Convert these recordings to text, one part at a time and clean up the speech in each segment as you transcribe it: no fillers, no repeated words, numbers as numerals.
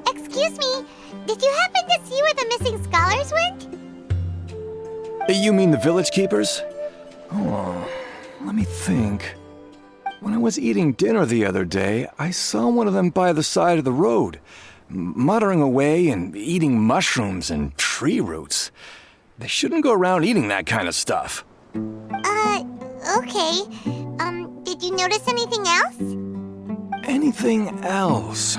Excuse me, did you happen to see where the missing scholars went? You mean the village keepers? Oh, let me think. When I was eating dinner the other day, I saw one of them by the side of the road, muttering away and eating mushrooms and tree roots. They shouldn't go around eating that kind of stuff. Okay. Did you notice anything else? Anything else?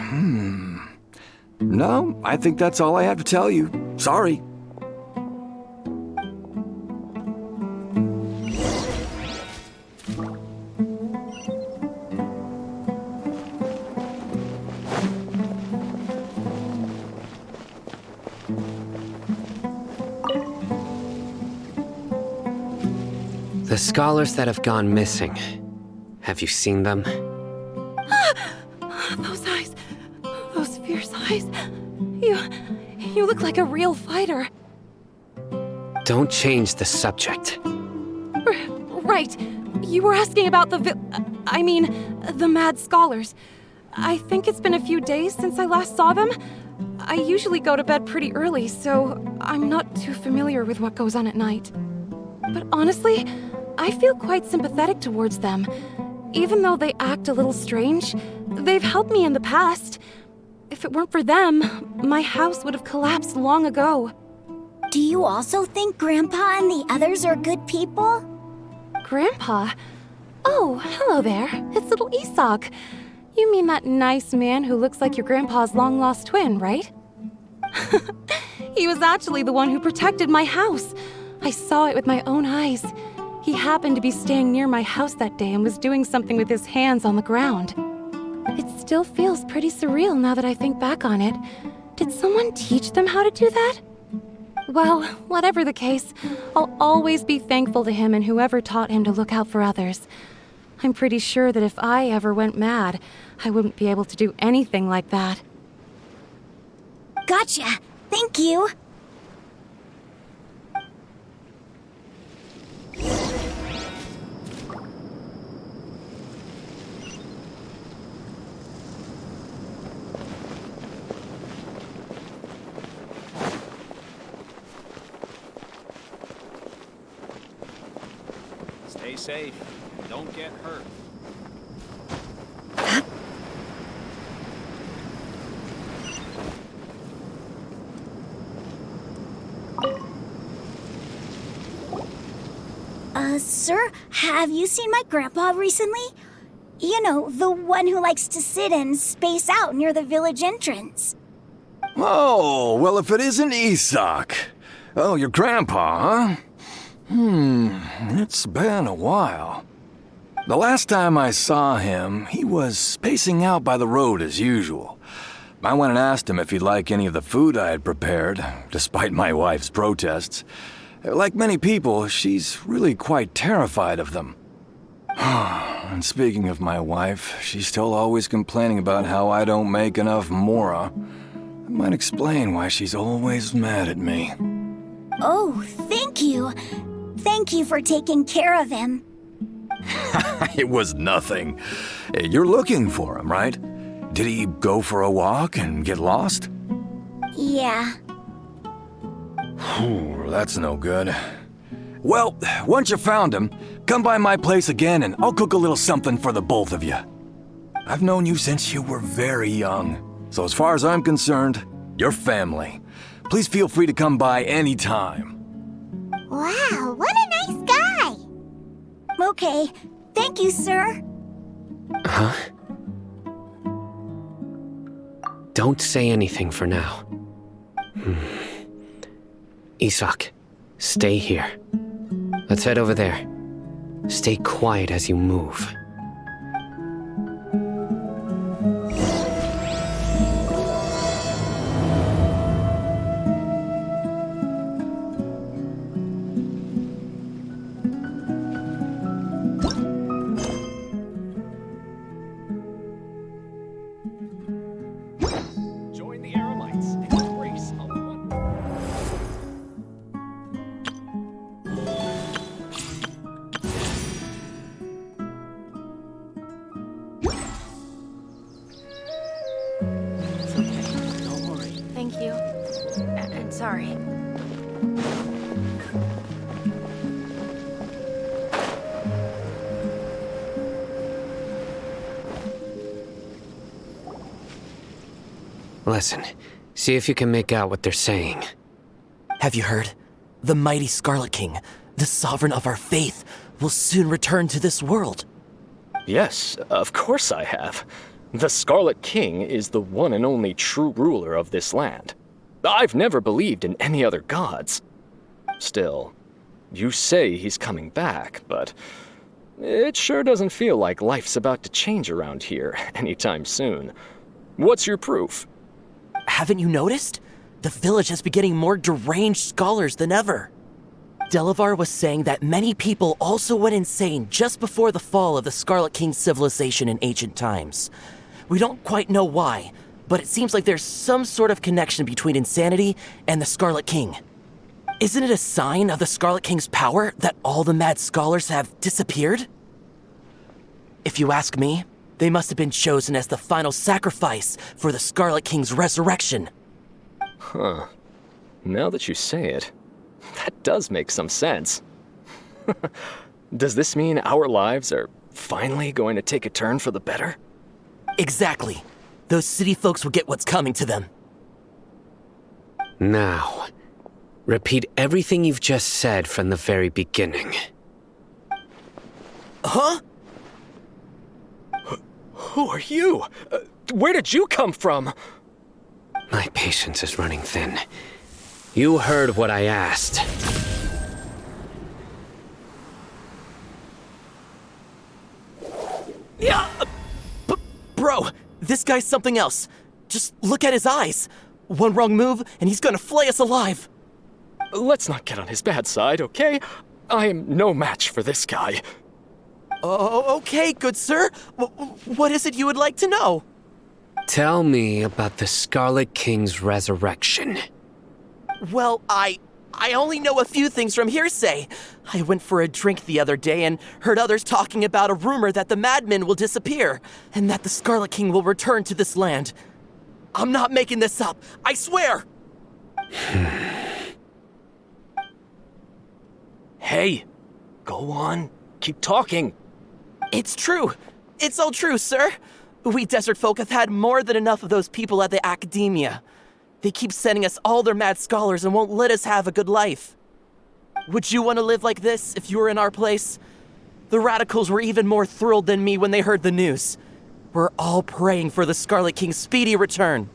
No, I think that's all I have to tell you. Sorry. The scholars that have gone missing. Have you seen them? Those eyes. Those fierce eyes. You look like a real fighter. Don't change the subject. Right. You were asking about the the mad scholars. I think it's been a few days since I last saw them. I usually go to bed pretty early, so I'm not too familiar with what goes on at night. But honestly, I feel quite sympathetic towards them. Even though they act a little strange, they've helped me in the past. If it weren't for them, my house would have collapsed long ago. Do you also think Grandpa and the others are good people? Grandpa? Oh, hello there. It's little Isak. You mean that nice man who looks like your grandpa's long-lost twin, right? He was actually the one who protected my house. I saw it with my own eyes. He happened to be staying near my house that day and was doing something with his hands on the ground. It's still feels pretty surreal now that I think back on it. Did someone teach them how to do that? Well, whatever the case, I'll always be thankful to him and whoever taught him to look out for others. I'm pretty sure that if I ever went mad, I wouldn't be able to do anything like that. Gotcha. Thank you. Stay safe. Don't get hurt. Sir, have you seen my grandpa recently? You know, the one who likes to sit and space out near the village entrance. Oh, well, if it isn't Isak. Oh, your grandpa, huh? It's been a while. The last time I saw him, he was spacing out by the road as usual. I went and asked him if he'd like any of the food I had prepared, despite my wife's protests. Like many people, she's really quite terrified of them. And speaking of my wife, she's still always complaining about how I don't make enough mora. That might explain why she's always mad at me. Oh, thank you. Thank you for taking care of him. It was nothing. You're looking for him, right? Did he go for a walk and get lost? Yeah. That's no good. Well, once you found him, come by my place again and I'll cook a little something for the both of you. I've known you since you were very young, so as far as I'm concerned, you're family. Please feel free to come by anytime. Wow, what a nice guy. Okay, thank you, sir. Huh? Don't say anything for now. Isak, stay here. Let's head over there. Stay quiet as you move. Join the Aramites and embrace a It's okay. Don't worry. Thank you. And sorry. Listen, see if you can make out what they're saying. Have you heard? The mighty Scarlet King, the sovereign of our faith, will soon return to this world. Yes, of course I have. The Scarlet King is the one and only true ruler of this land. I've never believed in any other gods. Still, you say he's coming back, but it sure doesn't feel like life's about to change around here anytime soon. What's your proof? Haven't you noticed? The village has been getting more deranged scholars than ever. Delavar was saying that many people also went insane just before the fall of the Scarlet King's civilization in ancient times. We don't quite know why, but it seems like there's some sort of connection between insanity and the Scarlet King. Isn't it a sign of the Scarlet King's power that all the mad scholars have disappeared? If you ask me, they must have been chosen as the final sacrifice for the Scarlet King's resurrection. Huh. Now that you say it, that does make some sense. Does this mean our lives are finally going to take a turn for the better? Exactly. Those city folks will get what's coming to them. Now, repeat everything you've just said from the very beginning. Huh? Who are you? Where did you come from? My patience is running thin. You heard what I asked. Yeah! Bro, This guy's something else. Just look at his eyes. One wrong move, and he's gonna flay us alive. Let's not get on his bad side, okay? I am no match for this guy. Oh, okay, good sir. What is it you would like to know? Tell me about the Scarlet King's resurrection. Well, I only know a few things from hearsay. I went for a drink the other day and heard others talking about a rumor that the madmen will disappear and that the Scarlet King will return to this land. I'm not making this up, I swear! Hey, go on. Keep talking. It's true. It's all true, sir. We desert folk have had more than enough of those people at the academia. They keep sending us all their mad scholars and won't let us have a good life. Would you want to live like this if you were in our place? The radicals were even more thrilled than me when they heard the news. We're all praying for the Scarlet King's speedy return.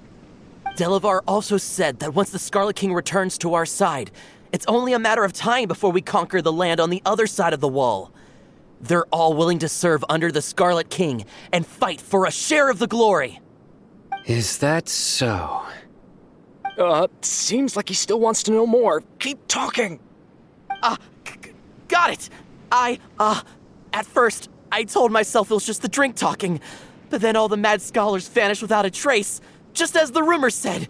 Delavar also said that once the Scarlet King returns to our side, it's only a matter of time before we conquer the land on the other side of the wall. They're all willing to serve under the Scarlet King and fight for a share of the glory. Is that so? Seems like he still wants to know more. Keep talking. Got it. At first, I told myself it was just the drink talking, but then all the mad scholars vanished without a trace, just as the rumors said.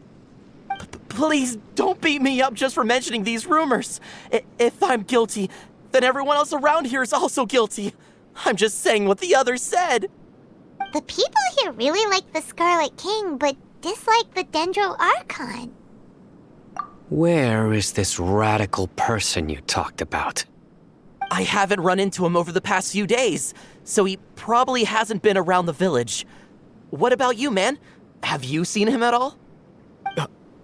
Please don't beat me up just for mentioning these rumors. If I'm guilty, then everyone else around here is also guilty. I'm just saying what the others said. The people here really like the Scarlet King, but dislike the Dendro Archon. Where is this radical person you talked about? I haven't run into him over the past few days, so he probably hasn't been around the village. What about you, man? Have you seen him at all?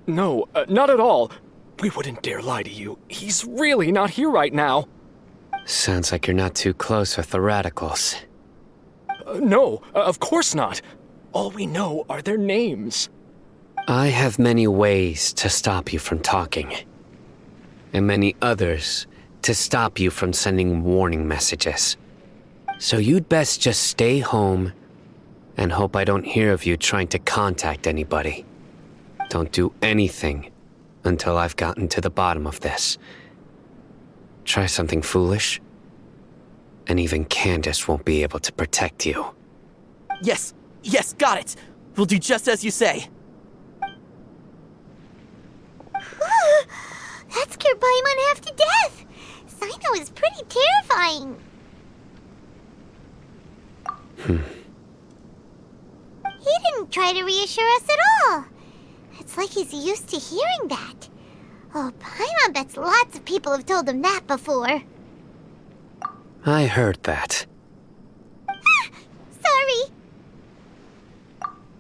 No, not at all. We wouldn't dare lie to you. He's really not here right now. Sounds like you're not too close with the radicals. No, of course not. All we know are their names. I have many ways to stop you from talking, and many others to stop you from sending warning messages. So you'd best just stay home and hope I don't hear of you trying to contact anybody. Don't do anything until I've gotten to the bottom of this. Try something foolish, and even Candace won't be able to protect you. Yes, got it. We'll do just as you say. That scared Paimon half to death. Sino is pretty terrifying. He didn't try to reassure us at all. It's like he's used to hearing that. Oh, Paimon bets lots of people have told him that before. I heard that. Sorry.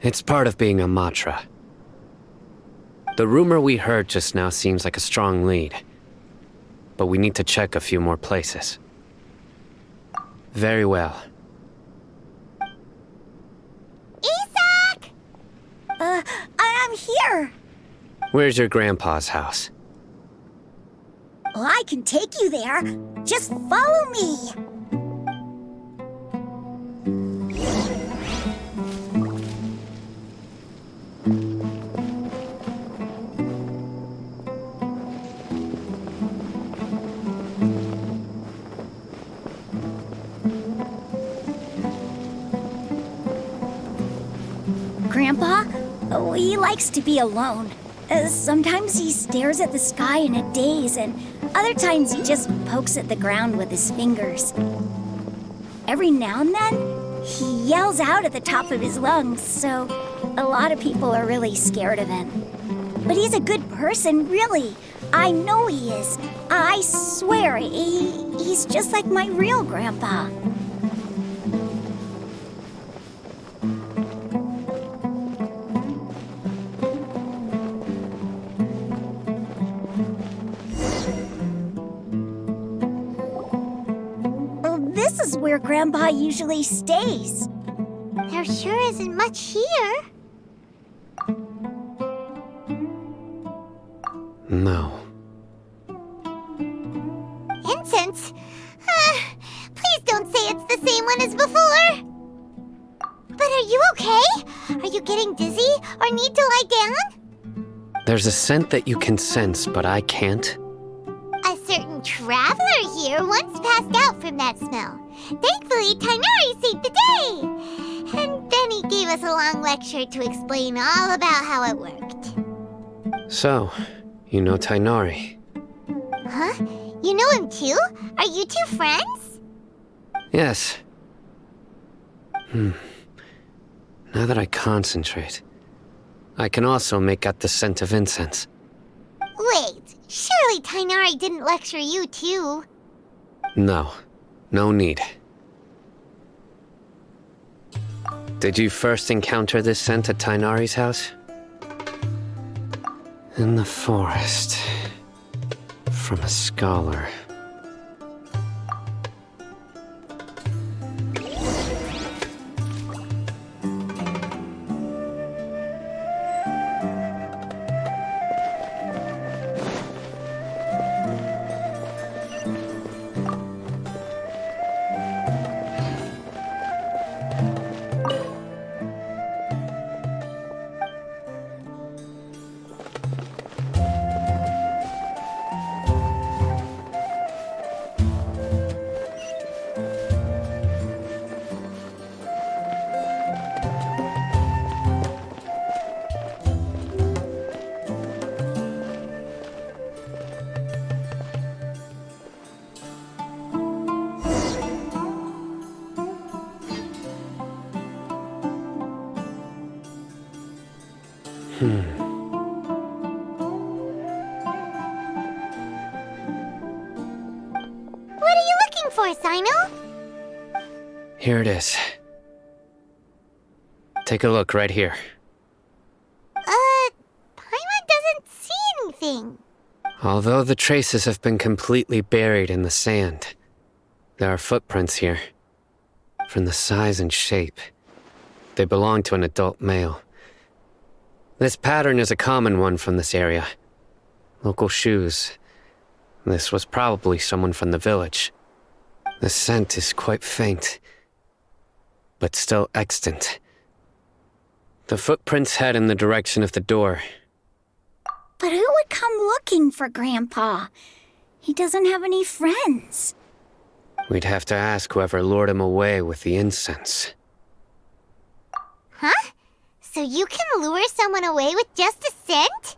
It's part of being a Matra. The rumor we heard just now seems like a strong lead, but we need to check a few more places. Very well. Isak! I'm here. Where's your grandpa's house? Well, I can take you there. Just follow me. Grandpa, he likes to be alone. Sometimes he stares at the sky in a daze, and other times he just pokes at the ground with his fingers. Every now and then, he yells out at the top of his lungs, so a lot of people are really scared of him. But he's a good person, really. I know he is. I swear, he's just like my real grandpa. This is where Grandpa usually stays. There sure isn't much here. No. Incense? Please don't say it's the same one as before. But are you okay? Are getting dizzy or need to lie down? There's a scent that you can sense, but I can't. A certain traveler here once passed out from that smell. Thankfully, Tainari saved the day. And then he gave us a long lecture to explain all about how it worked. So, you know Tainari? Huh? You know him too? Are you two friends? Yes. Now that I concentrate, I can also make out the scent of incense. Wait, surely Tainari didn't lecture you too. No, no need. Did you first encounter this scent at Tainari's house? In the forest. From a scholar. What are you looking for, Sino? Here it is. Take a look right here. Paimon doesn't see anything. Although the traces have been completely buried in the sand, there are footprints here. From the size and shape, they belong to an adult male. This pattern is a common one from this area. Local shoes. This was probably someone from the village. The scent is quite faint, but still extant. The footprints head in the direction of the door. But who would come looking for Grandpa? He doesn't have any friends. We'd have to ask whoever lured him away with the incense. Huh? So you can lure someone away with just a scent?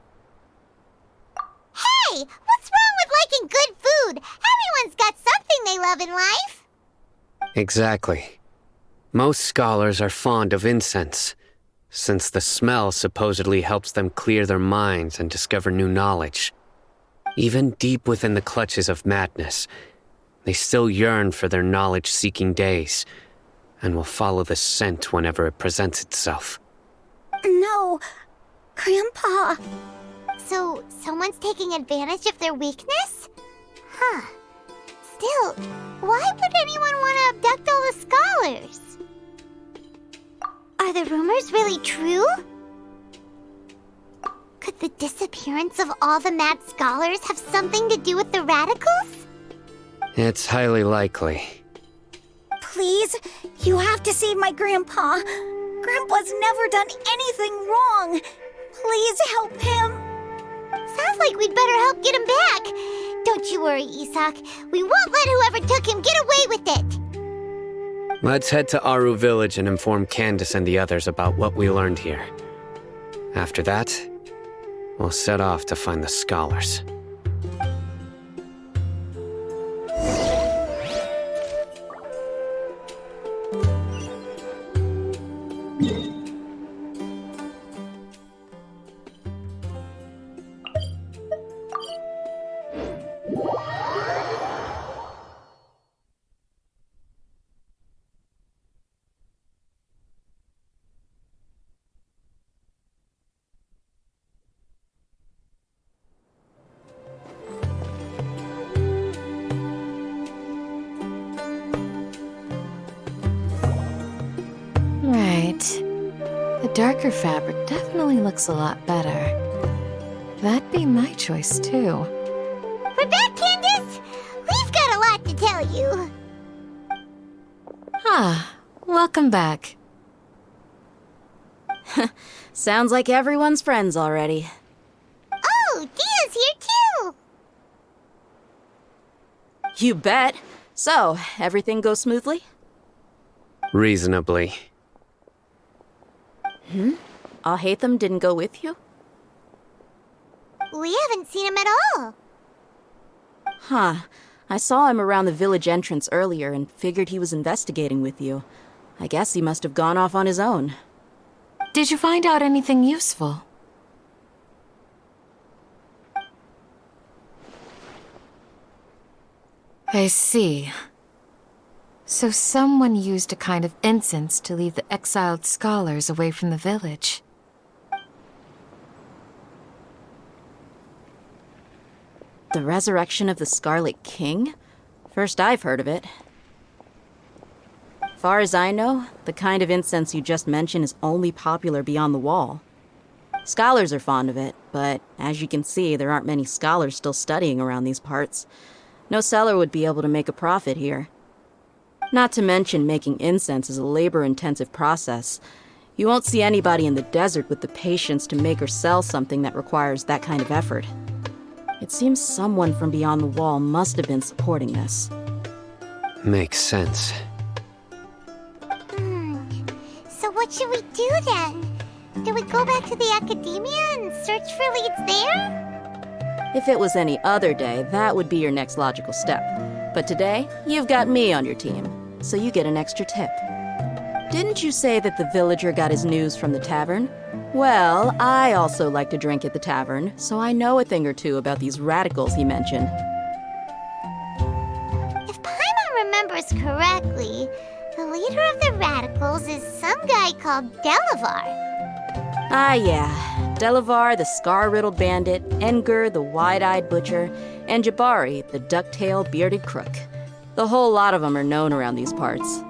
Hey! What's wrong with liking good food? Everyone's got something they love in life. Exactly. Most scholars are fond of incense, since the smell supposedly helps them clear their minds and discover new knowledge. Even deep within the clutches of madness, they still yearn for their knowledge-seeking days, and will follow the scent whenever it presents itself. No, Grandpa. So, someone's taking advantage of their weakness? Huh. Still, why would anyone want to abduct all the scholars? Are the rumors really true? Could the disappearance of all the mad scholars have something to do with the radicals? It's highly likely. Please, you have to save my Grandpa. Grandpa's never done anything wrong. Please help him. Sounds like we'd better help get him back. Don't you worry, Isak. We won't let whoever took him get away with it. Let's head to Aru Village and inform Candace and the others about what we learned here. After that, we'll set off to find the scholars. Right. The darker fabric definitely looks a lot better. That'd be my choice, too. We're back, Candace! We've got a lot to tell you. Ah, welcome back. Sounds like everyone's friends already. Oh, Dia's here too! You bet. So, everything goes smoothly? Reasonably. Alhaitham didn't go with you? We haven't seen him at all. Huh. I saw him around the village entrance earlier and figured he was investigating with you. I guess he must have gone off on his own. Did you find out anything useful? I see. So someone used a kind of incense to lead the exiled scholars away from the village. The resurrection of the Scarlet King? First I've heard of it. Far as I know, the kind of incense you just mentioned is only popular beyond the wall. Scholars are fond of it, but as you can see, there aren't many scholars still studying around these parts. No seller would be able to make a profit here. Not to mention, making incense is a labor-intensive process. You won't see anybody in the desert with the patience to make or sell something that requires that kind of effort. It seems someone from beyond the wall must have been supporting this. Makes sense. So what should we do then? Do we go back to the academia and search for leads there? If it was any other day, that would be your next logical step. But today, you've got me on your team, so you get an extra tip. Didn't you say that the villager got his news from the tavern? Well, I also like to drink at the tavern, so I know a thing or two about these radicals he mentioned. If Paimon remembers correctly, the leader of the radicals is some guy called Delavar. Ah, yeah. Delavar, the scar-riddled bandit, Engur, the wide-eyed butcher, and Jabari, the duck-tailed bearded crook. The whole lot of them are known around these parts.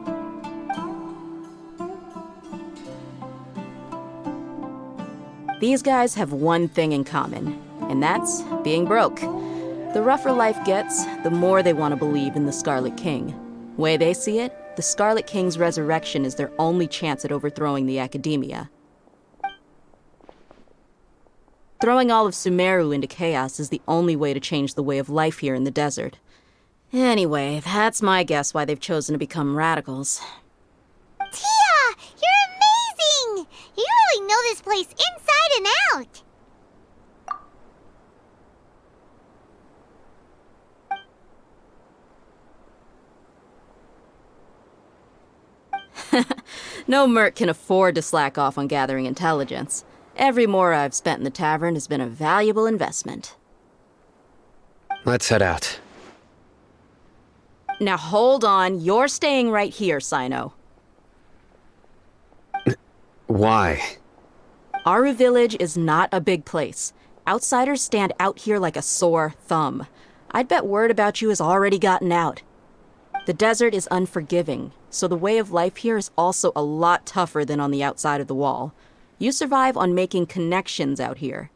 These guys have one thing in common, and that's being broke. The rougher life gets, the more they want to believe in the Scarlet King. Way they see it, the Scarlet King's resurrection is their only chance at overthrowing the academia. Throwing all of Sumeru into chaos is the only way to change the way of life here in the desert. Anyway, that's my guess why they've chosen to become radicals. Tia! You're amazing! You really know this place inside and out! No merc can afford to slack off on gathering intelligence. Every mora I've spent in the tavern has been a valuable investment. Let's head out. Now hold on, you're staying right here, Sino. Why? Aru Village is not a big place. Outsiders stand out here like a sore thumb. I'd bet word about you has already gotten out. The desert is unforgiving, so the way of life here is also a lot tougher than on the outside of the wall. You survive on making connections out here.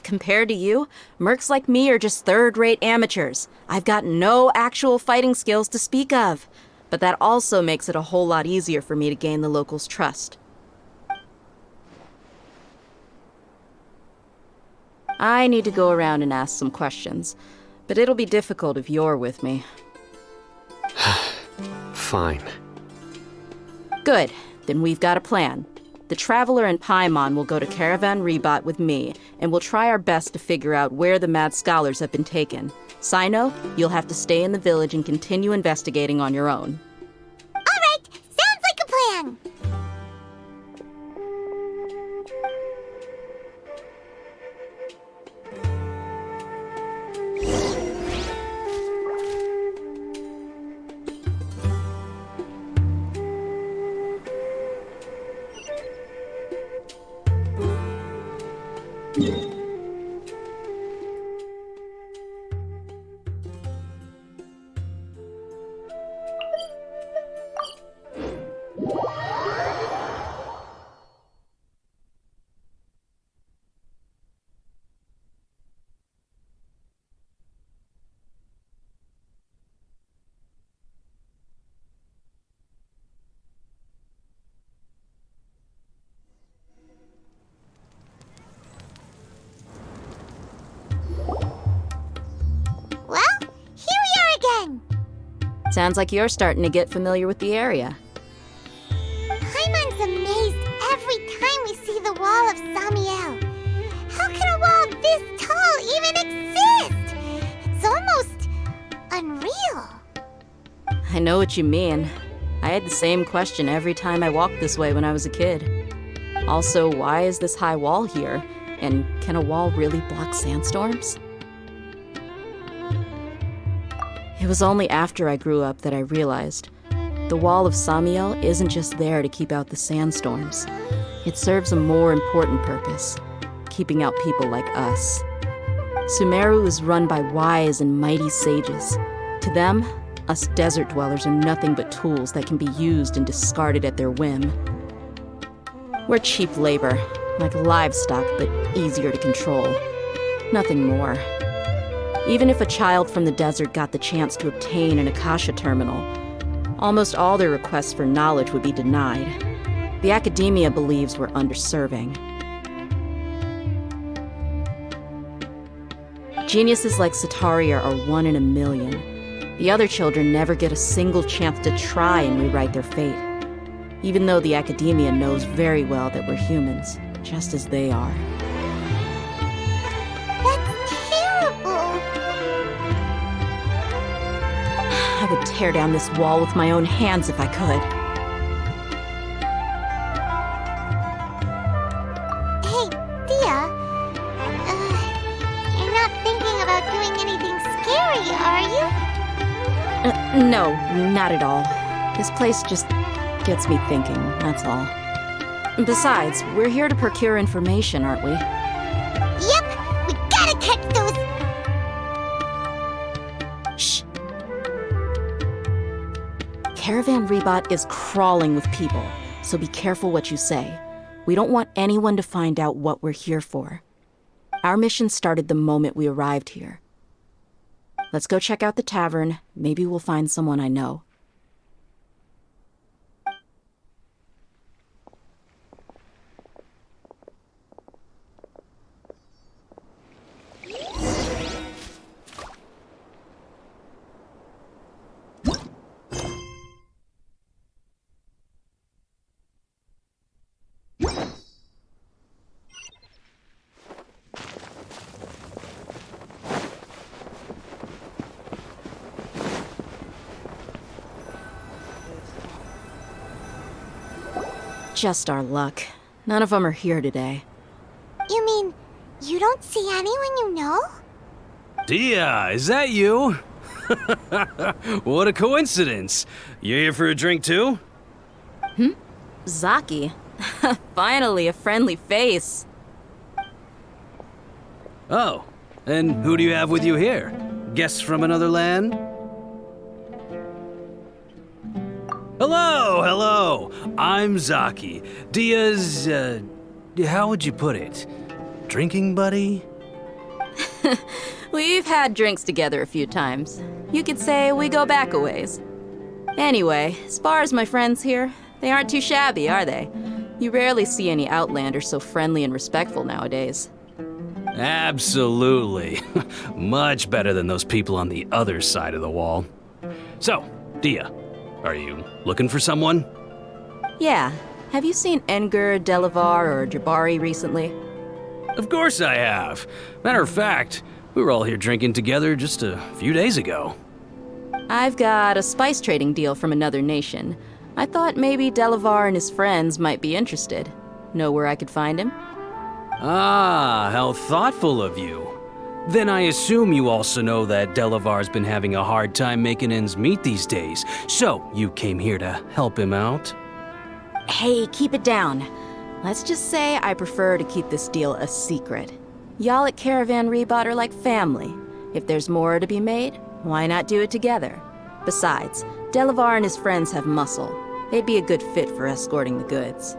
Compared to you, mercs like me are just third-rate amateurs. I've got no actual fighting skills to speak of. But that also makes it a whole lot easier for me to gain the locals' trust. I need to go around and ask some questions, but it'll be difficult if you're with me. Fine. Good, then we've got a plan. The Traveler and Paimon will go to Caravan Rebat with me, and we'll try our best to figure out where the mad scholars have been taken. Sino, you'll have to stay in the village and continue investigating on your own. All right, sounds like a plan. Sounds like you're starting to get familiar with the area. Paimon's amazed every time we see the wall of Samiel. How can a wall this tall even exist? It's almost unreal. I know what you mean. I had the same question every time I walked this way when I was a kid. Also, why is this high wall here? And can a wall really block sandstorms? It was only after I grew up that I realized the wall of Samiel isn't just there to keep out the sandstorms. It serves a more important purpose, keeping out people like us. Sumeru is run by wise and mighty sages. To them, us desert dwellers are nothing but tools that can be used and discarded at their whim. We're cheap labor, like livestock, but easier to control. Nothing more. Even if a child from the desert got the chance to obtain an Akasha terminal, almost all their requests for knowledge would be denied. The academia believes we're underserving. Geniuses like Sataria are 1 in a million. The other children never get a single chance to try and rewrite their fate, even though the academia knows very well that we're humans, just as they are. That's terrible. I would tear down this wall with my own hands if I could. Hey, Dia. You're not thinking about doing anything scary, are you? No, not at all. This place just gets me thinking, that's all. Besides, we're here to procure information, aren't we? Yep, we gotta catch those. Shh. Caravan Rebot is crawling with people, so be careful what you say. We don't want anyone to find out what we're here for. Our mission started the moment we arrived here. Let's go check out the tavern. Maybe we'll find someone I know. Just our luck. None of them are here today. You mean, you don't see anyone you know? Dia, is that you? What a coincidence. You here for a drink too? Zaki. Finally, a friendly face. Oh, and who do you have with you here? Guests from another land? Hello! I'm Zaki. Dia's, how would you put it? Drinking buddy? We've had drinks together a few times. You could say we go back a ways. Anyway, as far as my friends here, they aren't too shabby, are they? You rarely see any Outlanders so friendly and respectful nowadays. Absolutely. Much better than those people on the other side of the wall. So, Dia, are you looking for someone? Yeah. Have you seen Enger, Delavar, or Jabari recently? Of course I have. Matter of fact, we were all here drinking together just a few days ago. I've got a spice trading deal from another nation. I thought maybe Delavar and his friends might be interested. Know where I could find him? Ah, how thoughtful of you. Then I assume you also know that Delavar's been having a hard time making ends meet these days, so you came here to help him out? Hey, keep it down. Let's just say I prefer to keep this deal a secret. Y'all at Caravan Rebot are like family. If there's more to be made, why not do it together? Besides, Delavar and his friends have muscle. They'd be a good fit for escorting the goods.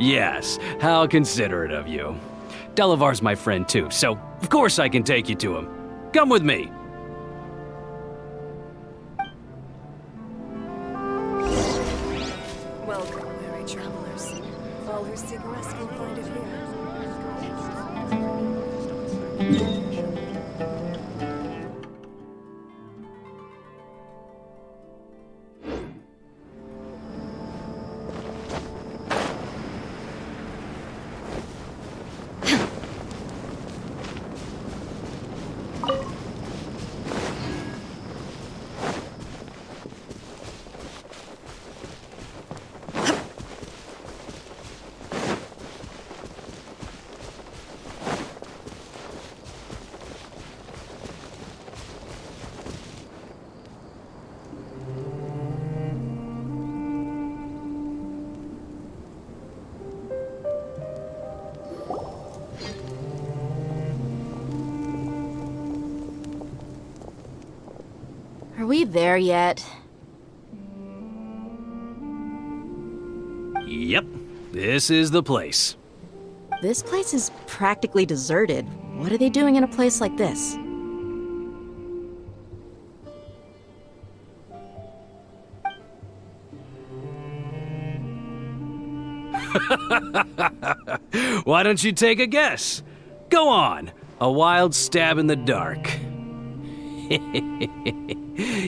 Yes, how considerate of you. Delavar's my friend too, so of course I can take you to him. Come with me. Welcome, weary travelers. All who seek rest can find it here. Are we there yet? Yep, this is the place. This place is practically deserted. What are they doing in a place like this? Why don't you take a guess? Go on, a wild stab in the dark.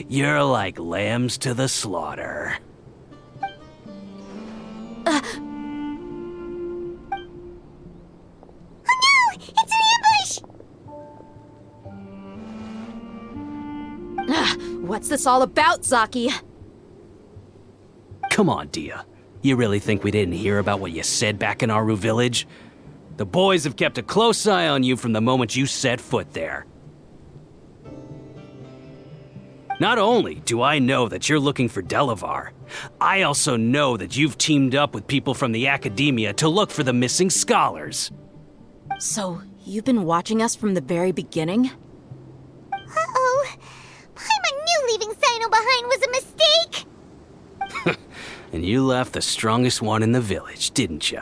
You're like lambs to the slaughter. It's an ambush! What's this all about, Zaki? Come on, Dia. You really think we didn't hear about what you said back in Aru village? The boys have kept a close eye on you from the moment you set foot there. Not only do I know that you're looking for Delavar, I also know that you've teamed up with people from the academia to look for the missing scholars. So, you've been watching us from the very beginning? Uh-oh. Paimon knew leaving Sino behind was a mistake! And you left the strongest one in the village, didn't you?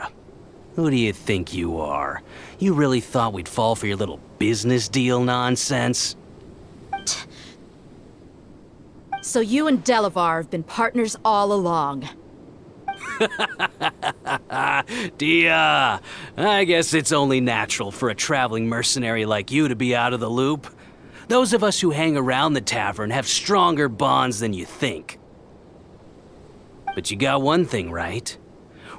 Who do you think you are? You really thought we'd fall for your little business deal nonsense? So you and Delavar have been partners all along. Dia, I guess it's only natural for a traveling mercenary like you to be out of the loop. Those of us who hang around the tavern have stronger bonds than you think. But you got one thing right.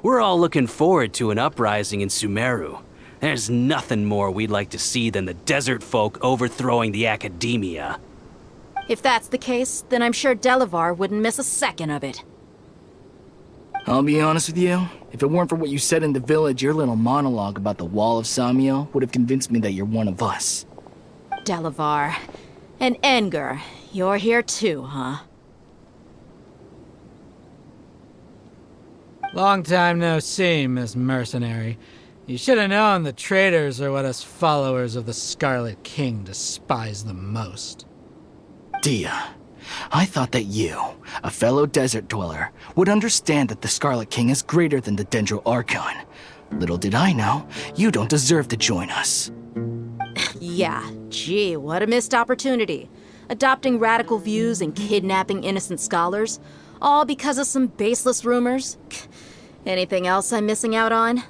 We're all looking forward to an uprising in Sumeru. There's nothing more we'd like to see than the desert folk overthrowing the academia. If that's the case, then I'm sure Delavar wouldn't miss a second of it. I'll be honest with you, if it weren't for what you said in the village, your little monologue about the Wall of Samiel would have convinced me that you're one of us. Delavar. And Enger, you're here too, huh? Long time no see, Miss Mercenary. You should have known the traitors are what us followers of the Scarlet King despise the most. Dia, I thought that you, a fellow desert dweller, would understand that the Scarlet King is greater than the Dendro Archon. Little did I know, you don't deserve to join us. Yeah, gee, what a missed opportunity. Adopting radical views and kidnapping innocent scholars, all because of some baseless rumors. Anything else I'm missing out on?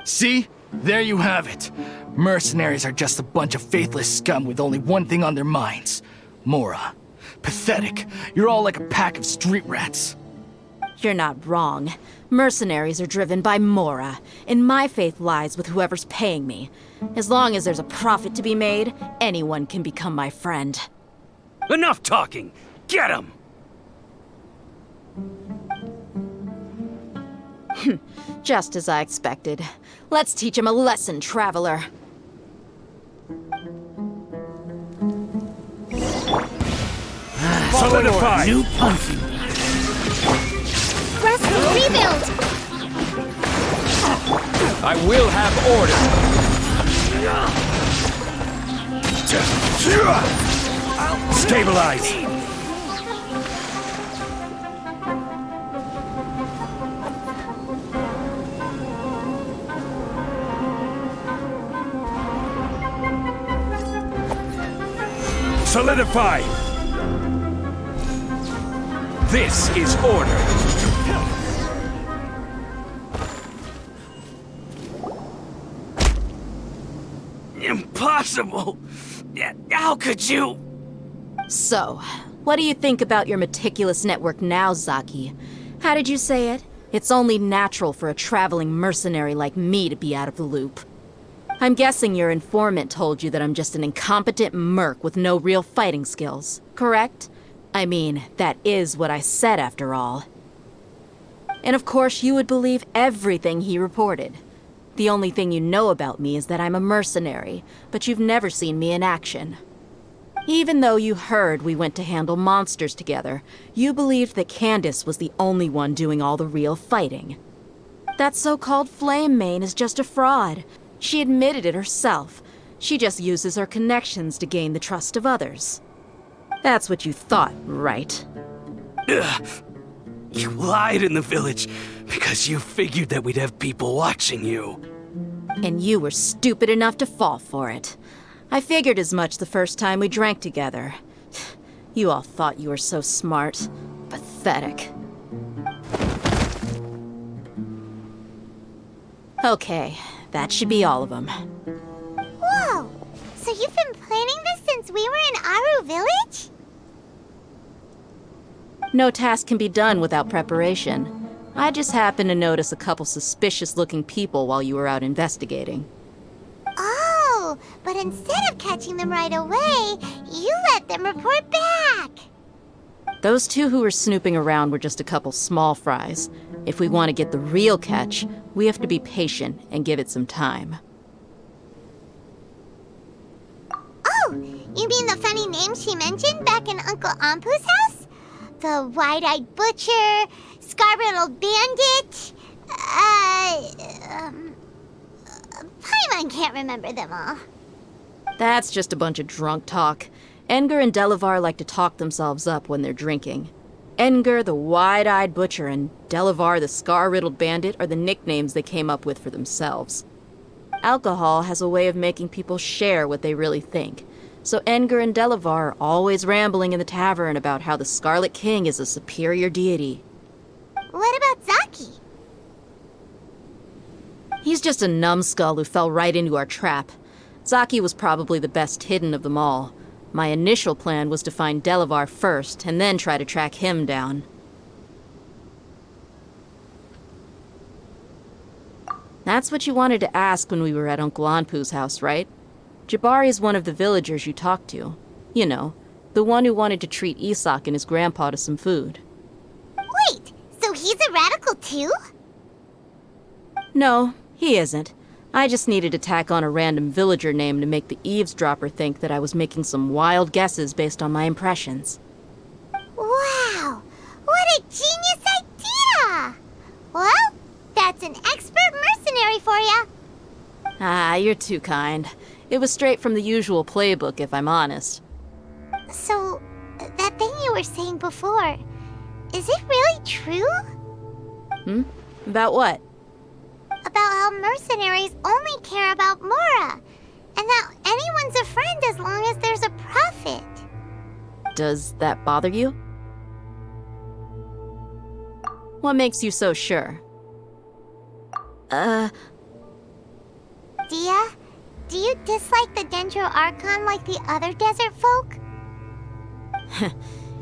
See? There you have it. Mercenaries are just a bunch of faithless scum with only one thing on their minds. Mora. Pathetic. You're all like a pack of street rats. You're not wrong. Mercenaries are driven by Mora, and my faith lies with whoever's paying me. As long as there's a profit to be made, anyone can become my friend. Enough talking! Get him! Just as I expected. Let's teach him a lesson, traveler. Solidify! New punching. Rest and rebuild! I will have order! Stabilize! Solidify! This is order! Impossible! How could you? So, what do you think about your meticulous network now, Zaki? How did you say it? It's only natural for a traveling mercenary like me to be out of the loop. I'm guessing your informant told you that I'm just an incompetent merc with no real fighting skills, correct? I mean, that is what I said after all. And of course you would believe everything he reported. The only thing you know about me is that I'm a mercenary, but you've never seen me in action. Even though you heard we went to handle monsters together, you believed that Candace was the only one doing all the real fighting. That so-called Flame Mane is just a fraud. She admitted it herself. She just uses her connections to gain the trust of others. That's what you thought, right? Ugh. You lied in the village because you figured that we'd have people watching you. And you were stupid enough to fall for it. I figured as much the first time we drank together. You all thought you were so smart. Pathetic. Okay, that should be all of them. Whoa! So you've been planning this since we were in Aru Village? No task can be done without preparation. I just happened to notice a couple suspicious-looking people while you were out investigating. Oh, but instead of catching them right away, you let them report back! Those two who were snooping around were just a couple small fries. If we want to get the real catch, we have to be patient and give it some time. Oh, you mean the funny name she mentioned back in Uncle Ampu's house? The wide-eyed butcher, scar-riddled bandit, Paimon can't remember them all. That's just a bunch of drunk talk. Edgar and Delavar like to talk themselves up when they're drinking. Edgar, the wide-eyed butcher, and Delavar, the scar-riddled bandit, are the nicknames they came up with for themselves. Alcohol has a way of making people share what they really think. So Edgar and Delavar are always rambling in the tavern about how the Scarlet King is a superior deity. What about Zaki? He's just a numbskull who fell right into our trap. Zaki was probably the best hidden of them all. My initial plan was to find Delavar first, and then try to track him down. That's what you wanted to ask when we were at Uncle Anpu's house, right? Jabari is one of the villagers you talked to. You know, the one who wanted to treat Isak and his grandpa to some food. Wait, so he's a radical too? No, he isn't. I just needed to tack on a random villager name to make the eavesdropper think that I was making some wild guesses based on my impressions. Wow, what a genius idea! Well, that's an expert mercenary for ya. Ah, you're too kind. It was straight from the usual playbook, if I'm honest. So, that thing you were saying before, is it really true? About what? About how mercenaries only care about Mora, and that anyone's a friend as long as there's a profit. Does that bother you? What makes you so sure? Dia, do you dislike the Dendro Archon like the other desert folk?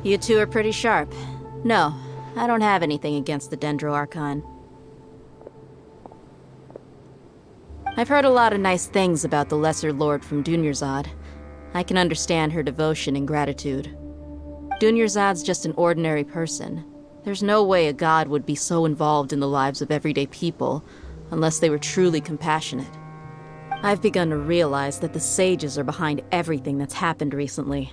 You two are pretty sharp. No, I don't have anything against the Dendro Archon. I've heard a lot of nice things about the Lesser Lord from Dunyarzad. I can understand her devotion and gratitude. Dunyarzad's just an ordinary person. There's no way a god would be so involved in the lives of everyday people, unless they were truly compassionate. I've begun to realize that the sages are behind everything that's happened recently.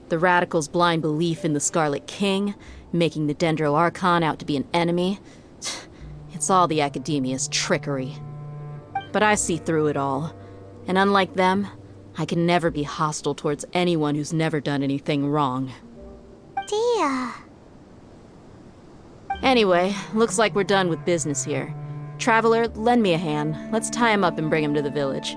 The radicals' blind belief in the Scarlet King, making the Dendro Archon out to be an enemy. It's all the academia's trickery. But I see through it all. And unlike them, I can never be hostile towards anyone who's never done anything wrong. Dia. Anyway, looks like we're done with business here. Traveler, lend me a hand. Let's tie him up and bring him to the village.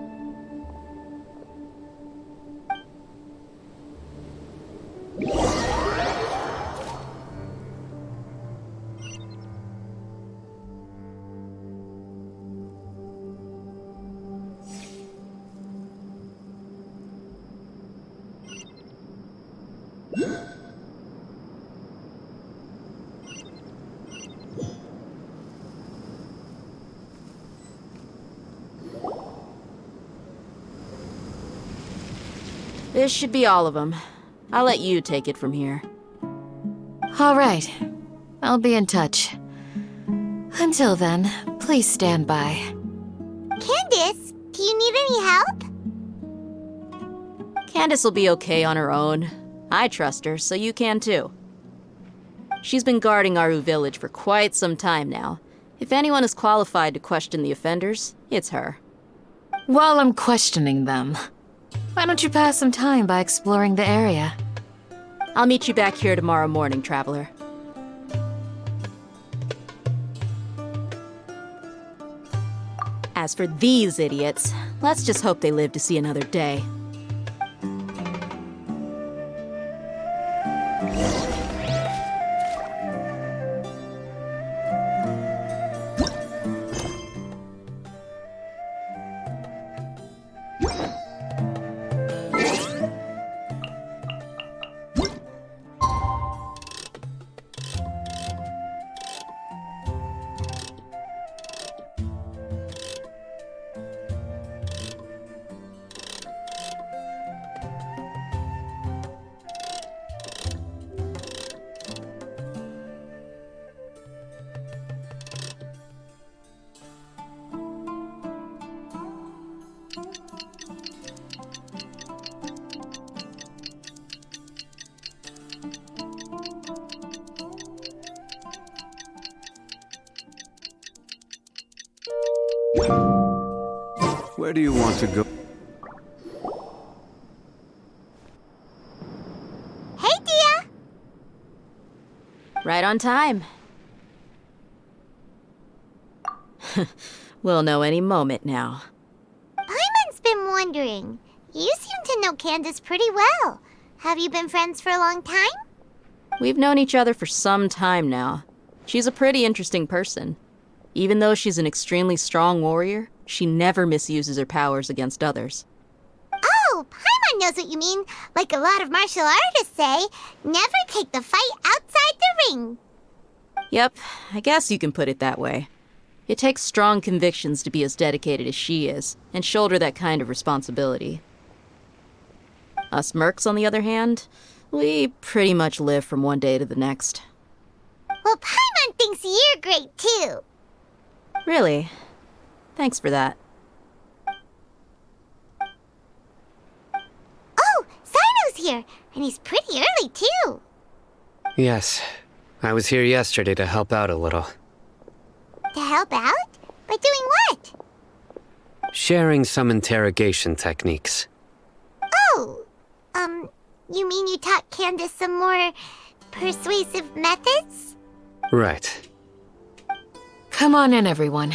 This should be all of them. I'll let you take it from here. All right. I'll be in touch. Until then, please stand by. Candace, do you need any help? Candace will be okay on her own. I trust her, so you can too. She's been guarding Aru Village for quite some time now. If anyone is qualified to question the offenders, it's her. While I'm questioning them, why don't you pass some time by exploring the area? I'll meet you back here tomorrow morning, traveler. As for these idiots, let's just hope they live to see another day. Where do you want to go? Hey, Dia! Right on time. We'll know any moment now. Paimon's been wondering. You seem to know Candace pretty well. Have you been friends for a long time? We've known each other for some time now. She's a pretty interesting person. Even though she's an extremely strong warrior, she never misuses her powers against others. Oh, Paimon knows what you mean. Like a lot of martial artists say, never take the fight outside the ring. Yep, I guess you can put it that way. It takes strong convictions to be as dedicated as she is, and shoulder that kind of responsibility. Us mercs, on the other hand, we pretty much live from one day to the next. Well, Paimon thinks you're great too. Really? Thanks for that. Oh, Sino's here, and he's pretty early too. Yes, I was here yesterday to help out a little. To help out? By doing what? Sharing some interrogation techniques. Oh, you mean you taught Candace some more persuasive methods? Right. Come on in, everyone.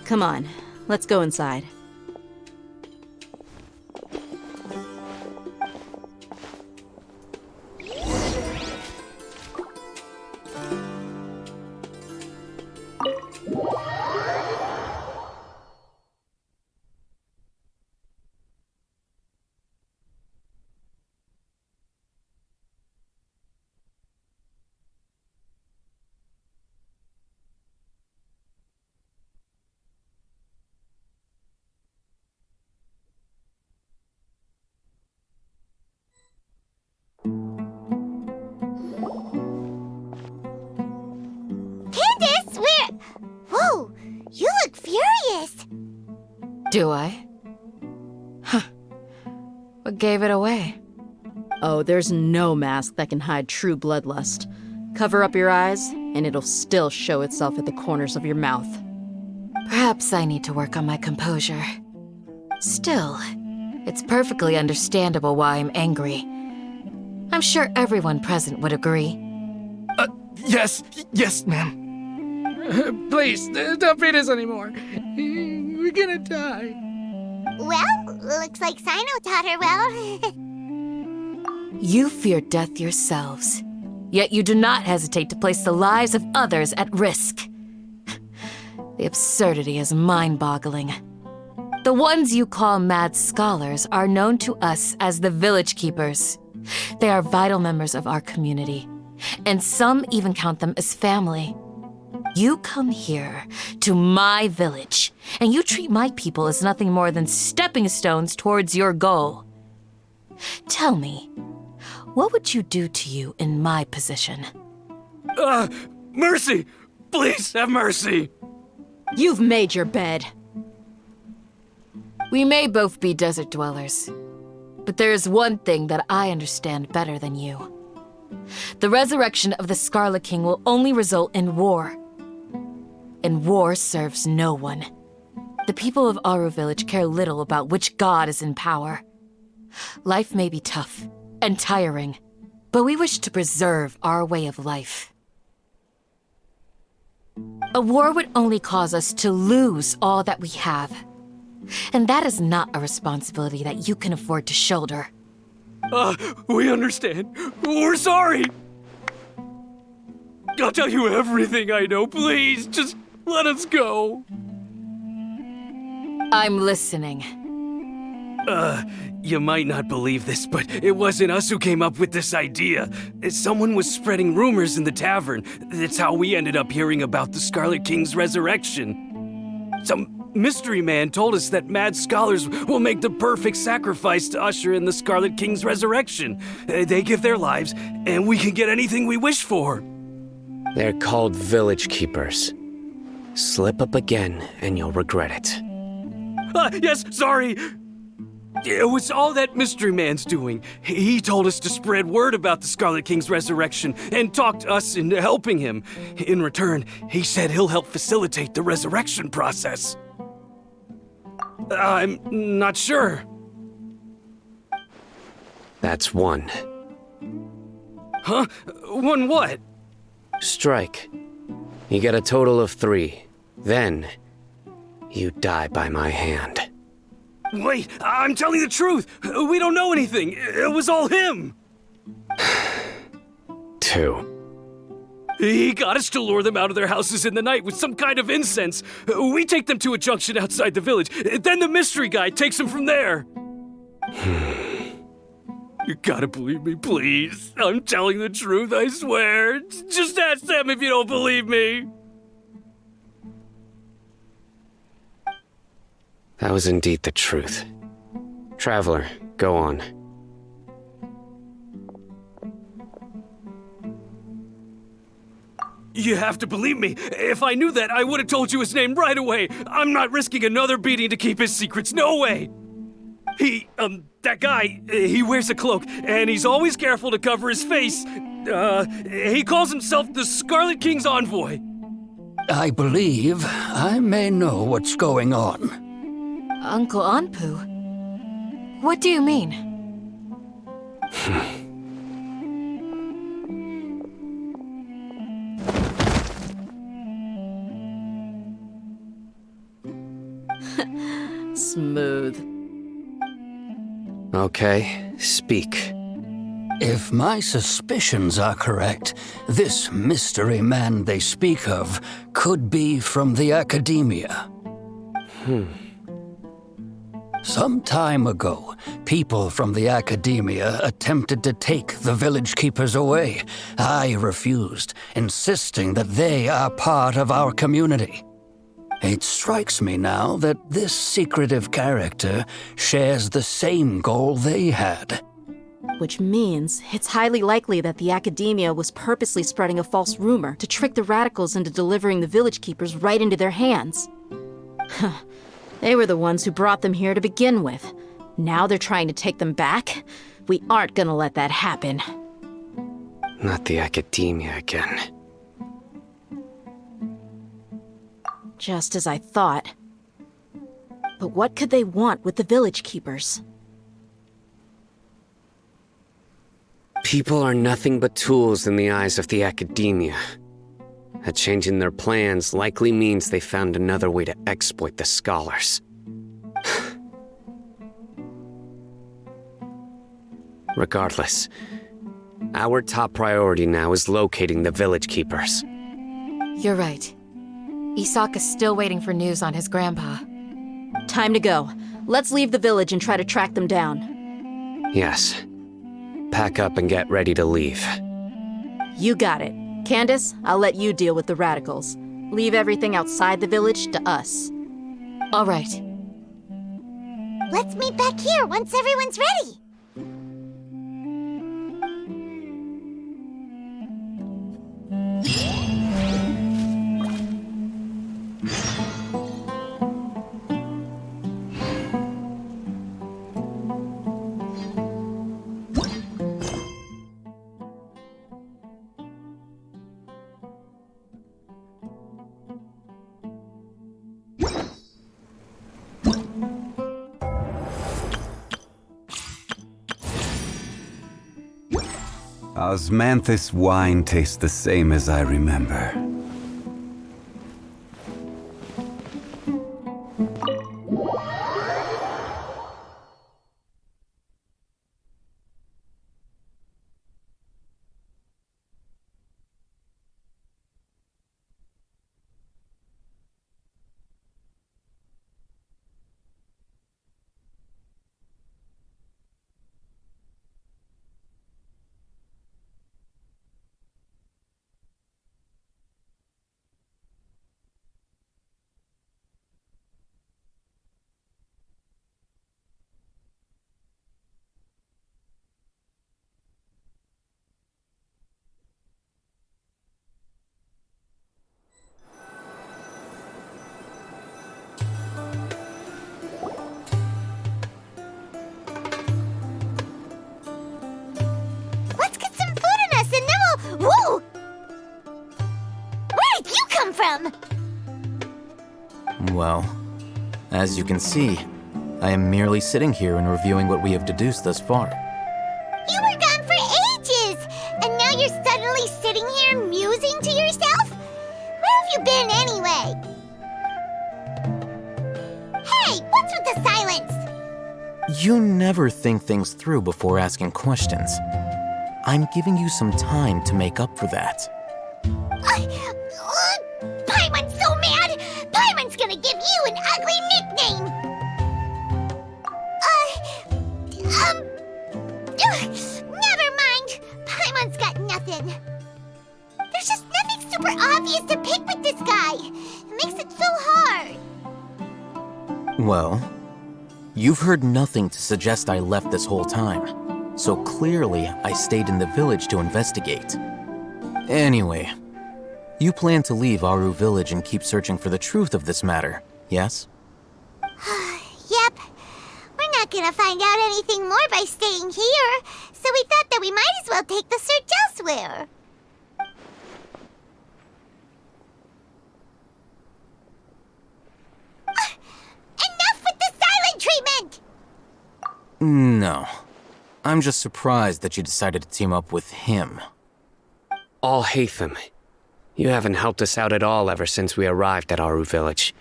Come on, let's go inside. Candace, where? Whoa, you look furious. Do I? Huh. What gave it away? Oh, there's no mask that can hide true bloodlust. Cover up your eyes, and it'll still show itself at the corners of your mouth. Perhaps I need to work on my composure. Still, it's perfectly understandable why I'm angry. I'm sure everyone present would agree. Yes, ma'am. Please, don't beat us anymore. We're gonna die. Well, looks like Sino taught her well. You fear death yourselves, yet you do not hesitate to place the lives of others at risk. The absurdity is mind-boggling. The ones you call mad scholars are known to us as the Village Keepers. They are vital members of our community, and some even count them as family. You come here, to my village, and you treat my people as nothing more than stepping stones towards your goal. Tell me, what would you do to you in my position? Mercy! Please have mercy! You've made your bed. We may both be desert dwellers, but there is one thing that I understand better than you. The resurrection of the Scarlet King will only result in war. And war serves no one. The people of Aru Village care little about which god is in power. Life may be tough, and tiring, but we wish to preserve our way of life. A war would only cause us to lose all that we have. And that is not a responsibility that you can afford to shoulder. We understand. We're sorry. I'll tell you everything I know. Please, just let us go. I'm listening. You might not believe this, but it wasn't us who came up with this idea. Someone was spreading rumors in the tavern. That's how we ended up hearing about the Scarlet King's resurrection. Some mystery man told us that mad scholars will make the perfect sacrifice to usher in the Scarlet King's resurrection. They give their lives, and we can get anything we wish for. They're called village keepers. Slip up again, and you'll regret it. Yes, sorry. It was all that mystery man's doing. He told us to spread word about the Scarlet King's resurrection and talked us into helping him. In return, he said he'll help facilitate the resurrection process. I'm not sure. That's one. Huh? One what? Strike. You get a total of 3. Then, you die by my hand. Wait, I'm telling the truth. We don't know anything. It was all him. 2. He got us to lure them out of their houses in the night with some kind of incense. We take them to a junction outside the village. Then the mystery guy takes them from there. You gotta believe me, please. I'm telling the truth, I swear. Just ask them if you don't believe me. That was indeed the truth. Traveler, go on. You have to believe me. If I knew that, I would have told you his name right away. I'm not risking another beating to keep his secrets. No way. That guy, he wears a cloak, and he's always careful to cover his face. He calls himself the Scarlet King's envoy. I believe I may know what's going on. Uncle Anpu? What do you mean? Smooth. Okay, speak. If my suspicions are correct, this mystery man they speak of could be from the academia. Some time ago, people from the academia attempted to take the village keepers away. I refused, insisting that they are part of our community. It strikes me now that this secretive character shares the same goal they had. Which means it's highly likely that the academia was purposely spreading a false rumor to trick the radicals into delivering the village keepers right into their hands. They were the ones who brought them here to begin with. Now they're trying to take them back? We aren't gonna let that happen. Not the academia again. Just as I thought. But what could they want with the village keepers? People are nothing but tools in the eyes of the academia. A change in their plans likely means they found another way to exploit the scholars. Regardless, our top priority now is locating the village keepers. You're right. Isaka's still waiting for news on his grandpa. Time to go. Let's leave the village and try to track them down. Yes. Pack up and get ready to leave. You got it. Candace, I'll let you deal with the radicals. Leave everything outside the village to us. All right. Let's meet back here once everyone's ready. Osmanthus wine tastes the same as I remember. Let's get some food in us and then we'll... Whoa! Where did you come from? Well, as you can see, I am merely sitting here and reviewing what we have deduced thus far. You were gone for ages! And now you're suddenly sitting here musing to yourself? Where have you been anyway? Hey, what's with the silence? You never think things through before asking questions. I'm giving you some time to make up for that. Paimon's so mad! Paimon's gonna give you an ugly nickname! Never mind. Paimon's got nothing. There's just nothing super obvious to pick with this guy. It makes it so hard. Well, you've heard nothing to suggest I left this whole time, so clearly I stayed in the village to investigate. Anyway, you plan to leave Aru village and keep searching for the truth of this matter, yes? Yep. We're not gonna find out anything more by staying here, so we thought that we might as well take the search elsewhere. Enough with the silent treatment! No. I'm just surprised that you decided to team up with him. Alhaitham, you haven't helped us out at all ever since we arrived at Aru village.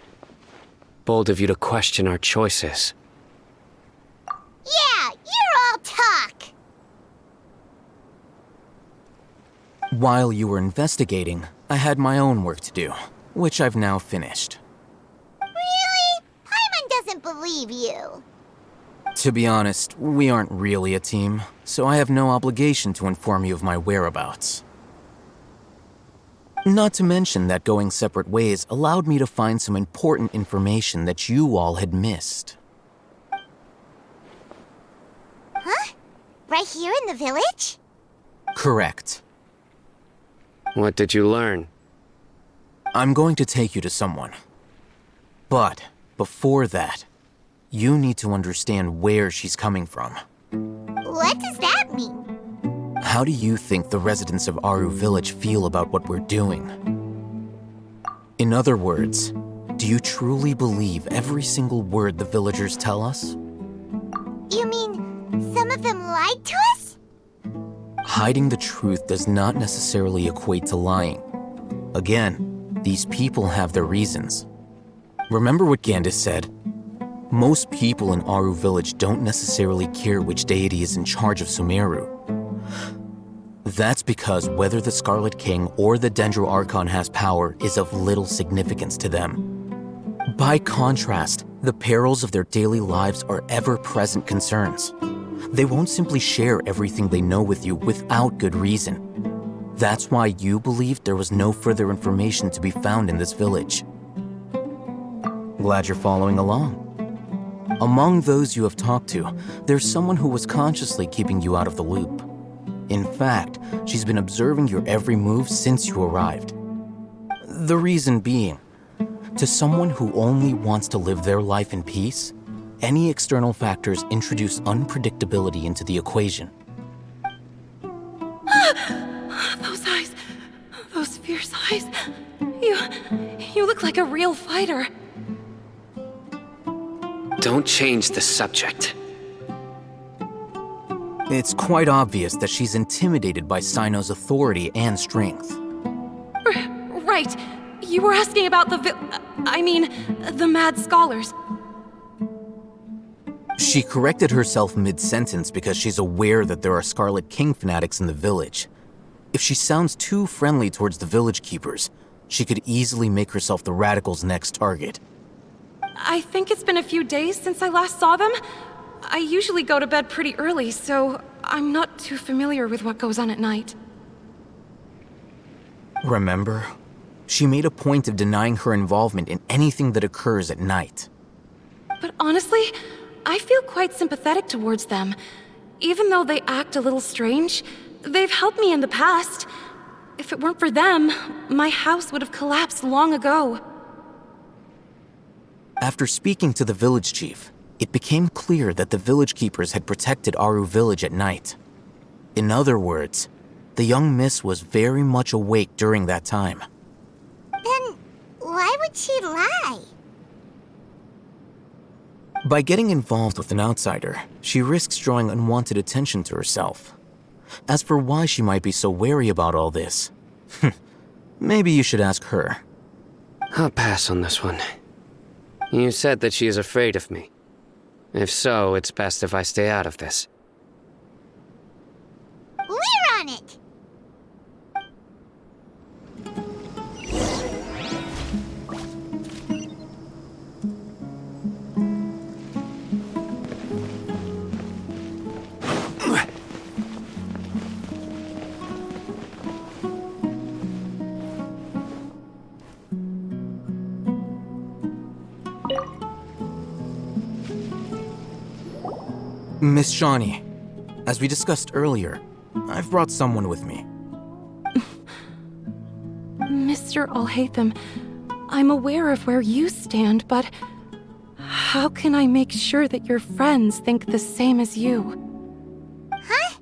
Bold of you to question our choices. Yeah, you're all talk! While you were investigating, I had my own work to do, which I've now finished. Really? Paimon doesn't believe you. To be honest, we aren't really a team, so I have no obligation to inform you of my whereabouts. Not to mention that going separate ways allowed me to find some important information that you all had missed. Huh? Right here in the village? Correct. What did you learn? I'm going to take you to someone. But before that, you need to understand where she's coming from. What does that mean? How do you think the residents of Aru village feel about what we're doing? In other words, do you truly believe every single word the villagers tell us? You mean some of them lied to us? Hiding the truth does not necessarily equate to lying. Again, these people have their reasons. Remember what Gandis said? Most people in Aru village don't necessarily care which deity is in charge of Sumeru. That's because whether the Scarlet King or the Dendro Archon has power is of little significance to them. By contrast, the perils of their daily lives are ever-present concerns. They won't simply share everything they know with you without good reason. That's why you believed there was no further information to be found in this village. Glad you're following along. Among those you have talked to, there's someone who was consciously keeping you out of the loop. In fact, she's been observing your every move since you arrived. The reason being, to someone who only wants to live their life in peace, any external factors introduce unpredictability into the equation. Those eyes. Those fierce eyes. You look like a real fighter. Don't change the subject. It's quite obvious that she's intimidated by Sino's authority and strength. Right. You were asking about the Mad Scholars. She corrected herself mid-sentence because she's aware that there are Scarlet King fanatics in the village. If she sounds too friendly towards the village keepers, she could easily make herself the Radicals' next target. I think it's been a few days since I last saw them. I usually go to bed pretty early, so I'm not too familiar with what goes on at night. Remember? She made a point of denying her involvement in anything that occurs at night. But honestly, I feel quite sympathetic towards them. Even though they act a little strange, they've helped me in the past. If it weren't for them, my house would have collapsed long ago. After speaking to the village chief, it became clear that the village keepers had protected Aru village at night. In other words, the young miss was very much awake during that time. Then why would she lie? By getting involved with an outsider, she risks drawing unwanted attention to herself. As for why she might be so wary about all this, maybe you should ask her. I'll pass on this one. You said that she is afraid of me. If so, it's best if I stay out of this. We're on it! Miss Shawnee, as we discussed earlier, I've brought someone with me. Mr. Alhaitham, I'm aware of where you stand, but how can I make sure that your friends think the same as you? Huh?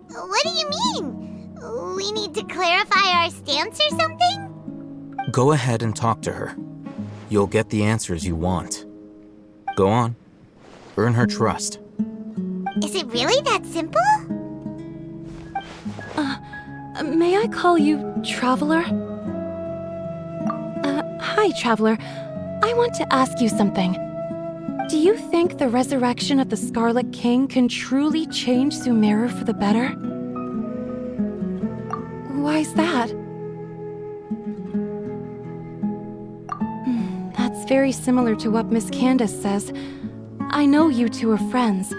What do you mean? We need to clarify our stance or something? Go ahead and talk to her. You'll get the answers you want. Go on. Earn her trust. Is it really that simple? May I call you Traveler? Hi, Traveler. I want to ask you something. Do you think the resurrection of the Scarlet King can truly change Sumeru for the better? Why's that? That's very similar to what Miss Candace says. I know you two are friends.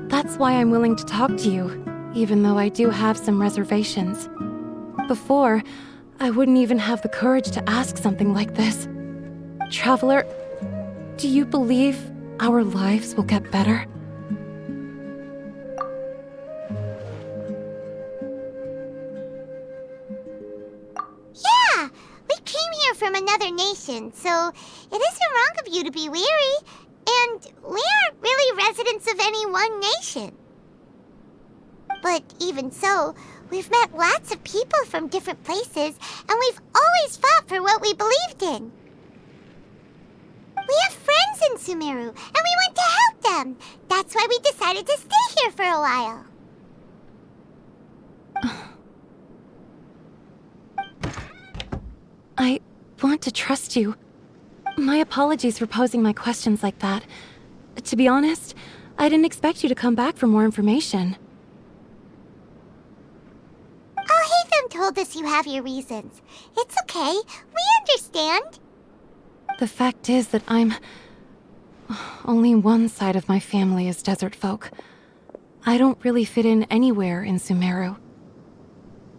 That's why I'm willing to talk to you, even though I do have some reservations. Before, I wouldn't even have the courage to ask something like this. Traveler, do you believe our lives will get better? Yeah! We came here from another nation, so it isn't wrong of you to be weary. And we aren't really residents of any one nation. But even so, we've met lots of people from different places, and we've always fought for what we believed in. We have friends in Sumeru, and we want to help them. That's why we decided to stay here for a while. I want to trust you. My apologies for posing my questions like that. To be honest, I didn't expect you to come back for more information. Alhaitham told us you have your reasons. It's okay. We understand. The fact is that only one side of my family is desert folk. I don't really fit in anywhere in Sumeru.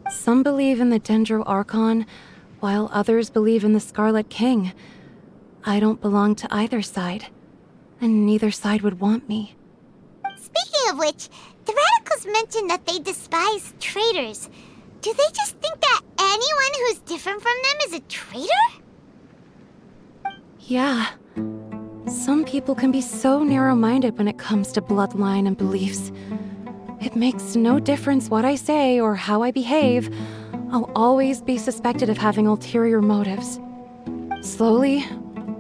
Some believe in the Dendro Archon, while others believe in the Scarlet King. I don't belong to either side, and neither side would want me. Speaking of which, the Radicals mentioned that they despise traitors. Do they just think that anyone who's different from them is a traitor? Yeah. Some people can be so narrow-minded when it comes to bloodline and beliefs. It makes no difference what I say or how I behave. I'll always be suspected of having ulterior motives. Slowly,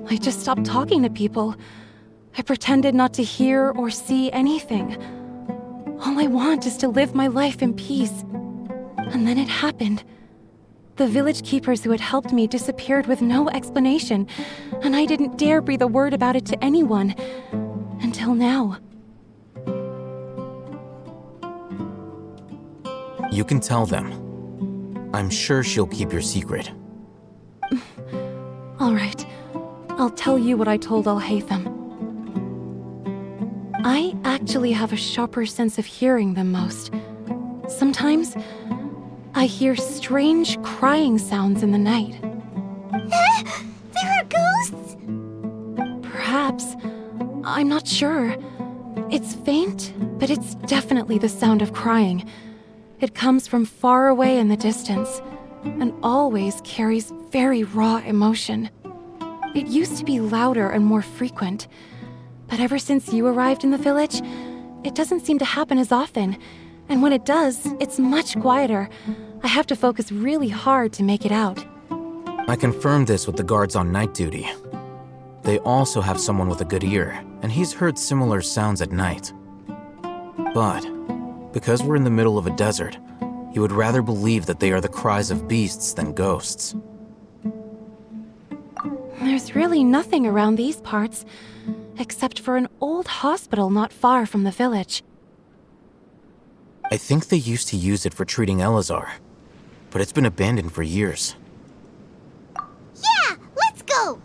I just stopped talking to people. I pretended not to hear or see anything. All I want is to live my life in peace. And then it happened. The village keepers who had helped me disappeared with no explanation, and I didn't dare breathe a word about it to anyone. Until now. You can tell them. I'm sure she'll keep your secret. All right. I'll tell you what I told Alhaitham. I actually have a sharper sense of hearing than most. Sometimes, I hear strange crying sounds in the night. There are ghosts? Perhaps. I'm not sure. It's faint, but it's definitely the sound of crying. It comes from far away in the distance, and always carries very raw emotion. It used to be louder and more frequent, but ever since you arrived in the village, it doesn't seem to happen as often, and when it does, it's much quieter. I have to focus really hard to make it out. I confirmed this with the guards on night duty. They also have someone with a good ear, and he's heard similar sounds at night. But, because we're in the middle of a desert, he would rather believe that they are the cries of beasts than ghosts. There's really nothing around these parts, except for an old hospital not far from the village. I think they used to use it for treating Elazar, but it's been abandoned for years. Yeah, let's go!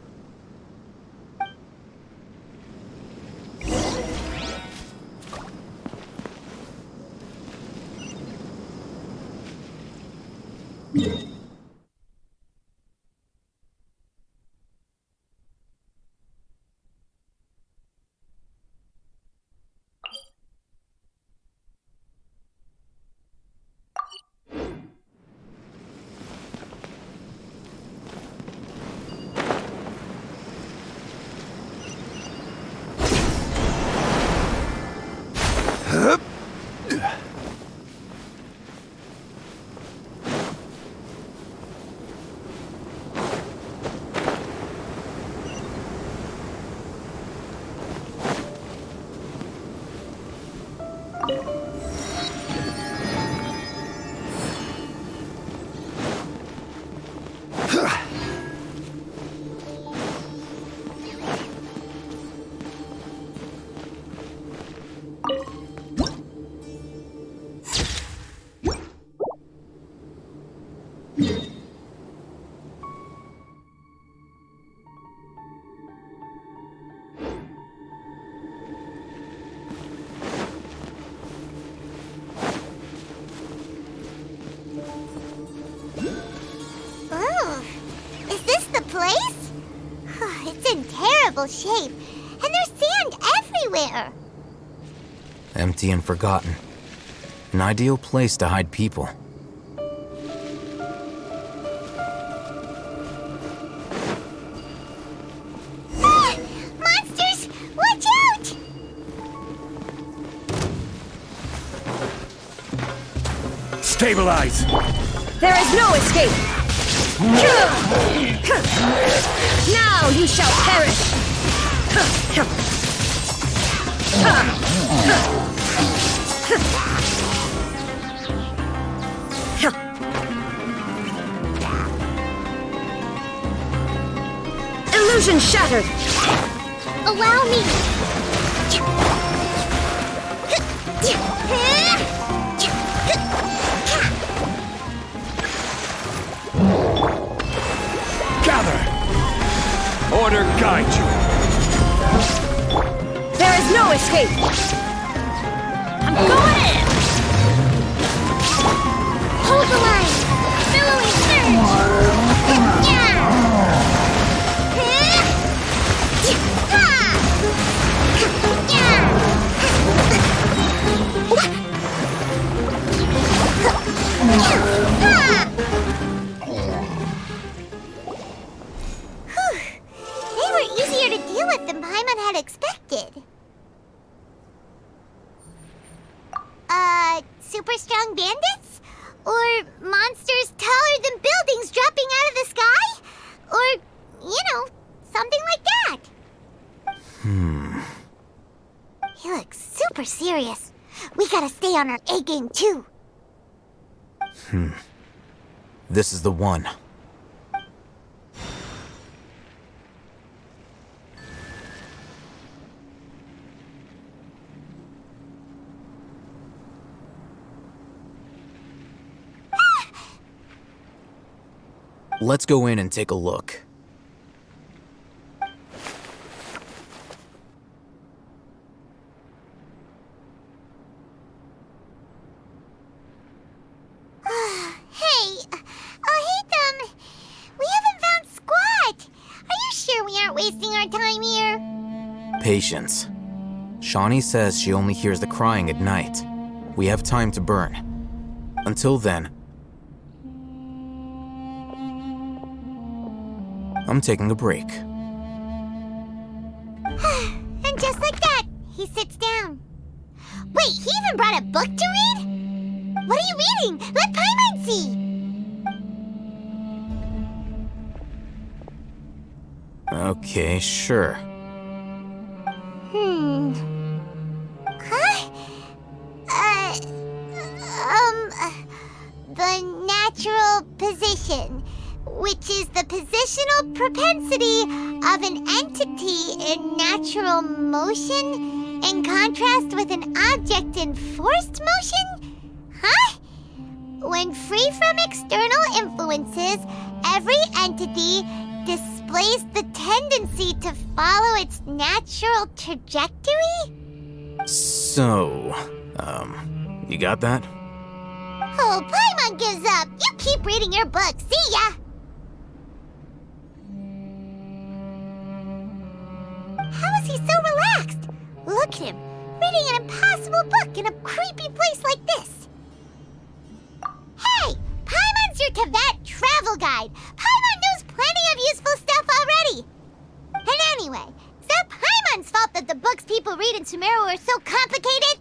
Shape, and there's sand everywhere. Empty and forgotten. An ideal place to hide people. Ah! Monsters! Watch out! Stabilize! There is no escape! Now you shall perish! Illusion shattered! Allow me! Gather! Order guide you! There is no escape! I'm going in! Hold the line! Billowing surge! They were easier to deal with than Paimon had expected. Super strong bandits? Or monsters taller than buildings dropping out of the sky? Or, something like that. He looks super serious. We gotta stay on our A game too. This is the one. Let's go in and take a look. Hey, Ethan, we haven't found squat. Are you sure we aren't wasting our time here? Patience. Shawnee says she only hears the crying at night. We have time to burn. Until then, I'm taking a break. And just like that, he sits down. Wait, he even brought a book to read? What are you reading? Let Paimon see! Okay, sure. Huh? The natural position, which is the positional propensity of an entity in natural motion in contrast with an object in forced motion? Huh? When free from external influences, every entity displays the tendency to follow its natural trajectory? So, you got that? Oh, Paimon gives up! You keep reading your book, see ya! How is he so relaxed? Look at him, reading an impossible book in a creepy place like this. Hey! Paimon's your Tibet travel guide! Paimon knows plenty of useful stuff already! And anyway, is that Paimon's fault that the books people read in Sumeru are so complicated?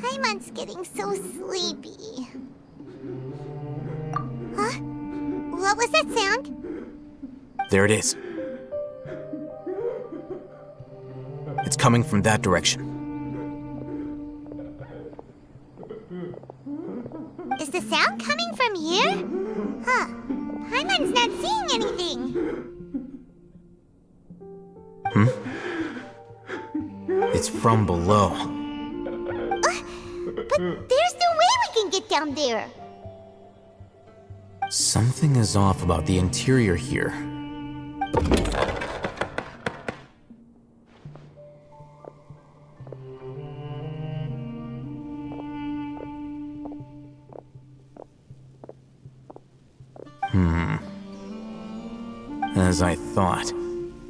Paimon's getting so sleepy. Huh? What was that sound? There it is. It's coming from that direction. Is the sound coming from here? Huh. Paimon's not seeing anything. It's from below. But there's no way we can get down there. Something is off about the interior here. As I thought,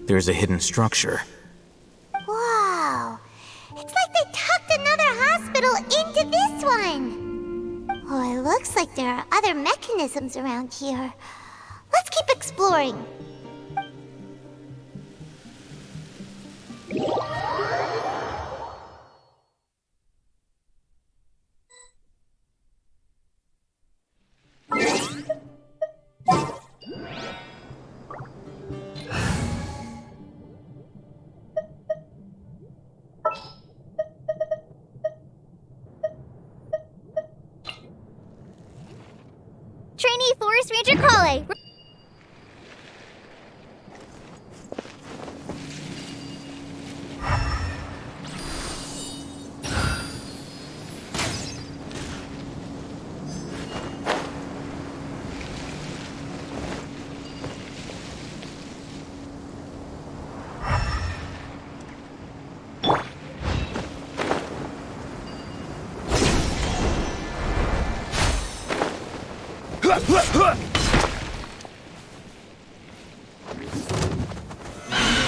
there's a hidden structure. Wow. It's like they tucked another hospital into this one. Oh, it looks like there are other mechanisms around here. Let's keep exploring. Trainee Forest Ranger Kale.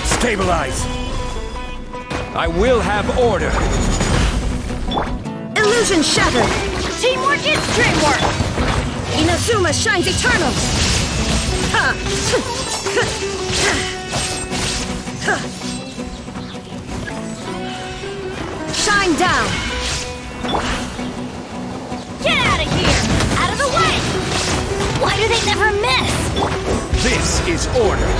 Stabilize! I will have order! Illusion shattered! Teamwork is dreamwork! Inazuma shines eternal! Ha! You're Shine down! Get out of here! Out of the way! Why do they never miss? This is order.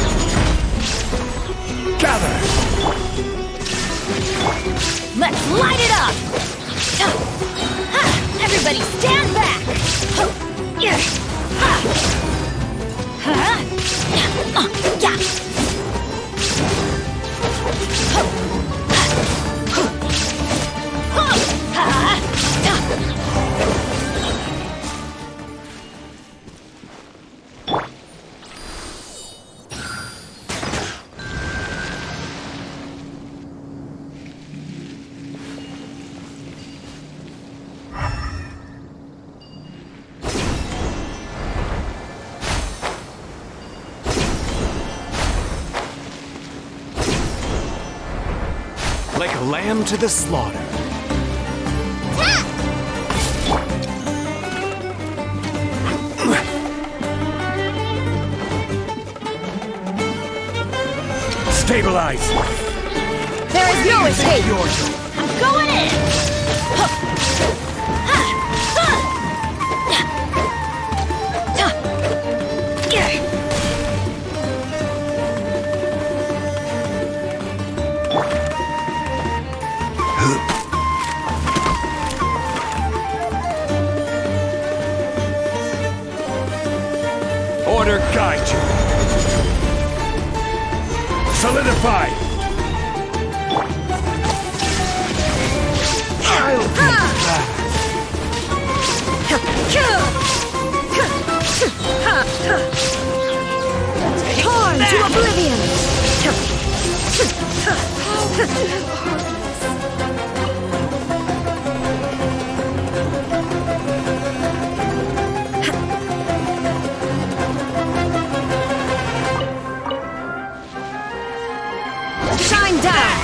Gather! Let's light it up! Everybody stand back! Yeah! Like a lamb to the slaughter. Stabilize! There is no escape! I'm going in! Order guide you. Solidify. I'll be back. Torn to oblivion! Shine down!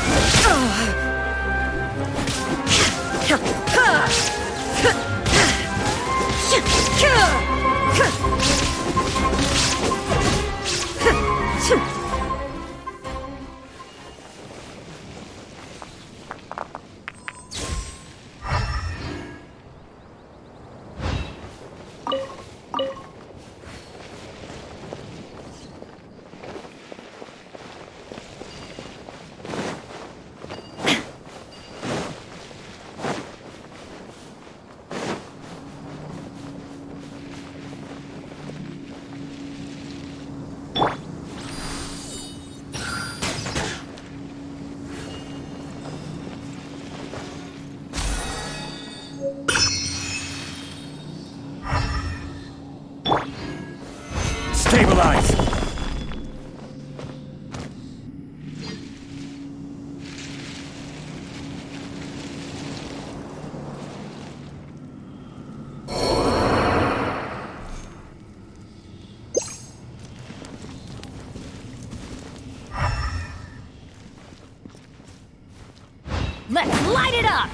Stabilize! Let's light it up!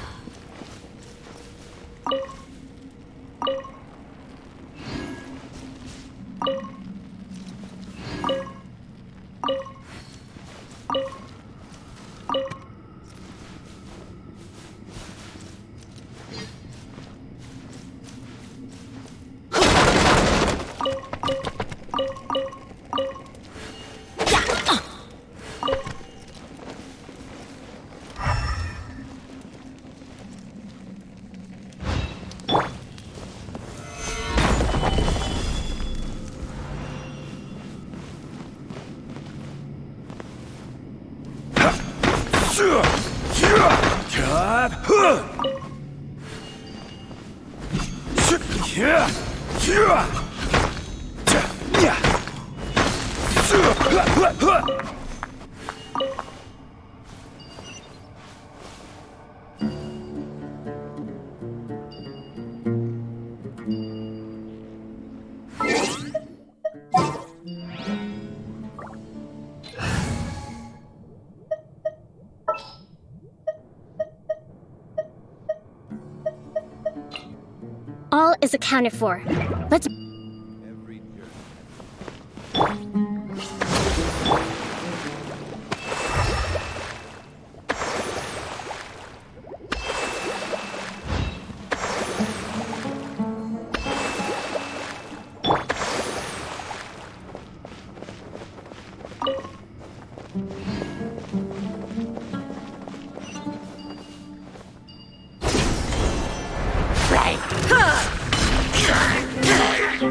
All is accounted for. Let's...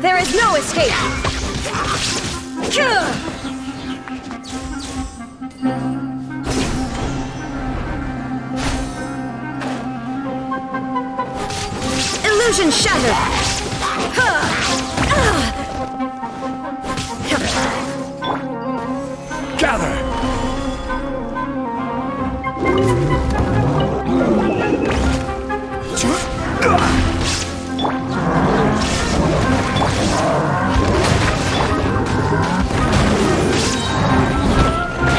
There is no escape! Illusion shattered! Gather!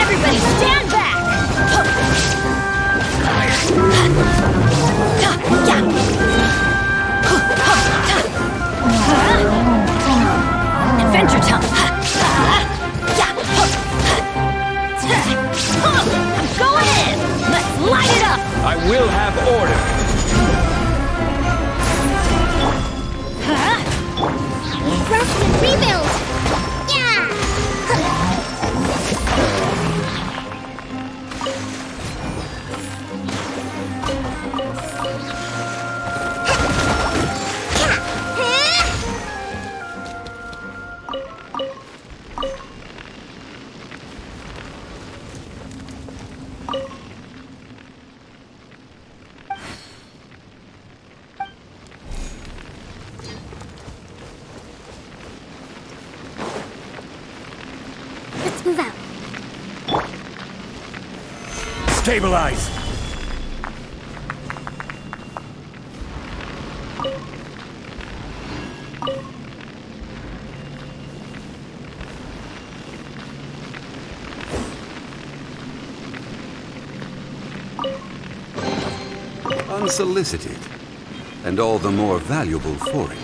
Everybody stand back! Adventure time! I'm going in! Let's light it up! I will have order. Rest and rebuild! Yeah! Let's move out. Stabilize. Unsolicited, and all the more valuable for it.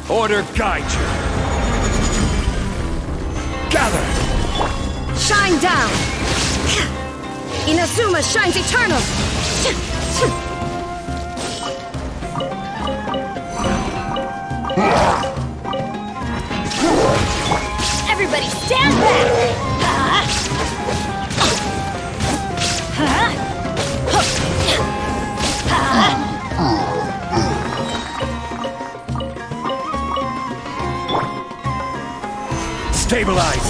Order guide you. Gather. Shine down! Inazuma shines eternal! Everybody stand back! Stabilize.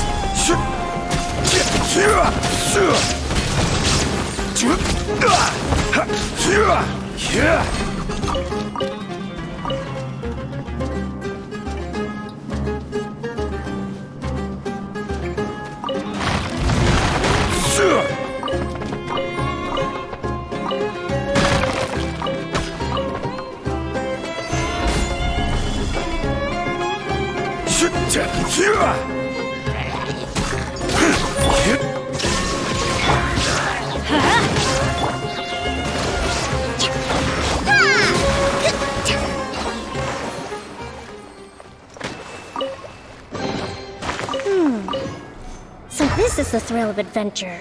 So this is the thrill of adventure.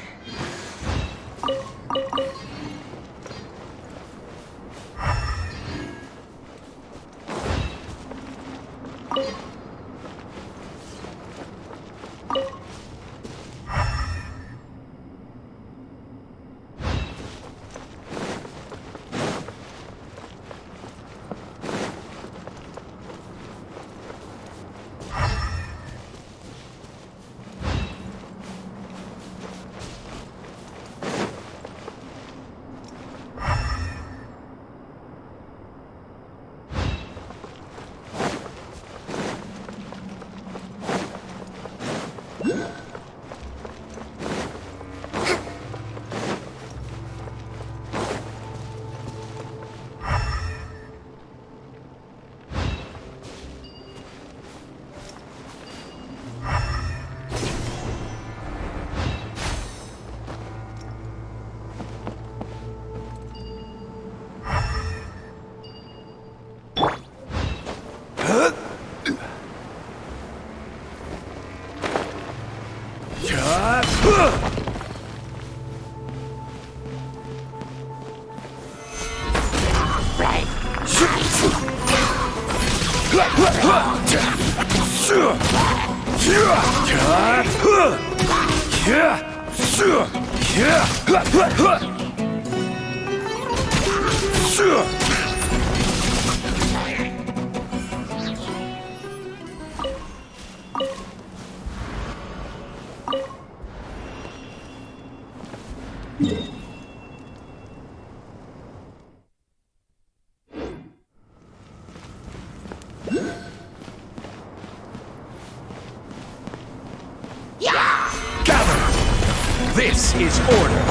This is order.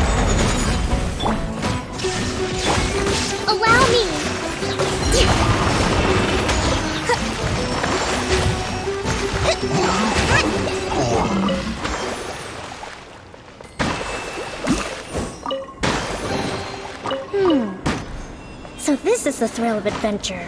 Allow me! So this is the thrill of adventure.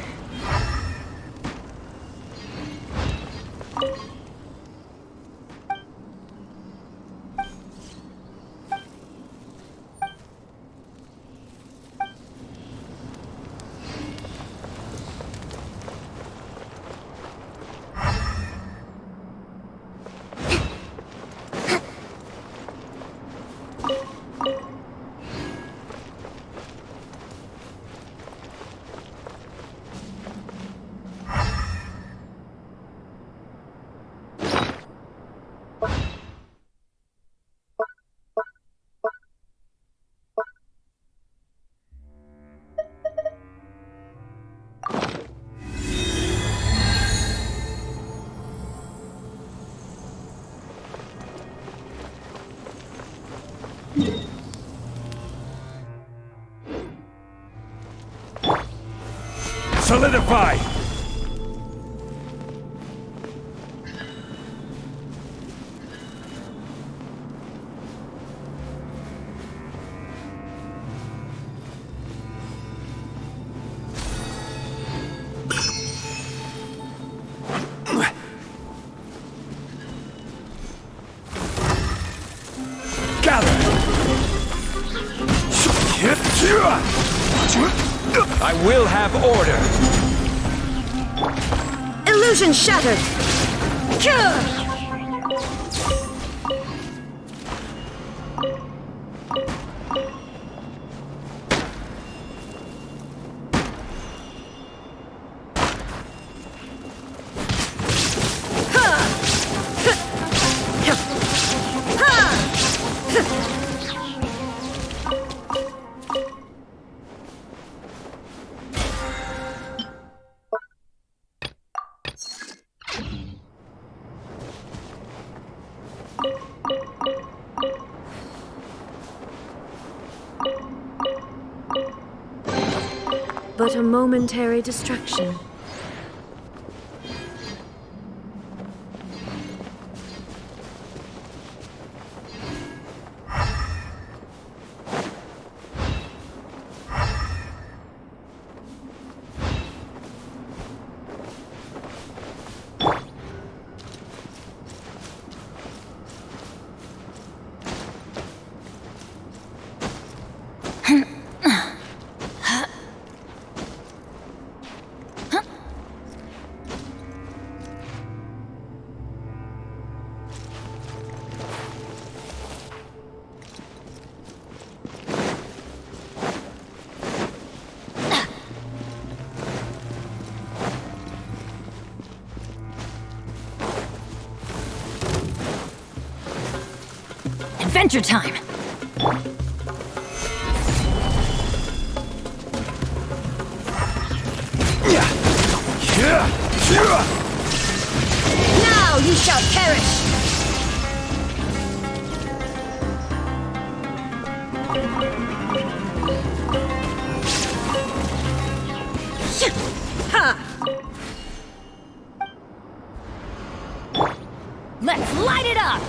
Solidify! I will have order. Illusion shattered! But a momentary distraction. Adventure time! Now you shall perish! Ha! Let's light it up!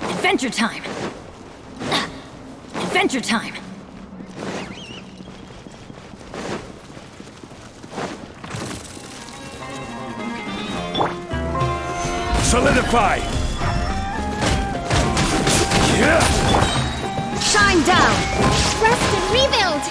Adventure time! Adventure time! Solidify! Shine down! Rest and rebuild!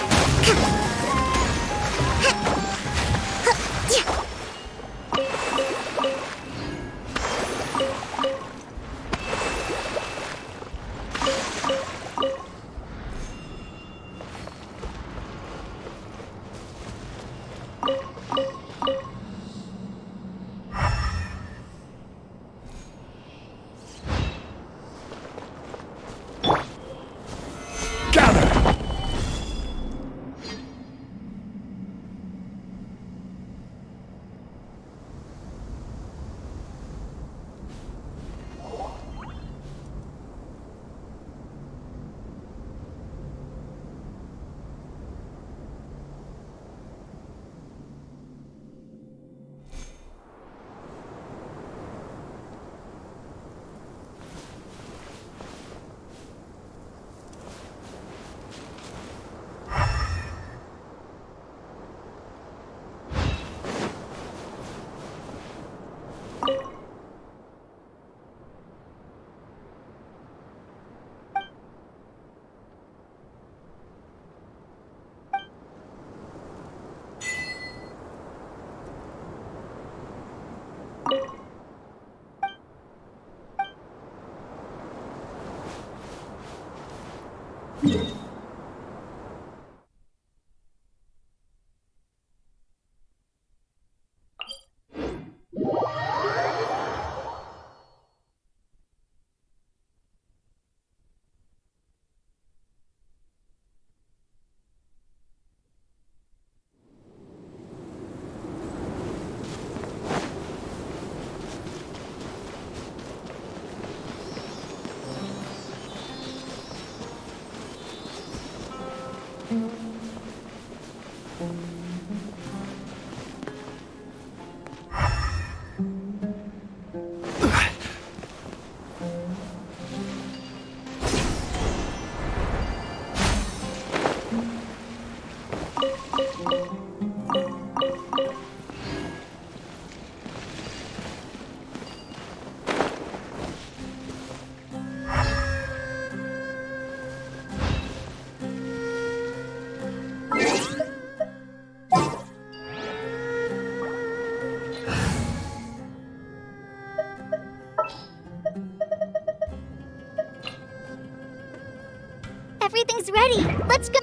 Everything's ready. Let's go.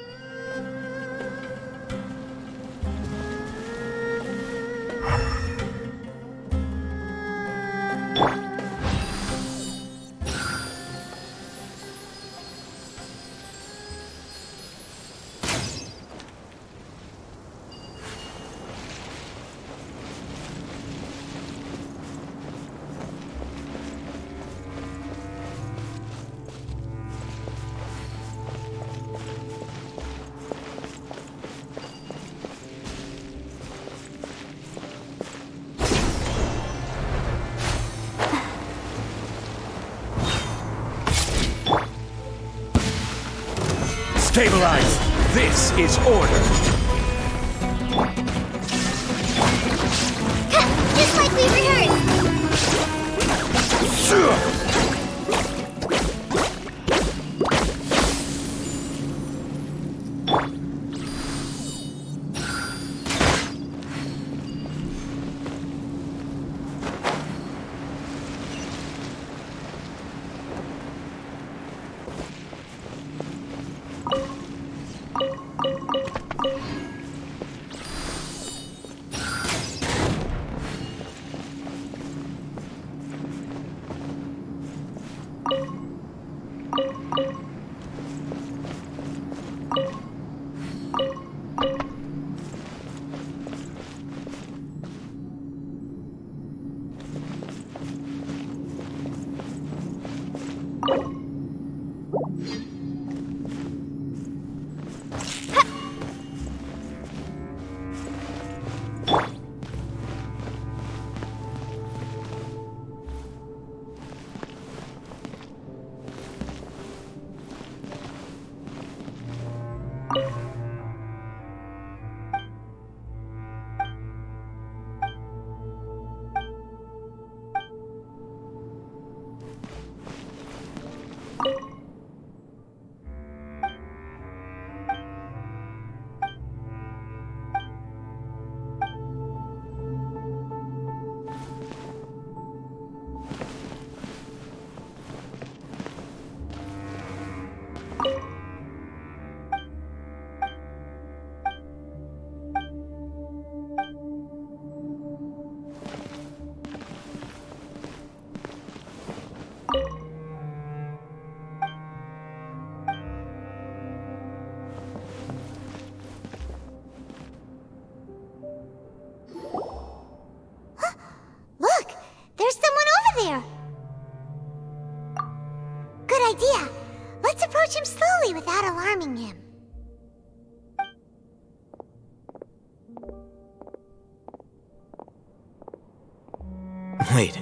Stabilize! This is order! Just like we rehearsed! harming him. Wait.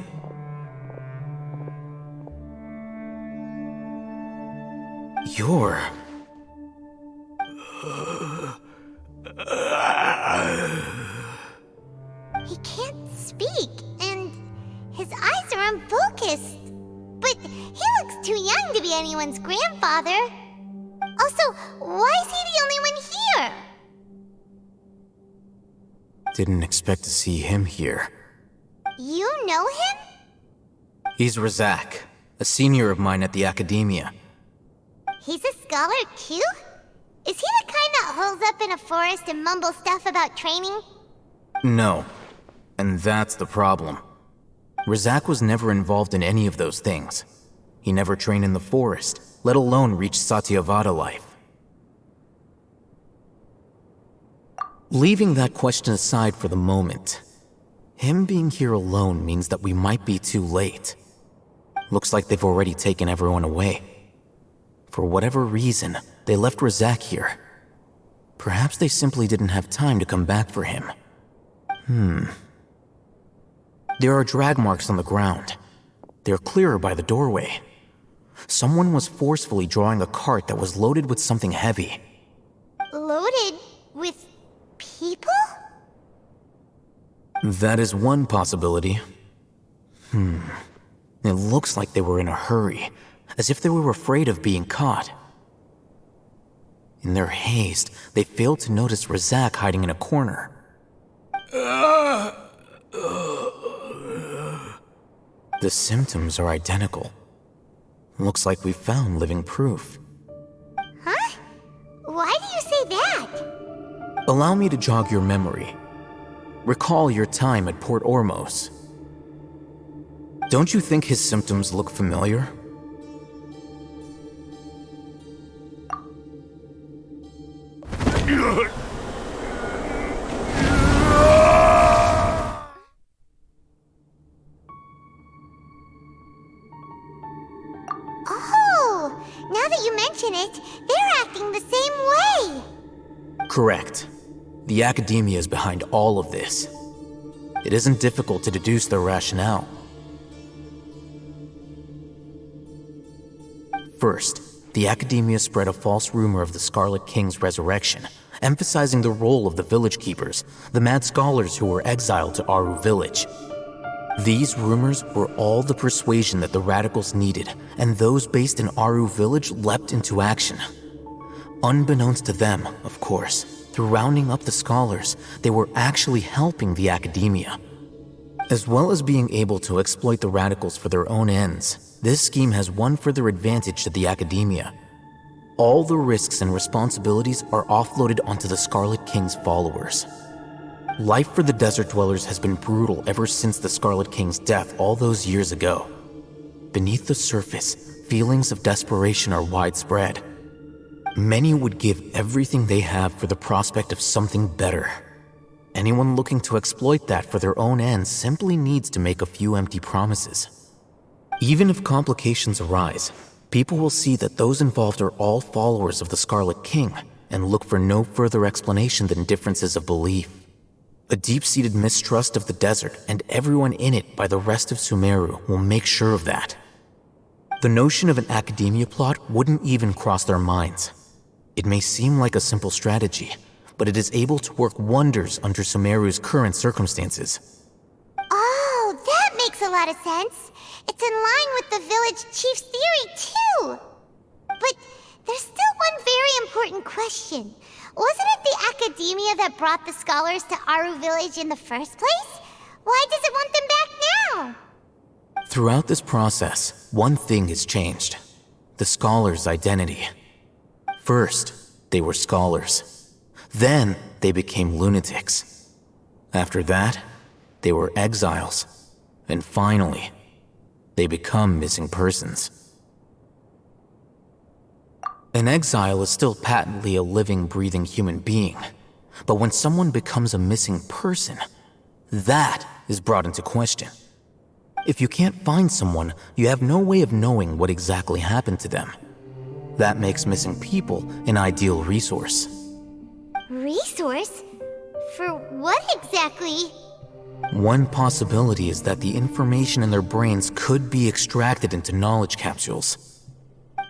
You're... He can't speak, and his eyes are unfocused. But he looks too young to be anyone's grandfather. Also, why is he the only one here? Didn't expect to see him here. You know him? He's Razak, a senior of mine at the Academia. He's a scholar too? Is he the kind that holes up in a forest and mumbles stuff about training? No. And that's the problem. Razak was never involved in any of those things. He never trained in the forest, let alone reach Satyavada life. Leaving that question aside for the moment, him being here alone means that we might be too late. Looks like they've already taken everyone away. For whatever reason, they left Razak here. Perhaps they simply didn't have time to come back for him. There are drag marks on the ground. They're clearer by the doorway. Someone was forcefully drawing a cart that was loaded with something heavy. Loaded with people? That is one possibility. It looks like they were in a hurry, as if they were afraid of being caught. In their haste, they failed to notice Razak hiding in a corner. The symptoms are identical. Looks like we found living proof. Huh? Why do you say that? Allow me to jog your memory. Recall your time at Port Ormos. Don't you think his symptoms look familiar? Oh, now that you mention it, they're acting the same way. Correct. The Academia is behind all of this. It isn't difficult to deduce their rationale. First, the Academia spread a false rumor of the Scarlet King's resurrection, emphasizing the role of the village keepers, the mad scholars who were exiled to Aru village. These rumors were all the persuasion that the radicals needed, and those based in Aru village leapt into action. Unbeknownst to them, of course, through rounding up the scholars, they were actually helping the Academia. As well as being able to exploit the radicals for their own ends, this scheme has one further advantage to the Academia. All the risks and responsibilities are offloaded onto the Scarlet King's followers. Life for the desert dwellers has been brutal ever since the Scarlet King's death all those years ago. Beneath the surface, feelings of desperation are widespread. Many would give everything they have for the prospect of something better. Anyone looking to exploit that for their own ends simply needs to make a few empty promises. Even if complications arise, people will see that those involved are all followers of the Scarlet King and look for no further explanation than differences of belief. A deep-seated mistrust of the desert and everyone in it by the rest of Sumeru will make sure of that. The notion of an Academia plot wouldn't even cross their minds. It may seem like a simple strategy, but it is able to work wonders under Sumeru's current circumstances. Oh, that makes a lot of sense. It's in line with the village chief's theory, too. But there's still one very important question. Wasn't it the Academia that brought the scholars to Aru village in the first place? Why does it want them back now? Throughout this process, one thing has changed. The scholars' identity. First, they were scholars. Then, they became lunatics. After that, they were exiles. And finally, they become missing persons. An exile is still patently a living, breathing human being. But when someone becomes a missing person, that is brought into question. If you can't find someone, you have no way of knowing what exactly happened to them. That makes missing people an ideal resource. Resource? For what exactly? One possibility is that the information in their brains could be extracted into knowledge capsules.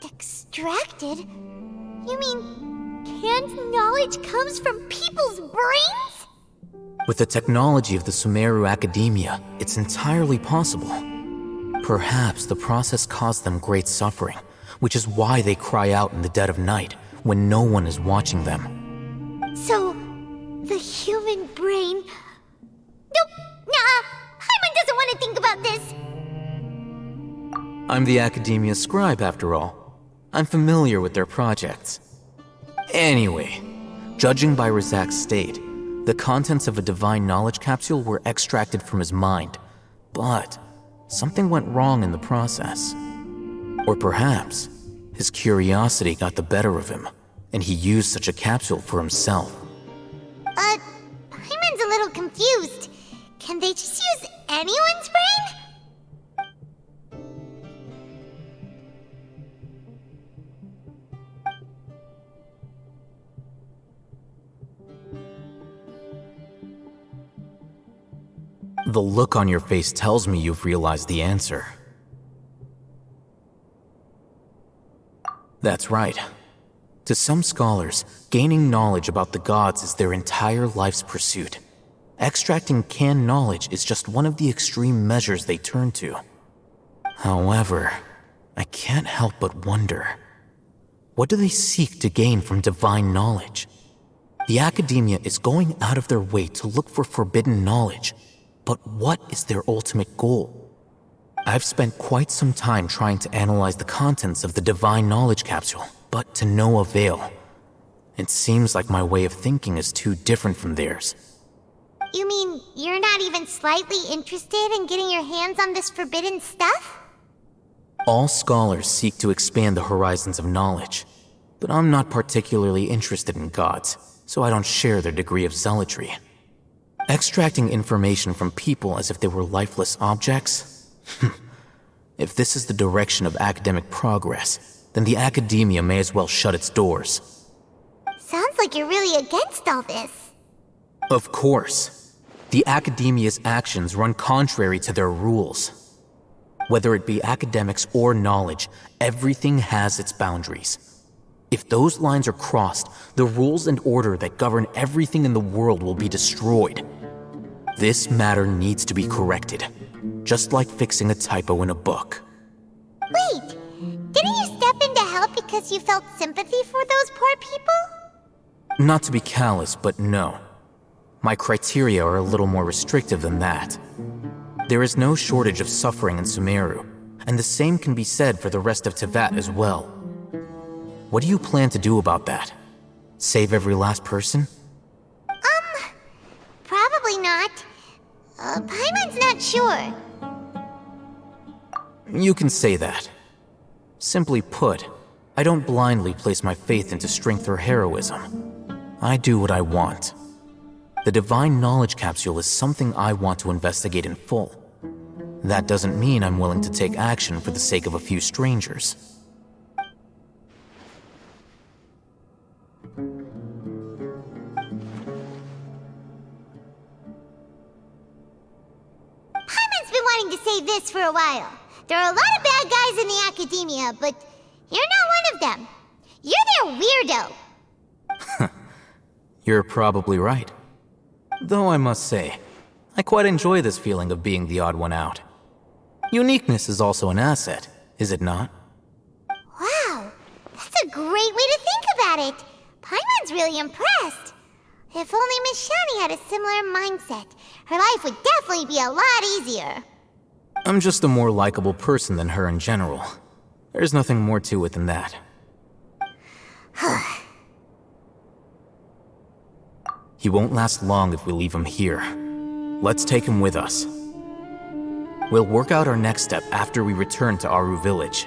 Extracted? You mean canned knowledge comes from people's brains? With the technology of the Sumeru Academia, it's entirely possible. Perhaps the process caused them great suffering, which is why they cry out in the dead of night when no one is watching them. So, the human brain... Nope, nah, Paimon doesn't want to think about this. I'm the Academia scribe, after all. I'm familiar with their projects. Anyway, judging by Razak's state, the contents of a divine knowledge capsule were extracted from his mind, but something went wrong in the process. Or perhaps his curiosity got the better of him, and he used such a capsule for himself. Paimon's a little confused. Can they just use anyone's brain? The look on your face tells me you've realized the answer. That's right. To some scholars, gaining knowledge about the gods is their entire life's pursuit. Extracting canned knowledge is just one of the extreme measures they turn to. However, I can't help but wonder, what do they seek to gain from divine knowledge? The Academia is going out of their way to look for forbidden knowledge, but what is their ultimate goal? I've spent quite some time trying to analyze the contents of the divine knowledge capsule, but to no avail. It seems like my way of thinking is too different from theirs. You mean you're not even slightly interested in getting your hands on this forbidden stuff? All scholars seek to expand the horizons of knowledge, but I'm not particularly interested in gods, so I don't share their degree of zealotry. Extracting information from people as if they were lifeless objects? If this is the direction of academic progress, then the Academia may as well shut its doors. Sounds like you're really against all this. Of course. The Academia's actions run contrary to their rules. Whether it be academics or knowledge, everything has its boundaries. If those lines are crossed, the rules and order that govern everything in the world will be destroyed. This matter needs to be corrected, just like fixing a typo in a book. Wait, didn't you step in to help because you felt sympathy for those poor people? Not to be callous, but no. My criteria are a little more restrictive than that. There is no shortage of suffering in Sumeru, and the same can be said for the rest of Teyvat as well. What do you plan to do about that? Save every last person? Probably not. Paimon's not sure. You can say that. Simply put, I don't blindly place my faith into strength or heroism. I do what I want. The divine knowledge capsule is something I want to investigate in full. That doesn't mean I'm willing to take action for the sake of a few strangers. Paimon's been wanting to say this for a while. There are a lot of bad guys in the Academia, but you're not one of them. You're their weirdo. You're probably right. Though I must say, I quite enjoy this feeling of being the odd one out. Uniqueness is also an asset, is it not? Wow, that's a great way to think about it. Paimon's really impressed. If only Miss Shani had a similar mindset, her life would definitely be a lot easier. I'm just a more likable person than her in general. There's nothing more to it than that. He won't last long if we leave him here. Let's take him with us. We'll work out our next step after we return to Aru Village.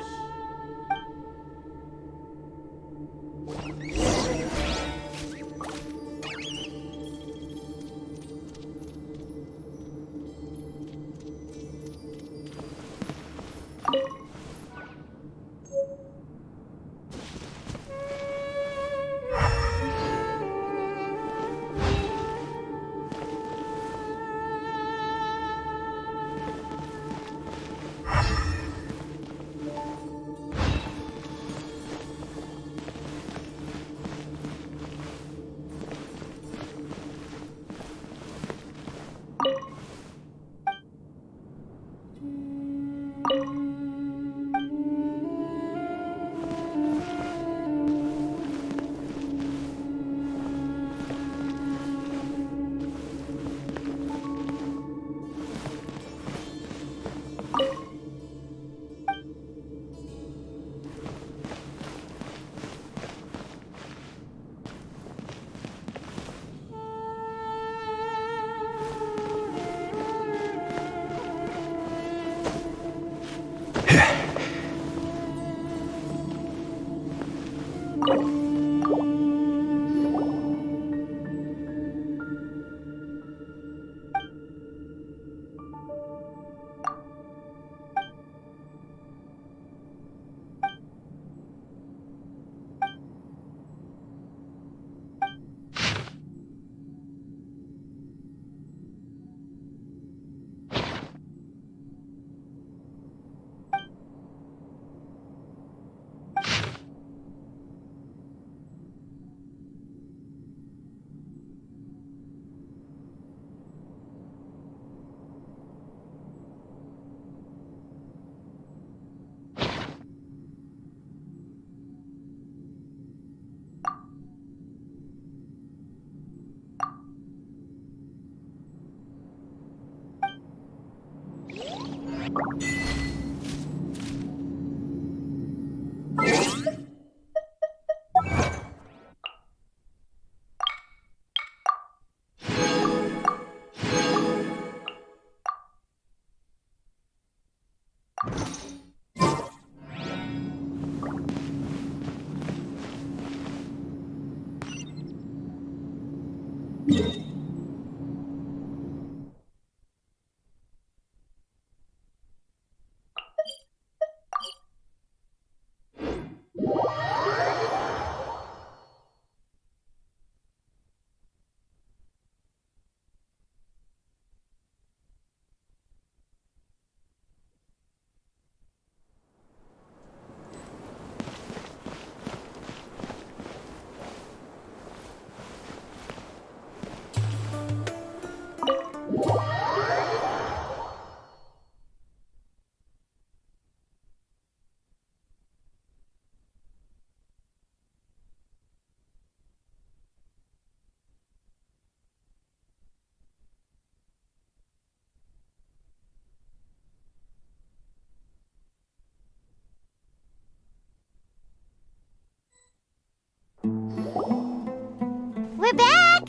We're back!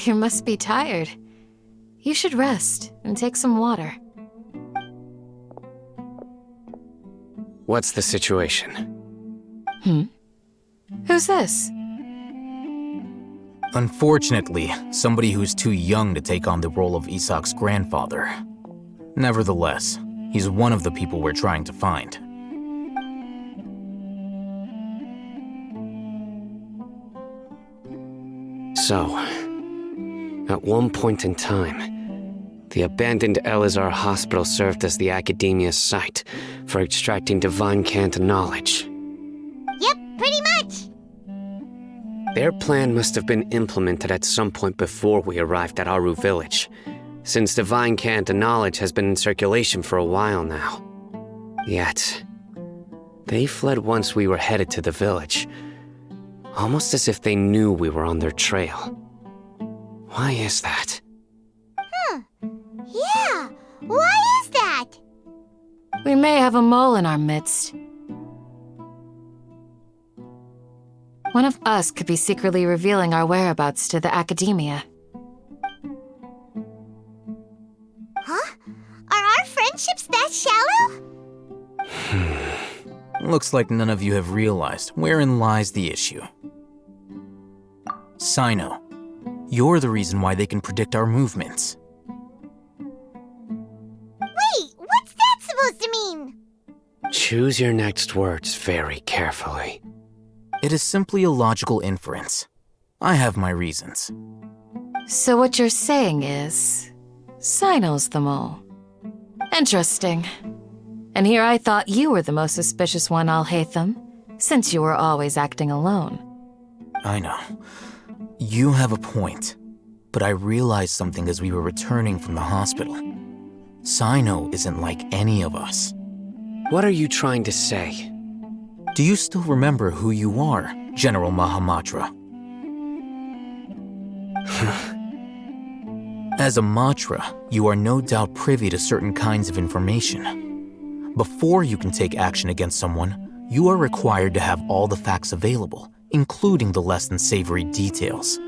You must be tired. You should rest and take some water. What's the situation? Who's this? Unfortunately, somebody who's too young to take on the role of Isak's grandfather. Nevertheless, he's one of the people we're trying to find. So, at one point in time, the abandoned Elazar Hospital served as the Academia's site for extracting divine cant knowledge. Yep, pretty much! Their plan must have been implemented at some point before we arrived at Aru Village, since divine cant knowledge has been in circulation for a while now. Yet, they fled once we were headed to the village, almost as if they knew we were on their trail. Why is that? Yeah, why is that? We may have a mole in our midst. One of us could be secretly revealing our whereabouts to the Academia. Huh? Are our friendships that shallow? Looks like none of you have realized wherein lies the issue. Sino, you're the reason why they can predict our movements. Wait, what's that supposed to mean? Choose your next words very carefully. It is simply a logical inference. I have my reasons. So what you're saying is, Sino's the mole. Interesting. And here I thought you were the most suspicious one, Alhaitham, since you were always acting alone. I know. You have a point. But I realized something as we were returning from the hospital. Sino isn't like any of us. What are you trying to say? Do you still remember who you are, General Mahamatra? As a Matra, you are no doubt privy to certain kinds of information. Before you can take action against someone, you are required to have all the facts available, including the less than savory details.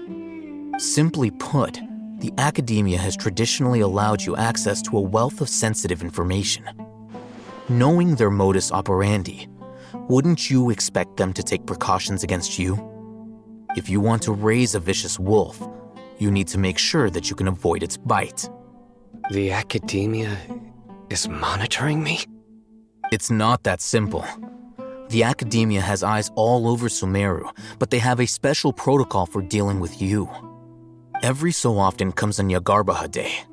Simply put, the Academia has traditionally allowed you access to a wealth of sensitive information. Knowing their modus operandi, wouldn't you expect them to take precautions against you? If you want to raise a vicious wolf, you need to make sure that you can avoid its bite. The Academia is monitoring me? It's not that simple. The Academia has eyes all over Sumeru, but they have a special protocol for dealing with you. Every so often comes a Nyagarbaha Day.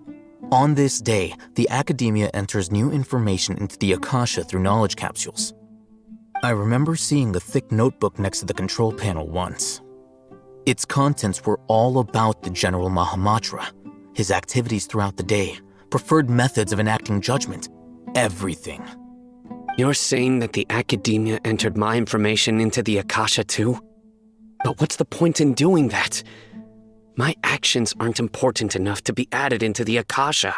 On this day, the Academia enters new information into the Akasha through knowledge capsules. I remember seeing the thick notebook next to the control panel once. Its contents were all about the General Mahamatra, his activities throughout the day, preferred methods of enacting judgment, everything. You're saying that the Academia entered my information into the Akasha too? But what's the point in doing that? My actions aren't important enough to be added into the Akasha.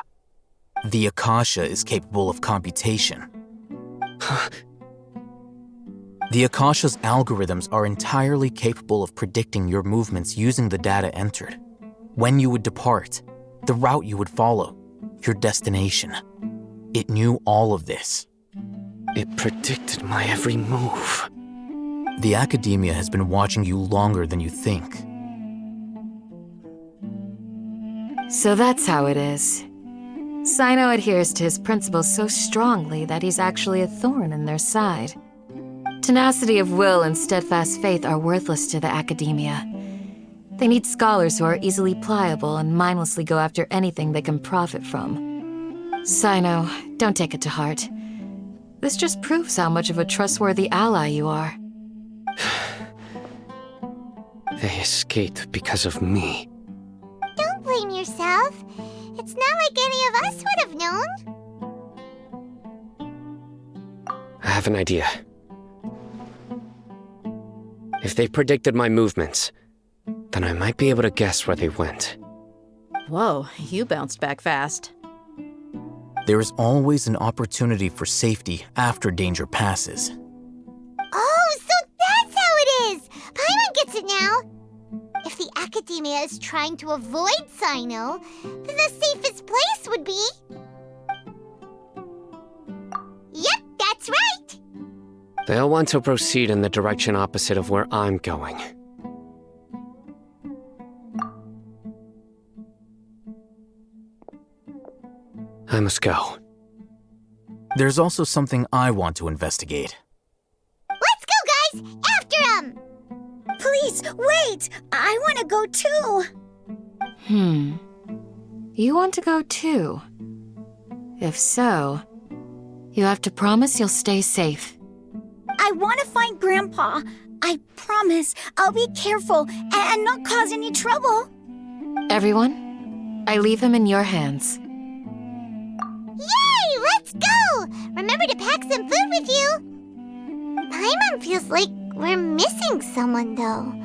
The Akasha is capable of computation. The Akasha's algorithms are entirely capable of predicting your movements using the data entered. When you would depart, the route you would follow, your destination. It knew all of this. It predicted my every move. The Academia has been watching you longer than you think. So that's how it is. Sino adheres to his principles so strongly that he's actually a thorn in their side. Tenacity of will and steadfast faith are worthless to the Academia. They need scholars who are easily pliable and mindlessly go after anything they can profit from. Sino, don't take it to heart. This just proves how much of a trustworthy ally you are. They escaped because of me. Don't blame yourself. It's not like any of us would have known. I have an idea. If they predicted my movements, then I might be able to guess where they went. Whoa, you bounced back fast. There is always an opportunity for safety after danger passes. Oh, so that's how it is! Paimon gets it now! If the Academia is trying to avoid Sino, then the safest place would be... Yep, that's right! They'll want to proceed in the direction opposite of where I'm going. I must go. There's also something I want to investigate. Let's go, guys! After him! Please, wait! I want to go too! You want to go too? If so, you have to promise you'll stay safe. I want to find Grandpa. I promise I'll be careful and not cause any trouble. Everyone, I leave him in your hands. Yay! Let's go! Remember to pack some food with you! Paimon feels like we're missing someone, though.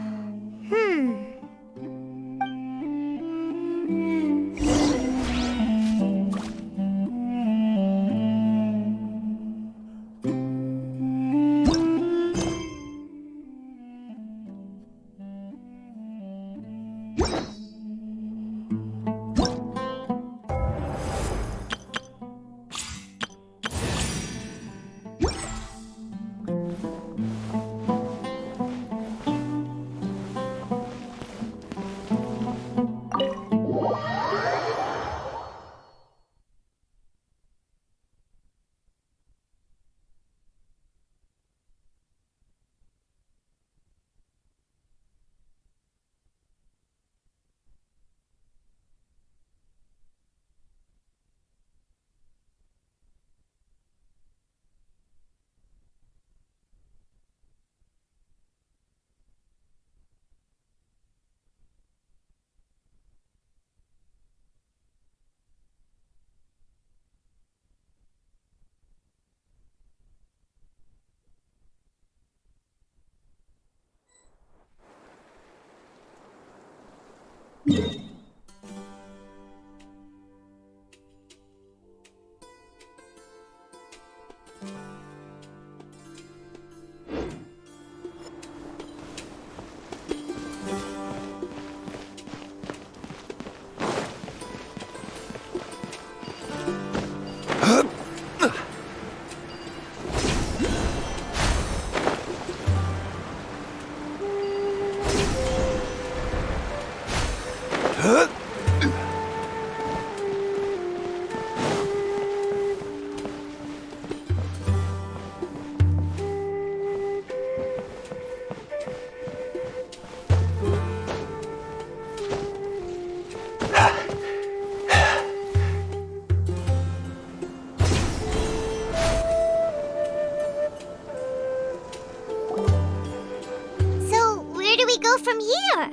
From here?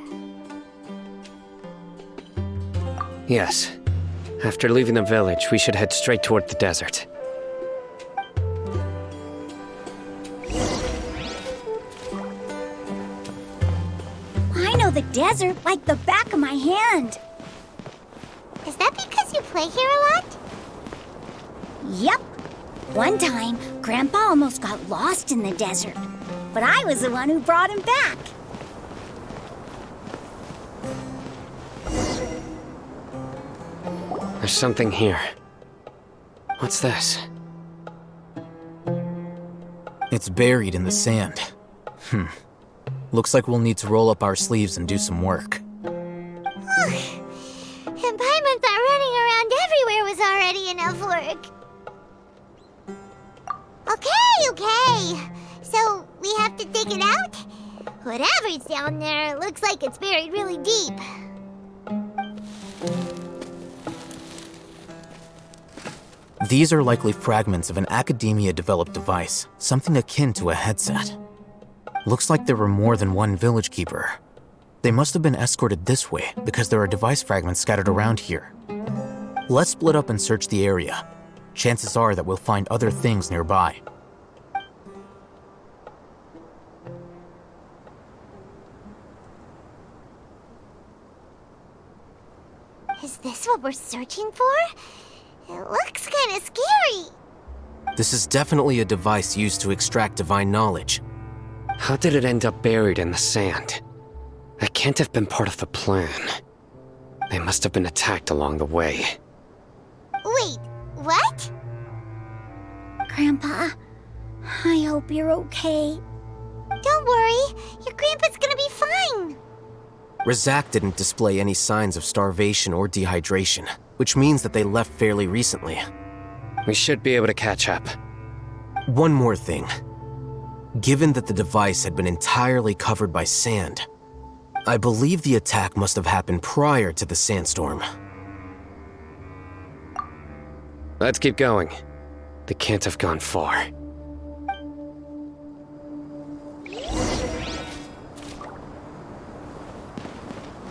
Yes. After leaving the village, we should head straight toward the desert. I know the desert desert like the back of my hand. Is that because you play here a lot? Yep. One time, Grandpa almost got lost in the desert, but I was the one who brought him back. There's something here. What's this? It's buried in the sand. Looks like we'll need to roll up our sleeves and do some work. And Paimon thought running around everywhere was already enough work. Okay. So, we have to dig it out? Whatever's down there looks like it's buried really deep. These are likely fragments of an Academia-developed device, something akin to a headset. Looks like there were more than one village keeper. They must have been escorted this way because there are device fragments scattered around here. Let's split up and search the area. Chances are that we'll find other things nearby. Is this what we're searching for? It looks kinda scary. This is definitely a device used to extract divine knowledge. How did it end up buried in the sand? That can't have been part of the plan. They must have been attacked along the way. Wait, what? Grandpa, I hope you're okay. Don't worry, your grandpa's gonna be fine. Razak didn't display any signs of starvation or dehydration, which means that they left fairly recently. We should be able to catch up. One more thing. Given that the device had been entirely covered by sand, I believe the attack must have happened prior to the sandstorm. Let's keep going. They can't have gone far.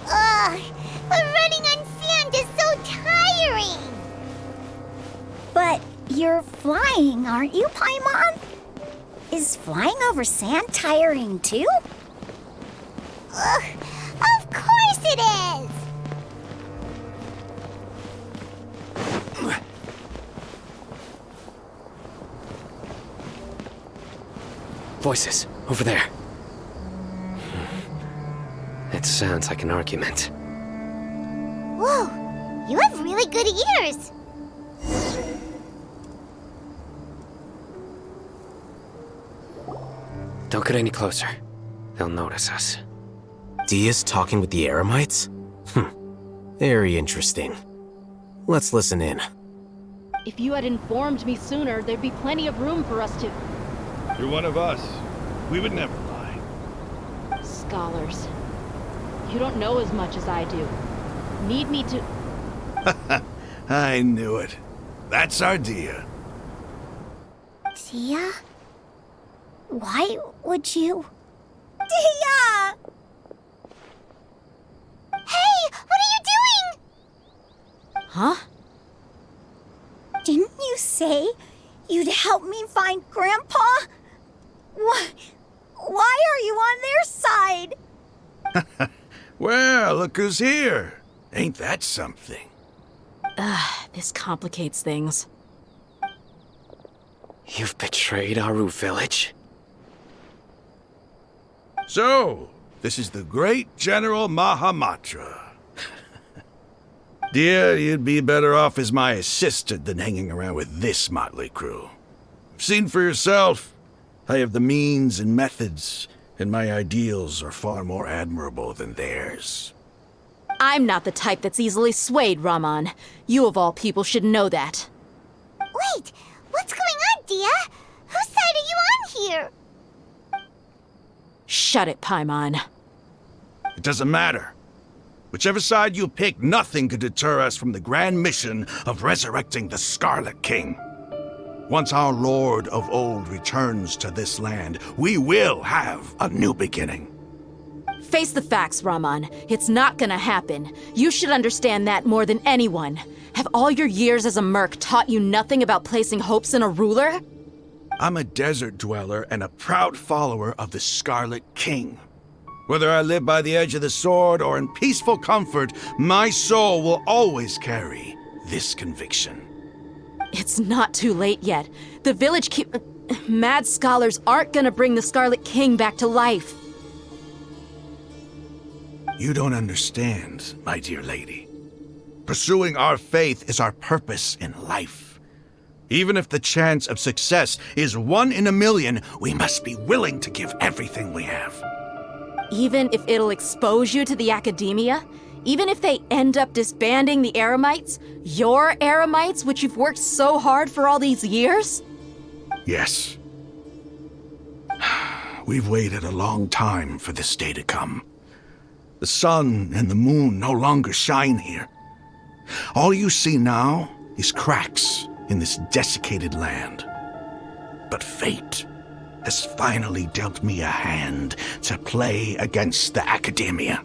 Ugh, but running on sand is so tiring. But you're flying, aren't you, Paimon? Is flying over sand tiring too? Ugh, of course it is! Voices, over there. It sounds like an argument. Whoa, you have really good ears. Don't get any closer. They'll notice us. Dia's talking with the Eremites? Very interesting. Let's listen in. If you had informed me sooner, there'd be plenty of room for us to... You're one of us. We would never lie. Scholars. You don't know as much as I do. Need me to... I knew it. That's our Dia. Dia? Why would you... Dia! Hey, what are you doing? Huh? Didn't you say you'd help me find Grandpa? Why are you on their side? Well, look who's here. Ain't that something? This complicates things. You've betrayed Aru village? So, this is the great General Mahamatra. Dear, you'd be better off as my assistant than hanging around with this motley crew. Seen for yourself, I have the means and methods, and my ideals are far more admirable than theirs. I'm not the type that's easily swayed, Raman. You of all people should know that. Wait, what's going on, Dia? Whose side are you on here? Shut it, Paimon. It doesn't matter. Whichever side you pick, nothing could deter us from the grand mission of resurrecting the Scarlet King. Once our Lord of Old returns to this land, we will have a new beginning. Face the facts, Raman. It's not gonna happen. You should understand that more than anyone. Have all your years as a merc taught you nothing about placing hopes in a ruler? I'm a desert dweller and a proud follower of the Scarlet King. Whether I live by the edge of the sword or in peaceful comfort, my soul will always carry this conviction. It's not too late yet. The village Mad scholars aren't gonna bring the Scarlet King back to life. You don't understand, my dear lady. Pursuing our faith is our purpose in life. Even if the chance of success is 1 in a million, we must be willing to give everything we have. Even if it'll expose you to the academia? Even if they end up disbanding the Eremites? Your Eremites, which you've worked so hard for all these years? Yes. We've waited a long time for this day to come. The sun and the moon no longer shine here. All you see now is cracks in this desiccated land. But fate has finally dealt me a hand to play against the academia.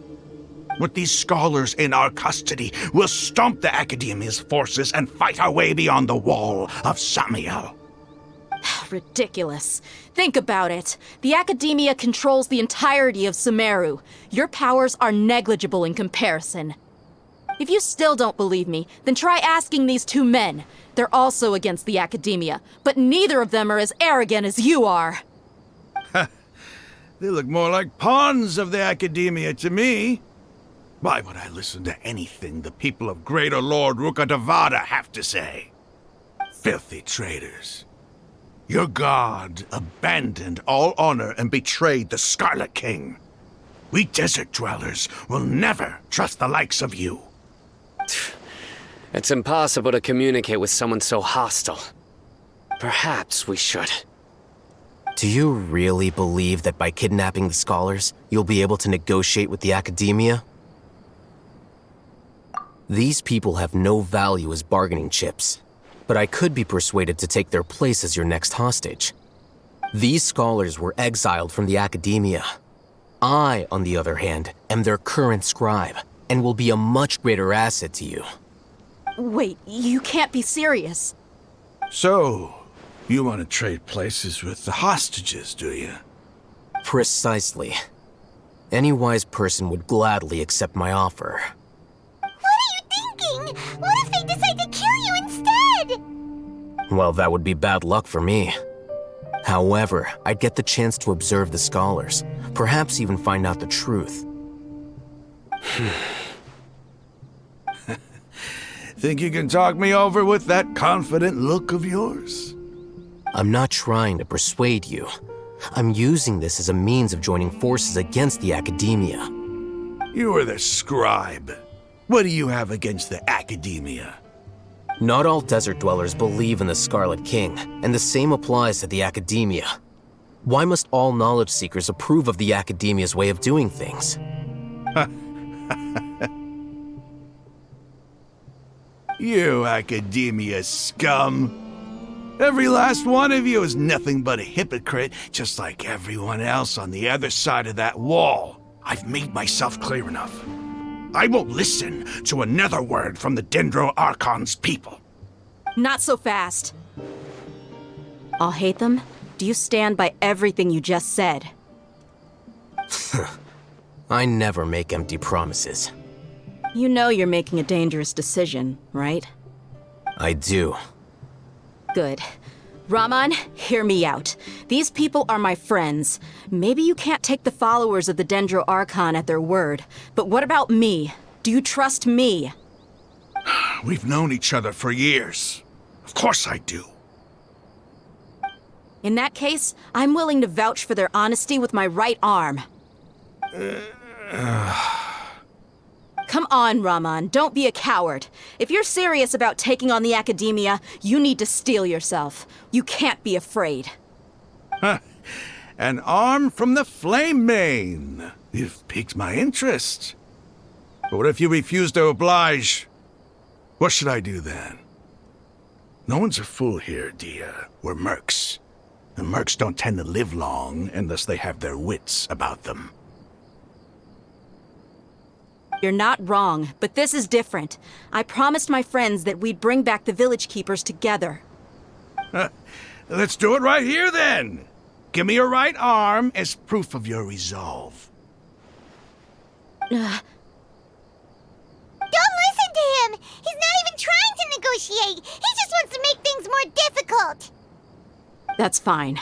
With these scholars in our custody, we'll stomp the academia's forces and fight our way beyond the wall of Samiel. Ridiculous. Think about it. The academia controls the entirety of Sumeru. Your powers are negligible in comparison. If you still don't believe me, then try asking these 2 men. They're also against the academia, but neither of them are as arrogant as you are. They look more like pawns of the academia to me. Why would I listen to anything the people of Greater Lord Rukkhadevada have to say? Filthy traitors. Your god abandoned all honor and betrayed the Scarlet King. We desert dwellers will never trust the likes of you. It's impossible to communicate with someone so hostile. Perhaps we should. Do you really believe that by kidnapping the scholars, you'll be able to negotiate with the academia? These people have no value as bargaining chips, but I could be persuaded to take their place as your next hostage. These scholars were exiled from the academia. I, on the other hand, am their current scribe, and will be a much greater asset to you. Wait, you can't be serious. So, you want to trade places with the hostages, do you? Precisely. Any wise person would gladly accept my offer. What are you thinking? What if they decide to kill you instead? Well, that would be bad luck for me. However, I'd get the chance to observe the scholars, perhaps even find out the truth. Think you can talk me over with that confident look of yours? I'm not trying to persuade you. I'm using this as a means of joining forces against the academia. You are the scribe. What do you have against the academia? Not all desert dwellers believe in the Scarlet King, and the same applies to the academia. Why must all knowledge seekers approve of the academia's way of doing things? You academia scum. Every last one of you is nothing but a hypocrite, just like everyone else on the other side of that wall. I've made myself clear enough. I won't listen to another word from the Dendro Archon's people. Not so fast. I'll hate them. Do you stand by everything you just said? I never make empty promises. You know you're making a dangerous decision, right? I do. Good. Raman, hear me out. These people are my friends. Maybe you can't take the followers of the Dendro Archon at their word, but what about me? Do you trust me? We've known each other for years. Of course I do. In that case, I'm willing to vouch for their honesty with my right arm. Come on, Raman, don't be a coward. If you're serious about taking on the academia, you need to steel yourself. You can't be afraid. An arm from the Flame Mane. You've piqued my interest. But what if you refuse to oblige? What should I do then? No one's a fool here, Dia. We're mercs. And mercs don't tend to live long unless they have their wits about them. You're not wrong, but this is different. I promised my friends that we'd bring back the village keepers together. Let's do it right here then. Give me your right arm as proof of your resolve. Don't listen to him! He's not even trying to negotiate! He just wants to make things more difficult! That's fine.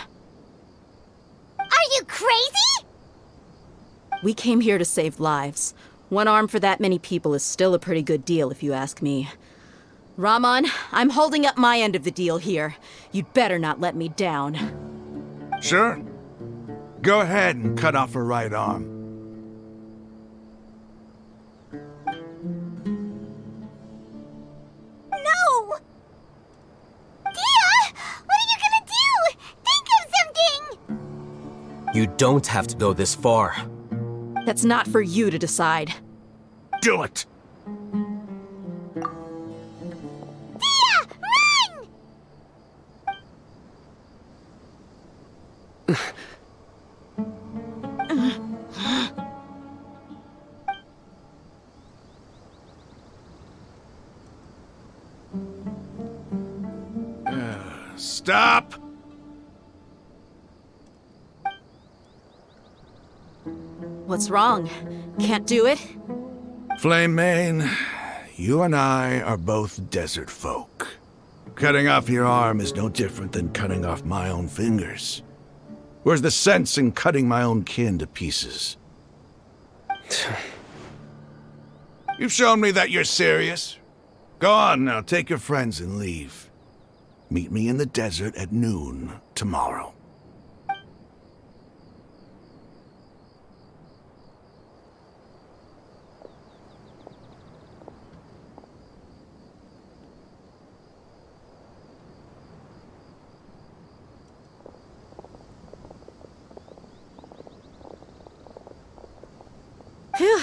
Are you crazy? We came here to save lives. One arm for that many people is still a pretty good deal, if you ask me. Rahman, I'm holding up my end of the deal here. You'd better not let me down. Sure. Go ahead and cut off her right arm. No! Dia! What are you gonna do? Think of something! You don't have to go this far. That's not for you to decide. Do it! Dia! Run! Stop! What's wrong? Can't do it? Flame Mane, you and I are both desert folk. Cutting off your arm is no different than cutting off my own fingers. Where's the sense in cutting my own kin to pieces? You've shown me that you're serious. Go on now, take your friends and leave. Meet me in the desert at noon tomorrow. Phew.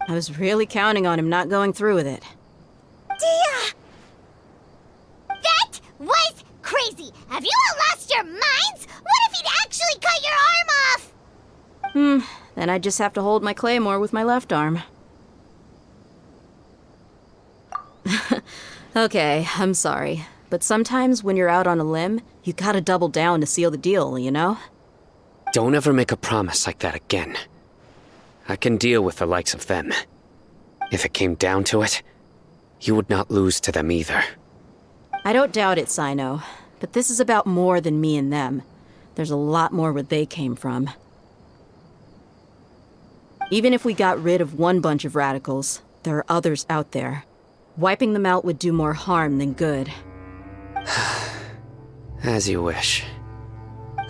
I was really counting on him not going through with it. Dia! That was crazy! Have you all lost your minds? What if he'd actually cut your arm off? Then I just have to hold my claymore with my left arm. Okay, I'm sorry. But sometimes when you're out on a limb, you gotta double down to seal the deal, you know? Don't ever make a promise like that again. I can deal with the likes of them. If it came down to it, you would not lose to them either. I don't doubt it, Sino. But this is about more than me and them. There's a lot more where they came from. Even if we got rid of one bunch of radicals, there are others out there. Wiping them out would do more harm than good. As you wish.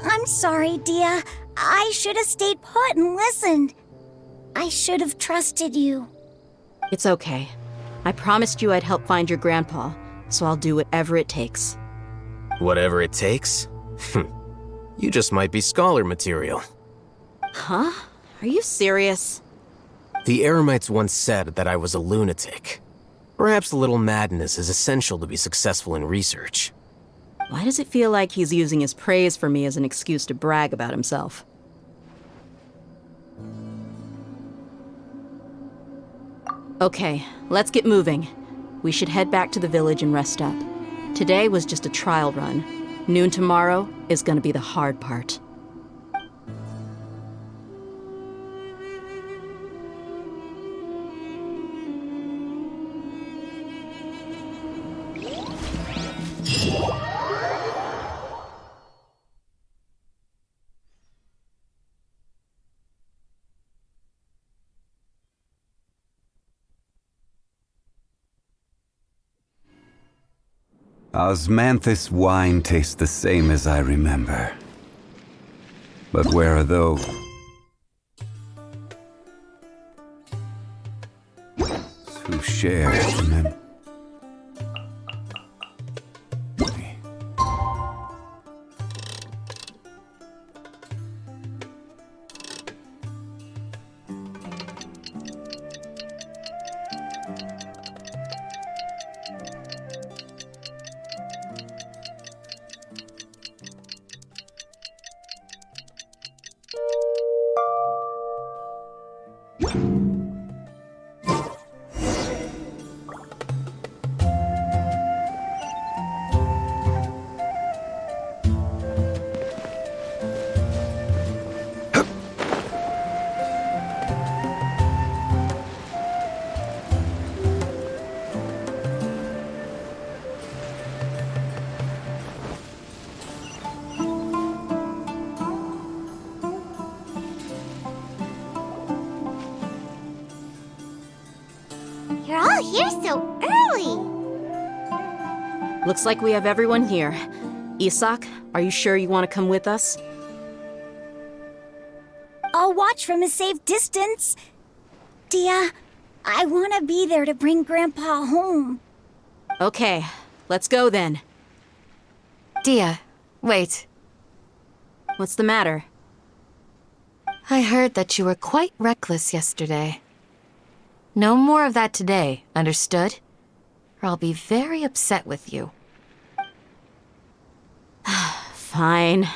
I'm sorry, Dia. I should have stayed put and listened. I should have trusted you. It's okay. I promised you I'd help find your grandpa, so I'll do whatever it takes. Whatever it takes? You just might be scholar material. Huh? Are you serious? The Eremites once said that I was a lunatic. Perhaps a little madness is essential to be successful in research. Why does it feel like he's using his praise for me as an excuse to brag about himself? Okay, let's get moving. We should head back to the village and rest up. Today was just a trial run. Noon tomorrow is gonna be the hard part. Osmanthus wine tastes the same as I remember. But where are those who shared the memory? You're all here so early. Looks like we have everyone here. Isak, are you sure you want to come with us? I'll watch from a safe distance. Dia, I want to be there to bring Grandpa home. Okay, let's go then. Dia, wait. What's the matter? I heard that you were quite reckless yesterday. No more of that today, understood? Or I'll be very upset with you. Fine.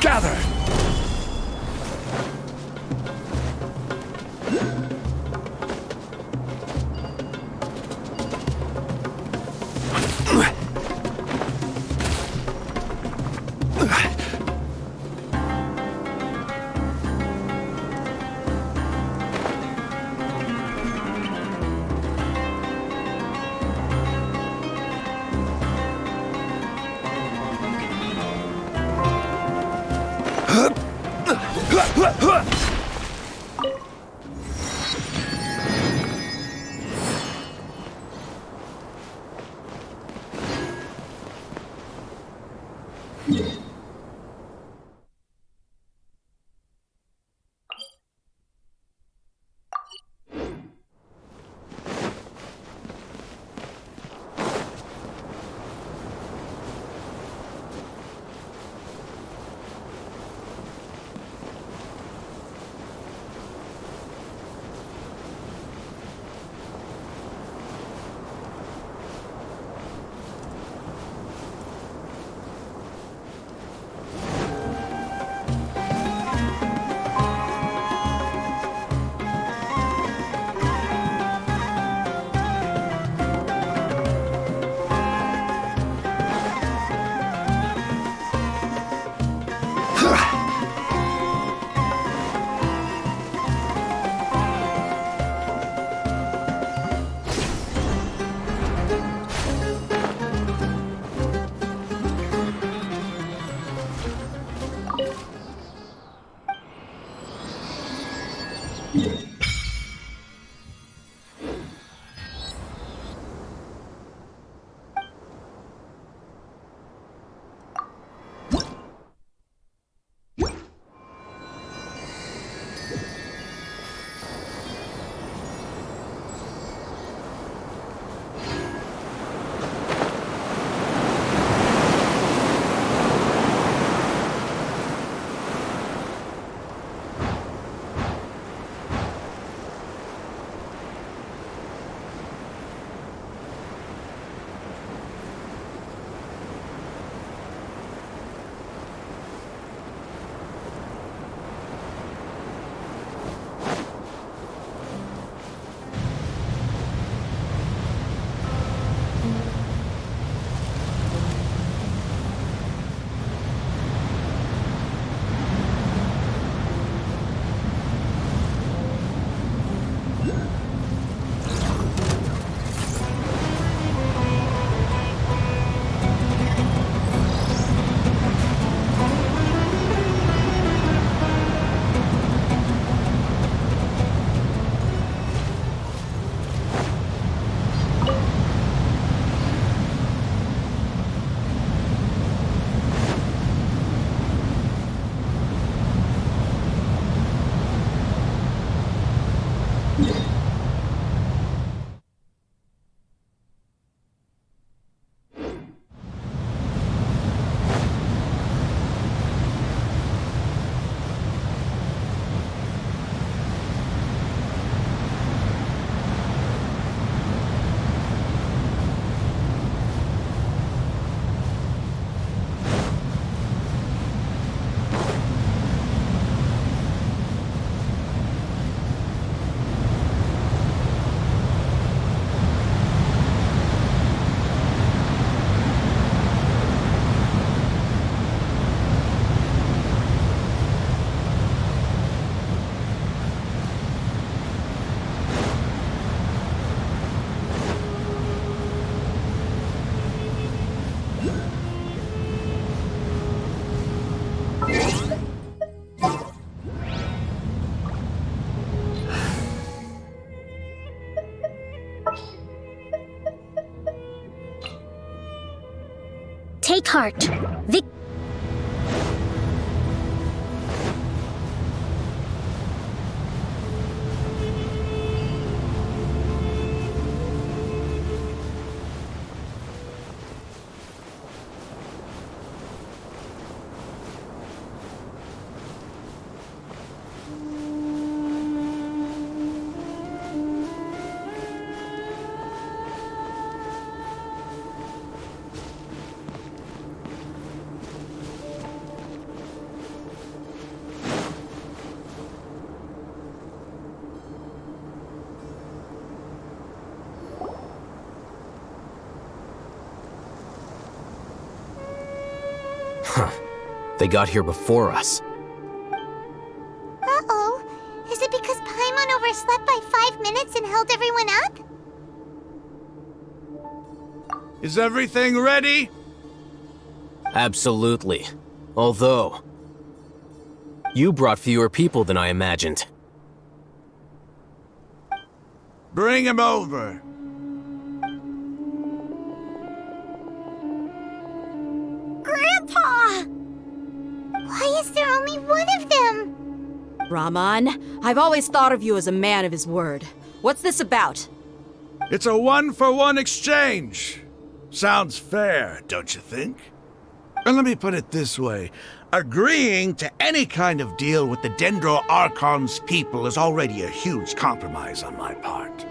Gather! Take heart. Huh. They got here before us. Uh-oh. Is it because Paimon overslept by 5 minutes and held everyone up? Is everything ready? Absolutely. Although, you brought fewer people than I imagined. Bring him over. Grandpa! Why is there only one of them? Rahman, I've always thought of you as a man of his word. What's this about? It's a 1-for-1 exchange. Sounds fair, don't you think? And let me put it this way. Agreeing to any kind of deal with the Dendro Archon's people is already a huge compromise on my part.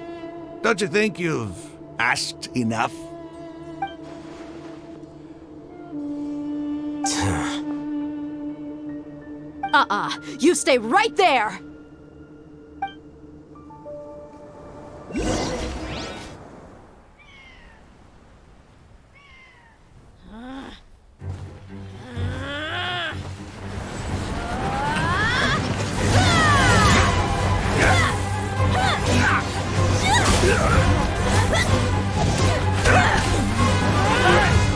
Don't you think you've asked enough? You stay right there!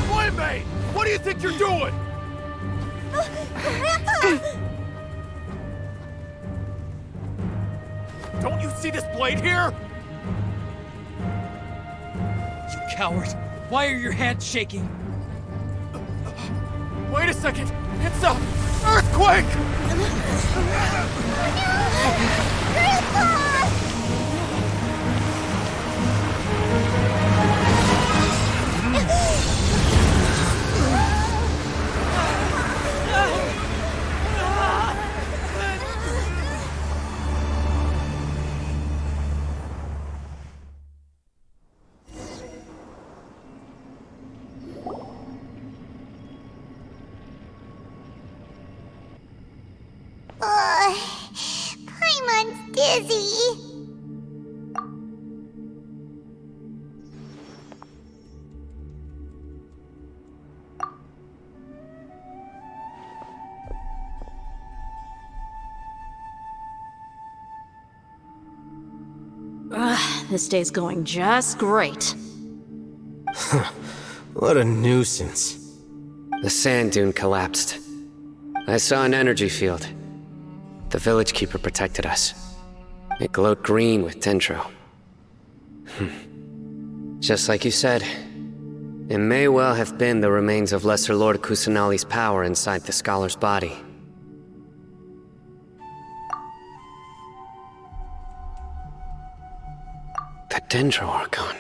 Boy, what do you think you're doing? Grandpa! Don't you see this blade here? You coward! Why are your hands shaking? Wait a second! It's a earthquake! Grandpa! Paimon's dizzy. This day's going just great. What a nuisance. The sand dune collapsed. I saw an energy field. The village keeper protected us. It glowed green with dendro. Just like you said, it may well have been the remains of Lesser Lord Kusanali's power inside the scholar's body. The Dendro Archon.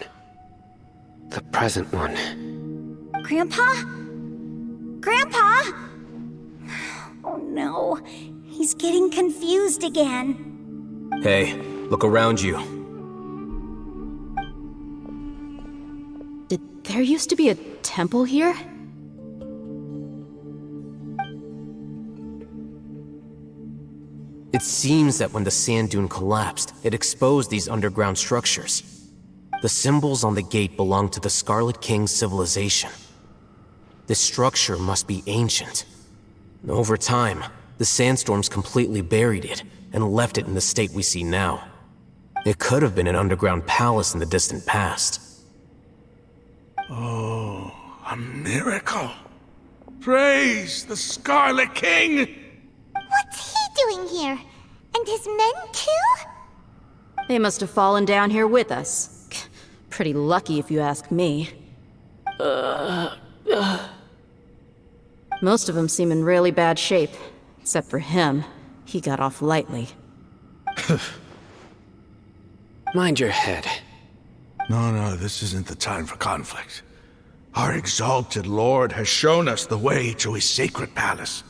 The present one. Grandpa? Grandpa? Oh no, he's getting confused again. Hey, look around you. Did there used to be a temple here? It seems that when the sand dune collapsed, it exposed these underground structures. The symbols on the gate belong to the Scarlet King's civilization. This structure must be ancient. Over time, the sandstorms completely buried it and left it in the state we see now. It could have been an underground palace in the distant past. Oh, a miracle. Praise the Scarlet King! What's he doing here? And his men too? They must have fallen down here with us. Pretty lucky if you ask me. Most of them seem in really bad shape. Except for him. He got off lightly. Mind your head. No, this isn't the time for conflict. Our exalted lord has shown us the way to his sacred palace.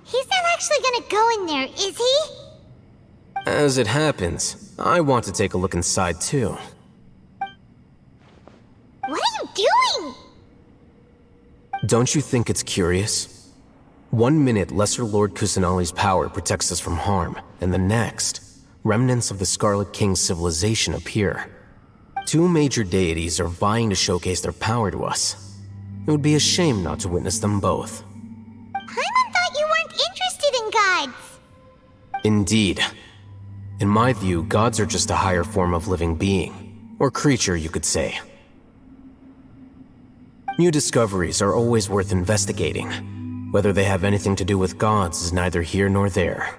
He's not actually gonna go in there, is he? As it happens, I want to take a look inside too. What are you doing? Don't you think it's curious? 1 minute, Lesser Lord Kusanali's power protects us from harm, and the next, remnants of the Scarlet King's civilization appear. 2 major deities are vying to showcase their power to us. It would be a shame not to witness them both. Paimon thought you weren't interested in gods. Indeed. In my view, gods are just a higher form of living being, or creature, you could say. New discoveries are always worth investigating. Whether they have anything to do with gods is neither here nor there.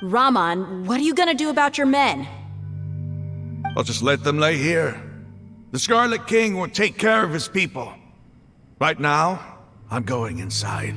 Raman, what are you gonna do about your men? I'll just let them lay here. The Scarlet King will take care of his people. Right now, I'm going inside.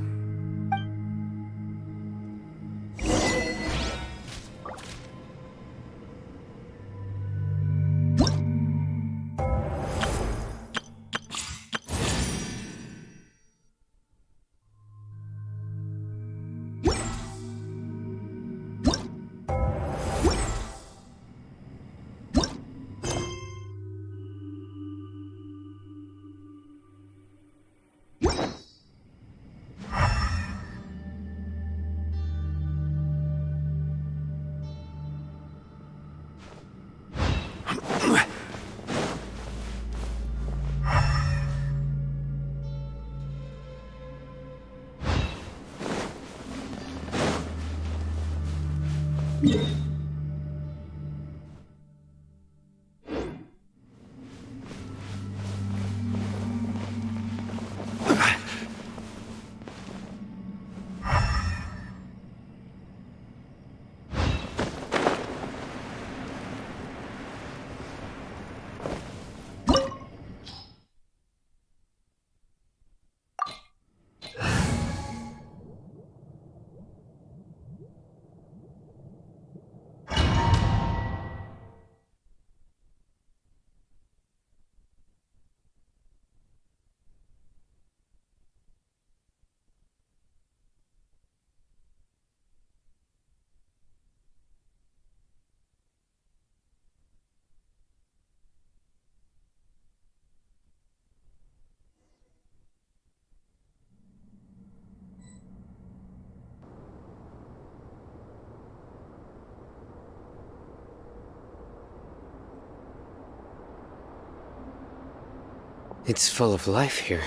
It's full of life here.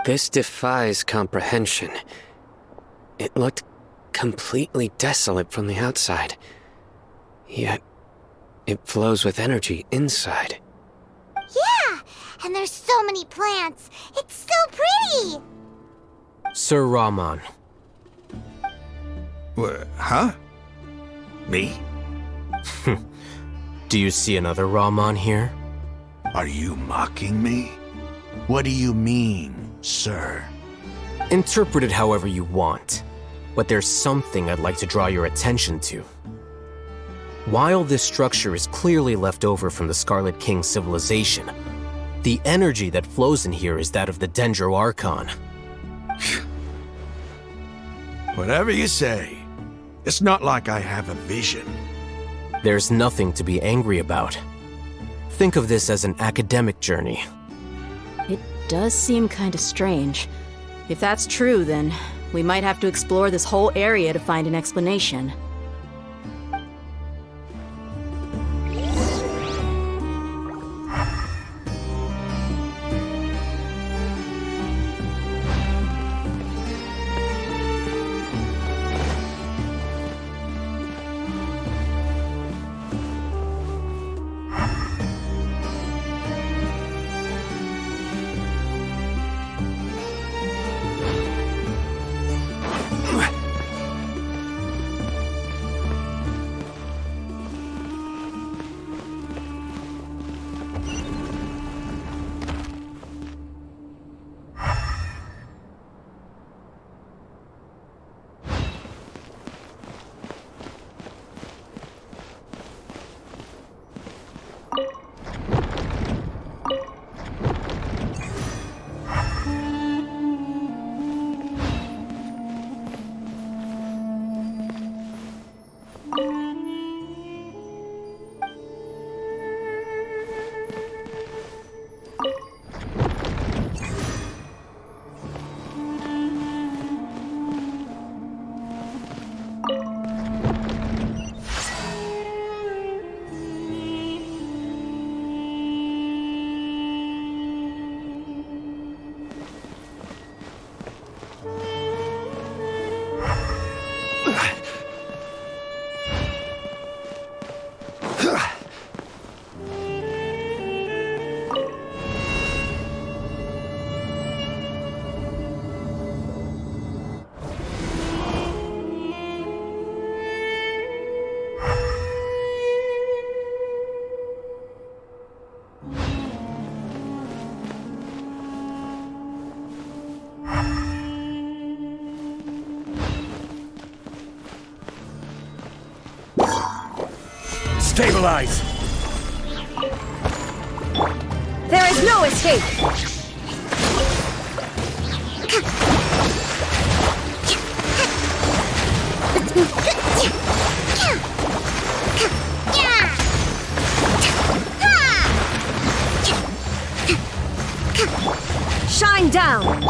This defies comprehension. It looked completely desolate from the outside. Yet, it flows with energy inside. Yeah, and there's so many plants. It's so pretty. Sir Raman. Huh? Me? Do you see another Raman here? Are you mocking me? What do you mean, sir? Interpret it however you want, but there's something I'd like to draw your attention to. While this structure is clearly left over from the Scarlet King civilization, the energy that flows in here is that of the Dendro Archon. Whatever you say. It's not like I have a vision. There's nothing to be angry about. Think of this as an academic journey. It does seem kinda strange. If that's true, then we might have to explore this whole area to find an explanation. Stabilize! There is no escape! Shine down!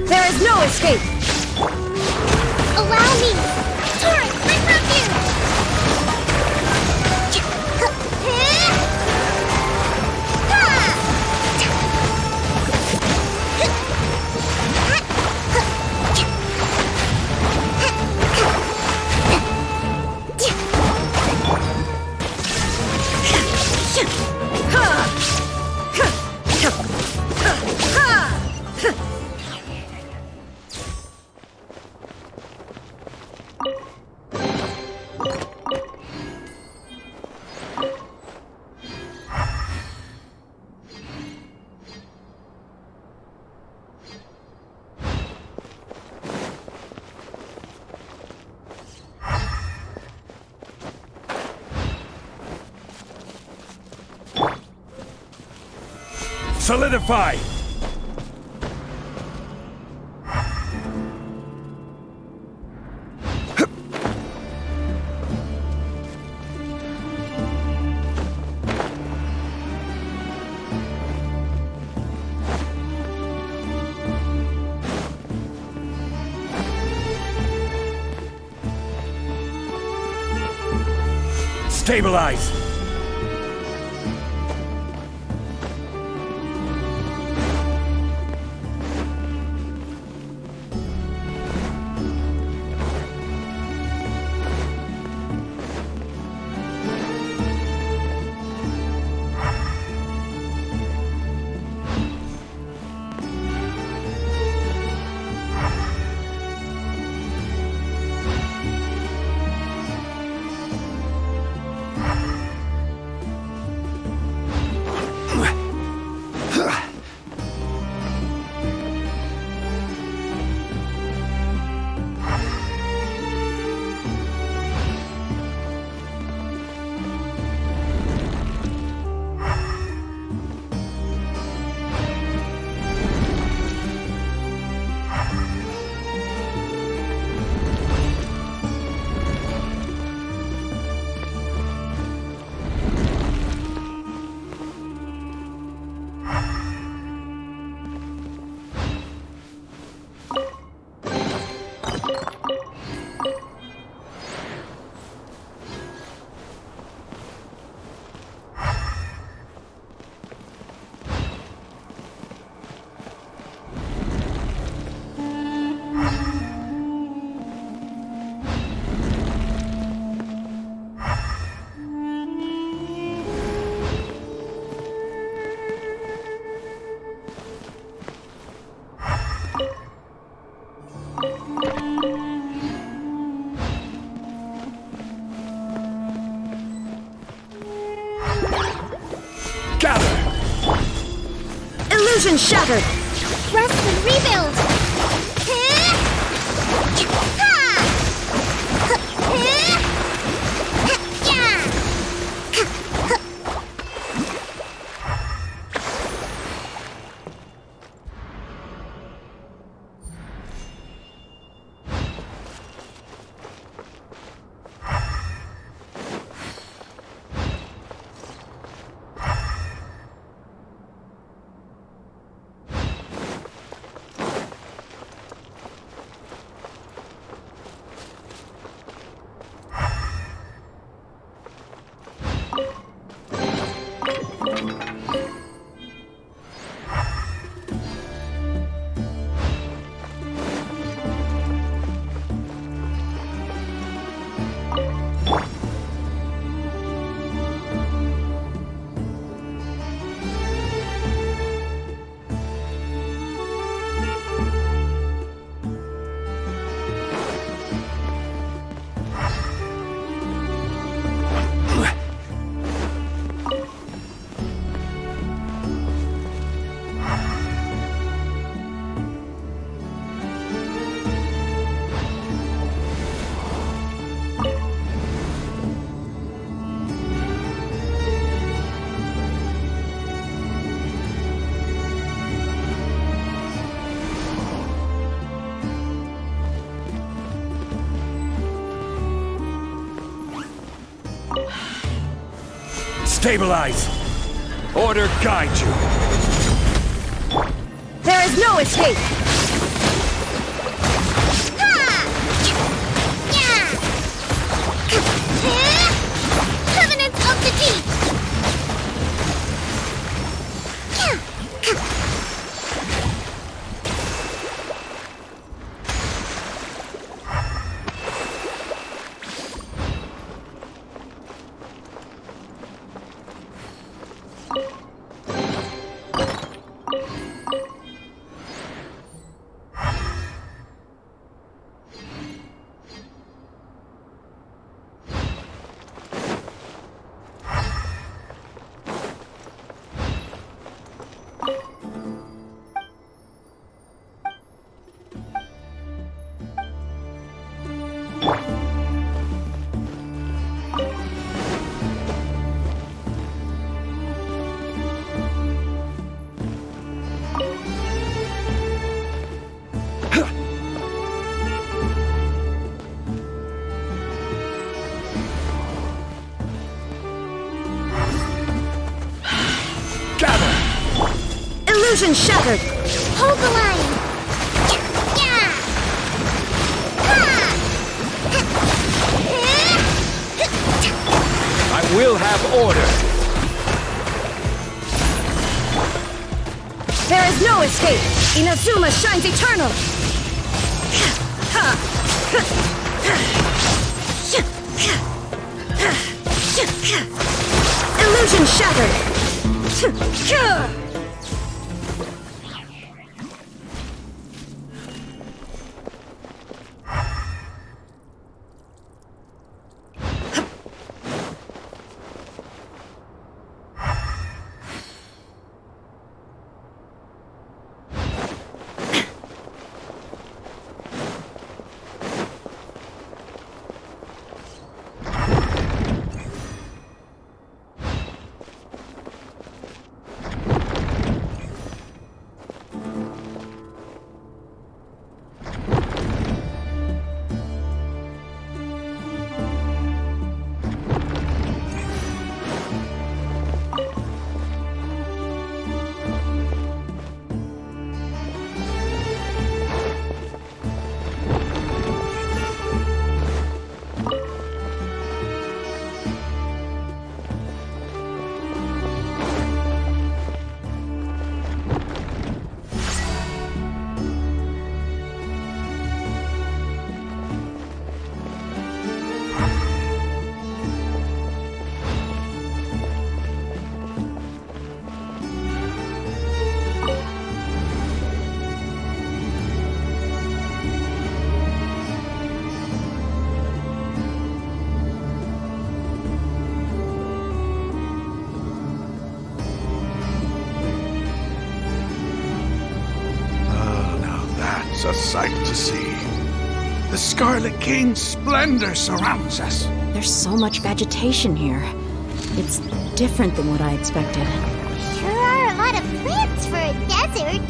There is no escape! Allow me! Torrent, my refuge! Solidify! Stabilize! Illusion shattered! Rest and rebuild! Stabilize! Order guide you! There is no escape! Covenant of the Deep! Illusion shattered! Hold the line! I will have order! There is no escape! Inazuma shines eternal! Illusion shattered! A sight to see. The Scarlet King's splendor surrounds us. There's so much vegetation here. It's different than what I expected. Sure are a lot of plants for a desert.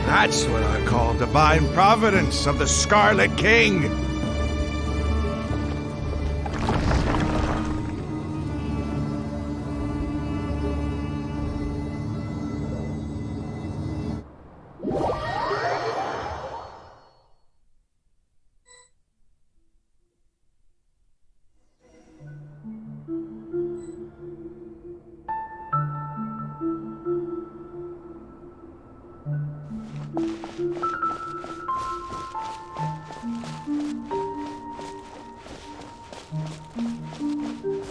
That's what I call divine providence of the Scarlet King.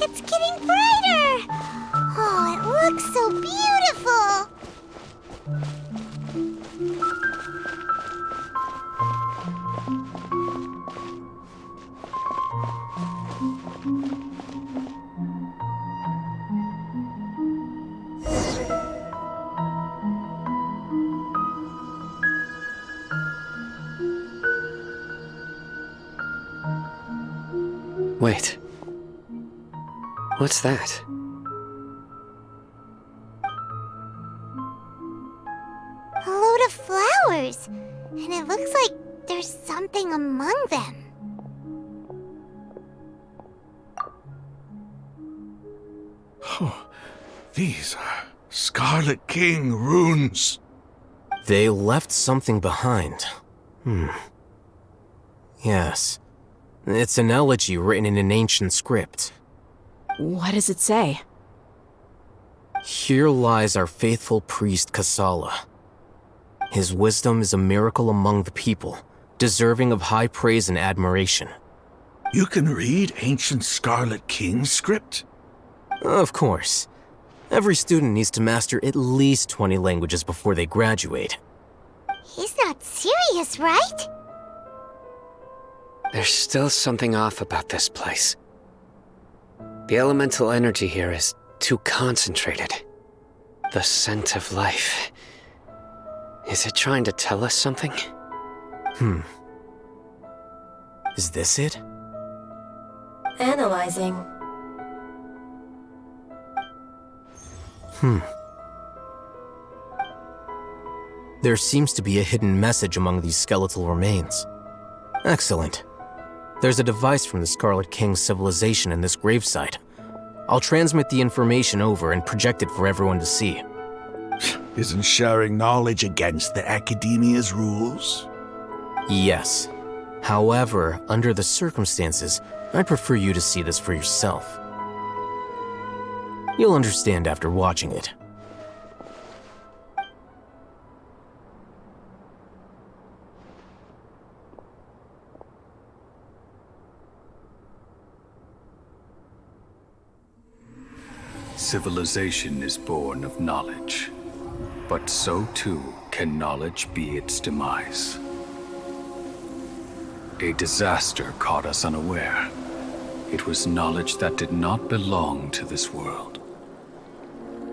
It's getting brighter! Oh, it looks so beautiful! Wait. What's that? A load of flowers, and it looks like there's something among them. Oh, these are Scarlet King runes. They left something behind. Yes. It's an elegy written in an ancient script. What does it say? Here lies our faithful priest Kasala. His wisdom is a miracle among the people, deserving of high praise and admiration. You can read ancient Scarlet King script? Of course. Every student needs to master at least 20 languages before they graduate. He's not serious, right? There's still something off about this place. The elemental energy here is too concentrated. The scent of life. Is it trying to tell us something? Is this it? Analyzing. There seems to be a hidden message among these skeletal remains. Excellent. There's a device from the Scarlet King's civilization in this gravesite. I'll transmit the information over and project it for everyone to see. Isn't sharing knowledge against the Academia's rules? Yes. However, under the circumstances, I'd prefer you to see this for yourself. You'll understand after watching it. Civilization is born of knowledge, but so too can knowledge be its demise. A disaster caught us unaware. It was knowledge that did not belong to this world.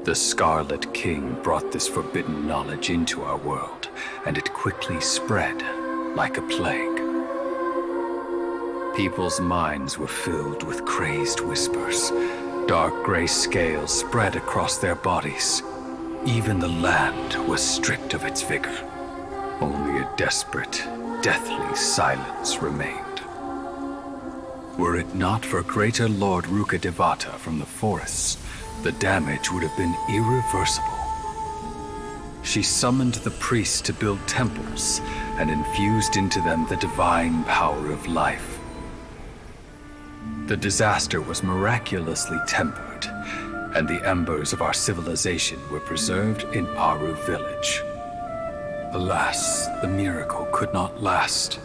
The Scarlet King brought this forbidden knowledge into our world, and it quickly spread like a plague. People's minds were filled with crazed whispers. Dark gray scales spread across their bodies. Even the land was stripped of its vigor. Only a desperate, deathly silence remained. Were it not for greater Lord Rukkhadevata from the forests, the damage would have been irreversible. She summoned the priests to build temples and infused into them the divine power of life. The disaster was miraculously tempered, and the embers of our civilization were preserved in Aru village. Alas, the miracle could not last.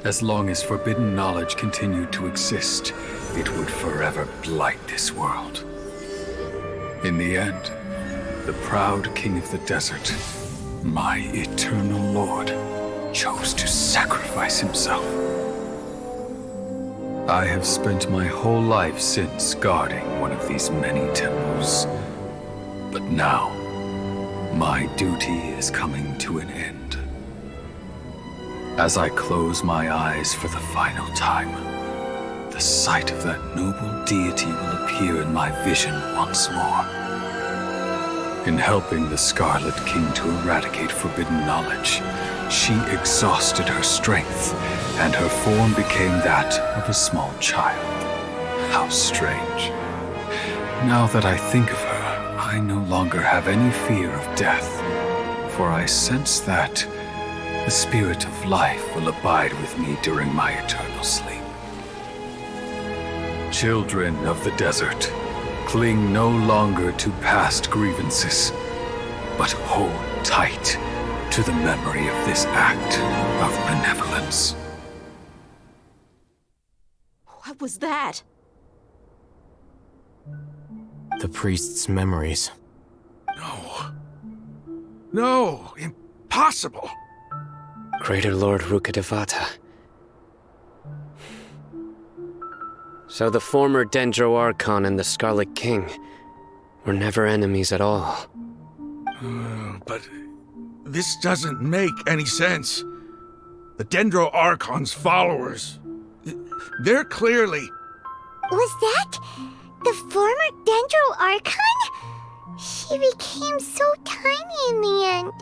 As long as forbidden knowledge continued to exist, it would forever blight this world. In the end, the proud king of the desert, my eternal lord, chose to sacrifice himself. I have spent my whole life since guarding one of these many temples. But now, my duty is coming to an end. As I close my eyes for the final time, the sight of that noble deity will appear in my vision once more. In helping the Scarlet King to eradicate forbidden knowledge, she exhausted her strength, and her form became that of a small child. How strange. Now that I think of her, I no longer have any fear of death, for I sense that the spirit of life will abide with me during my eternal sleep. Children of the desert, cling no longer to past grievances, but hold tight to the memory of this act of benevolence. What was that? The priest's memories. No, impossible. Greater Lord Rukkhadevata. So the former Dendro Archon and the Scarlet King were never enemies at all. But this doesn't make any sense. The Dendro Archon's followers, they're clearly... Was that the former Dendro Archon? She became so tiny in the end.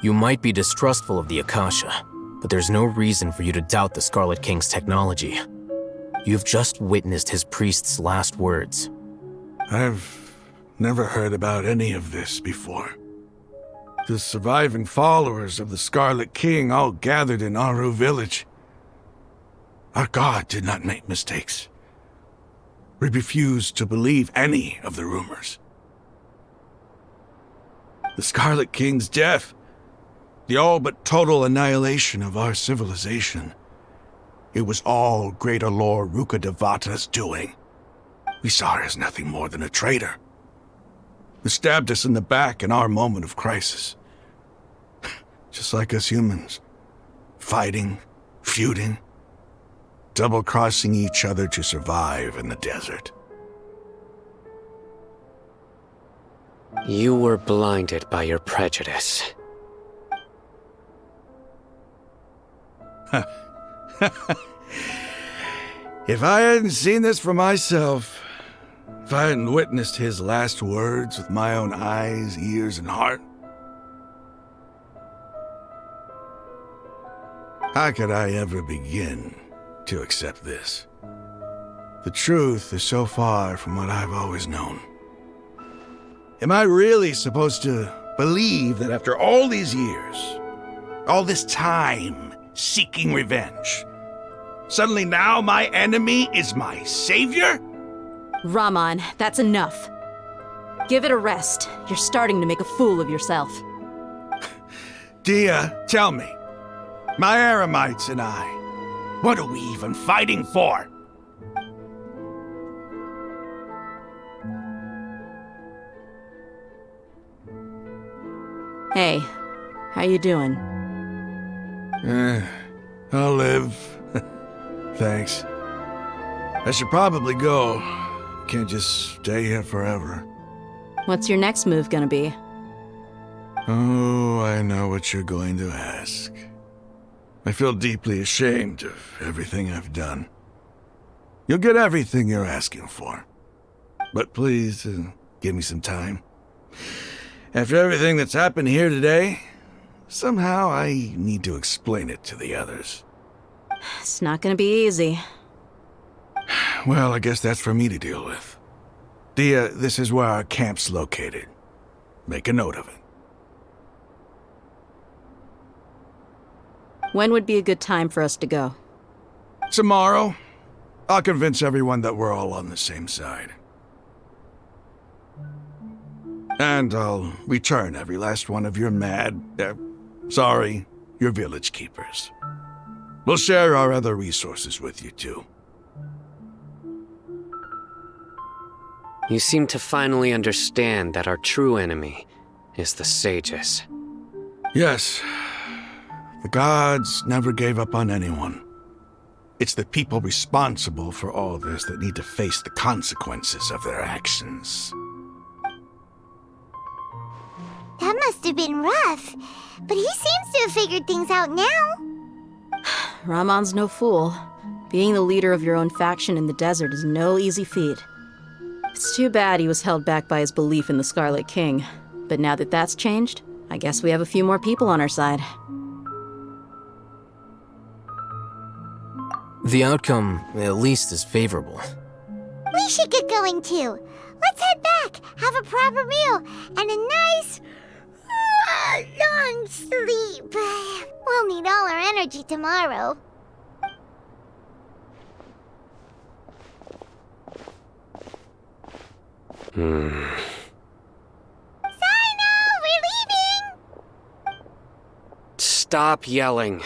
You might be distrustful of the Akasha, but there's no reason for you to doubt the Scarlet King's technology. You've just witnessed his priest's last words. I've never heard about any of this before. The surviving followers of the Scarlet King all gathered in Aru village. Our god did not make mistakes. We refused to believe any of the rumors. The Scarlet King's death, the all but total annihilation of our civilization, it was all Greater Lord Rukkhadevata's doing. We saw her as nothing more than a traitor, who stabbed us in the back in our moment of crisis. Just like us humans, fighting, feuding, double-crossing each other to survive in the desert. You were blinded by your prejudice. If I hadn't seen this for myself, if I hadn't witnessed his last words with my own eyes, ears, and heart, how could I ever begin to accept this? The truth is so far from what I've always known. Am I really supposed to believe that after all these years, all this time seeking revenge, suddenly now my enemy is my savior? Raman, that's enough. Give it a rest. You're starting to make a fool of yourself. Dia, tell me, my Aramites and I, what are we even fighting for? Hey, how you doing? I'll live. Thanks. I should probably go. Can't just stay here forever. What's your next move gonna be? Oh, I know what you're going to ask. I feel deeply ashamed of everything I've done. You'll get everything you're asking for. But please, give me some time. After everything that's happened here today, somehow I need to explain it to the others. It's not gonna be easy. Well, I guess that's for me to deal with. Dia, this is where our camp's located. Make a note of it. When would be a good time for us to go? Tomorrow. I'll convince everyone that we're all on the same side. And I'll return every last one of your your village keepers. We'll share our other resources with you, too. You seem to finally understand that our true enemy is the sages. Yes. The gods never gave up on anyone. It's the people responsible for all this that need to face the consequences of their actions. That must have been rough, but he seems to have figured things out now. Raman's no fool. Being the leader of your own faction in the desert is no easy feat. It's too bad he was held back by his belief in the Scarlet King. But now that that's changed, I guess we have a few more people on our side. The outcome, at least, is favorable. We should get going too. Let's head back, have a proper meal, and a nice, long sleep. We'll need all our energy tomorrow. Sino, we're leaving! Stop yelling.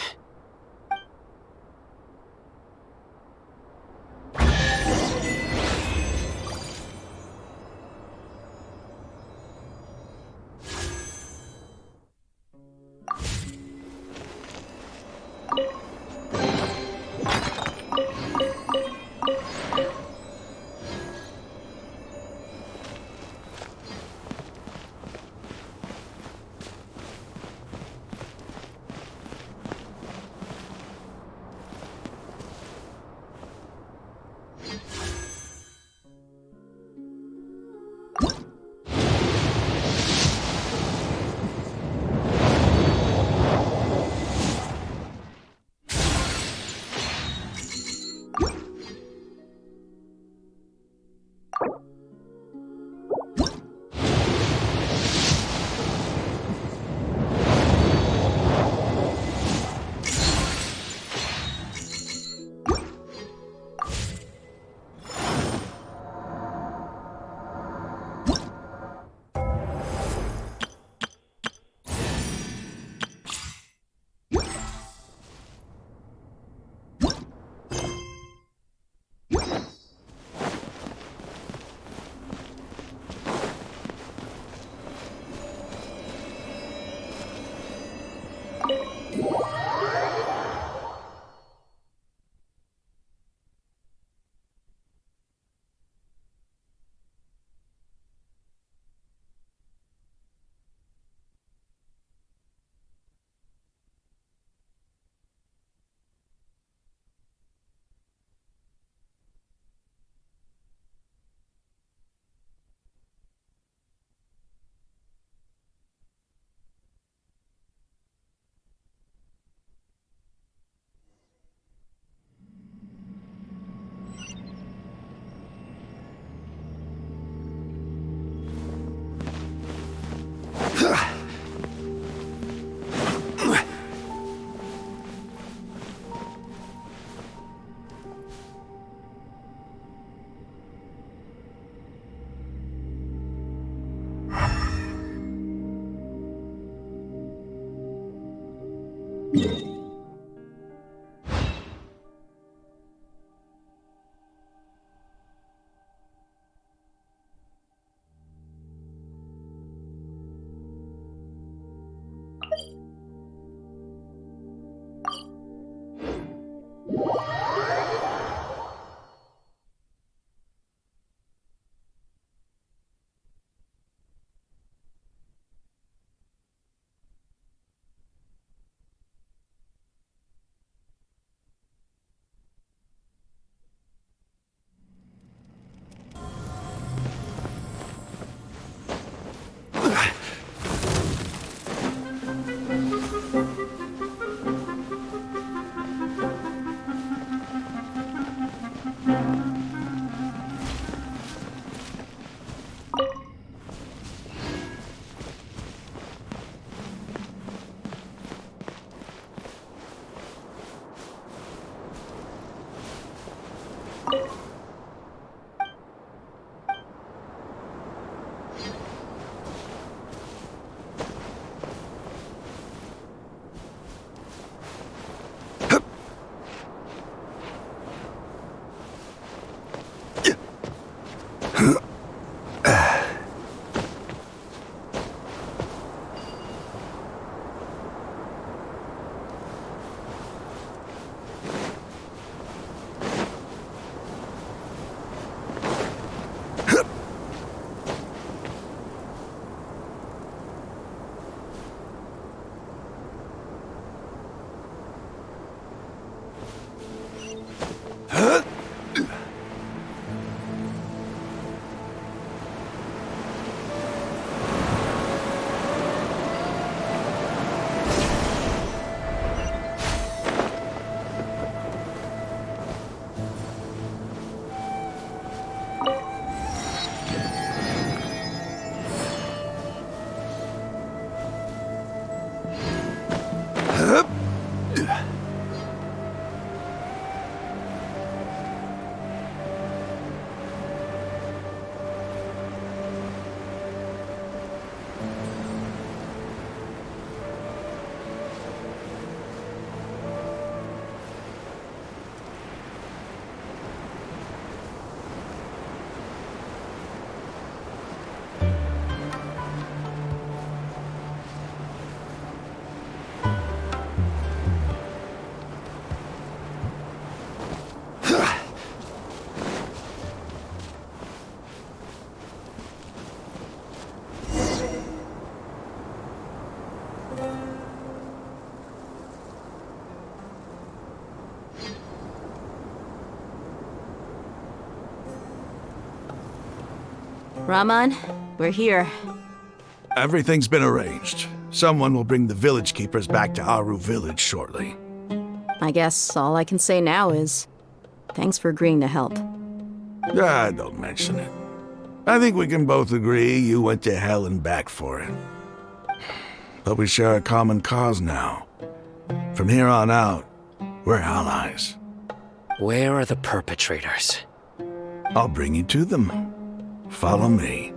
Raman, we're here. Everything's been arranged. Someone will bring the village keepers back to Aru village shortly. I guess all I can say now is, thanks for agreeing to help. Ah, don't mention it. I think we can both agree you went to hell and back for it. But we share a common cause now. From here on out, we're allies. Where are the perpetrators? I'll bring you to them. Follow me.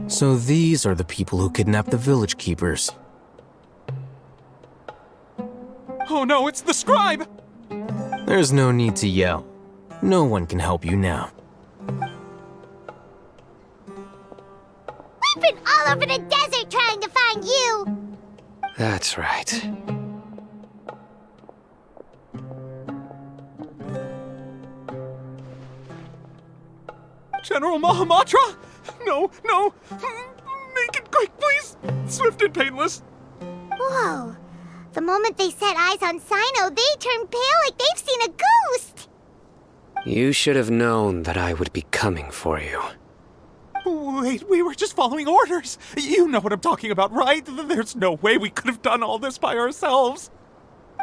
So these are the people who kidnapped the village keepers. Oh no, it's the scribe! There's no need to yell. No one can help you now. We've been all over the desert trying to find you! That's right. General Mahamatra? No, no! Make it quick, please! Swift and painless! Whoa. The moment they set eyes on Sino, they turn pale like they've seen a ghost! You should have known that I would be coming for you. Wait, we were just following orders! You know what I'm talking about, right? There's no way we could have done all this by ourselves!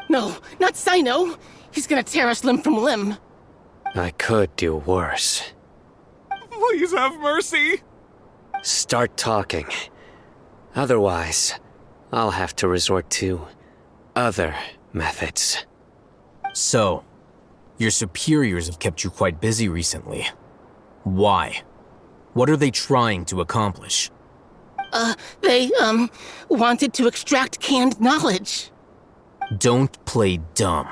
No, not Sino! He's gonna tear us limb from limb! I could do worse. Please have mercy! Start talking. Otherwise, I'll have to resort to other methods. So, your superiors have kept you quite busy recently. Why? What are they trying to accomplish? They wanted to extract canned knowledge. Don't play dumb.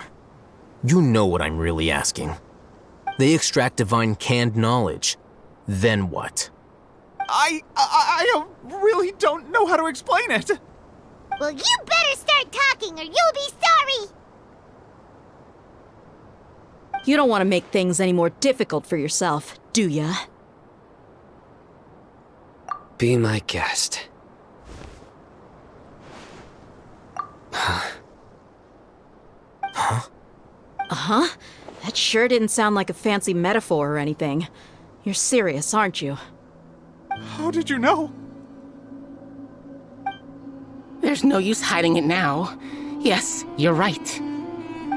You know what I'm really asking. They extract divine canned knowledge. Then what? I really don't know how to explain it. Well, you better start talking or you'll be sorry! You don't want to make things any more difficult for yourself, do ya? Be my guest. Uh-huh. That sure didn't sound like a fancy metaphor or anything. You're serious, aren't you? How did you know? There's no use hiding it now. Yes, you're right.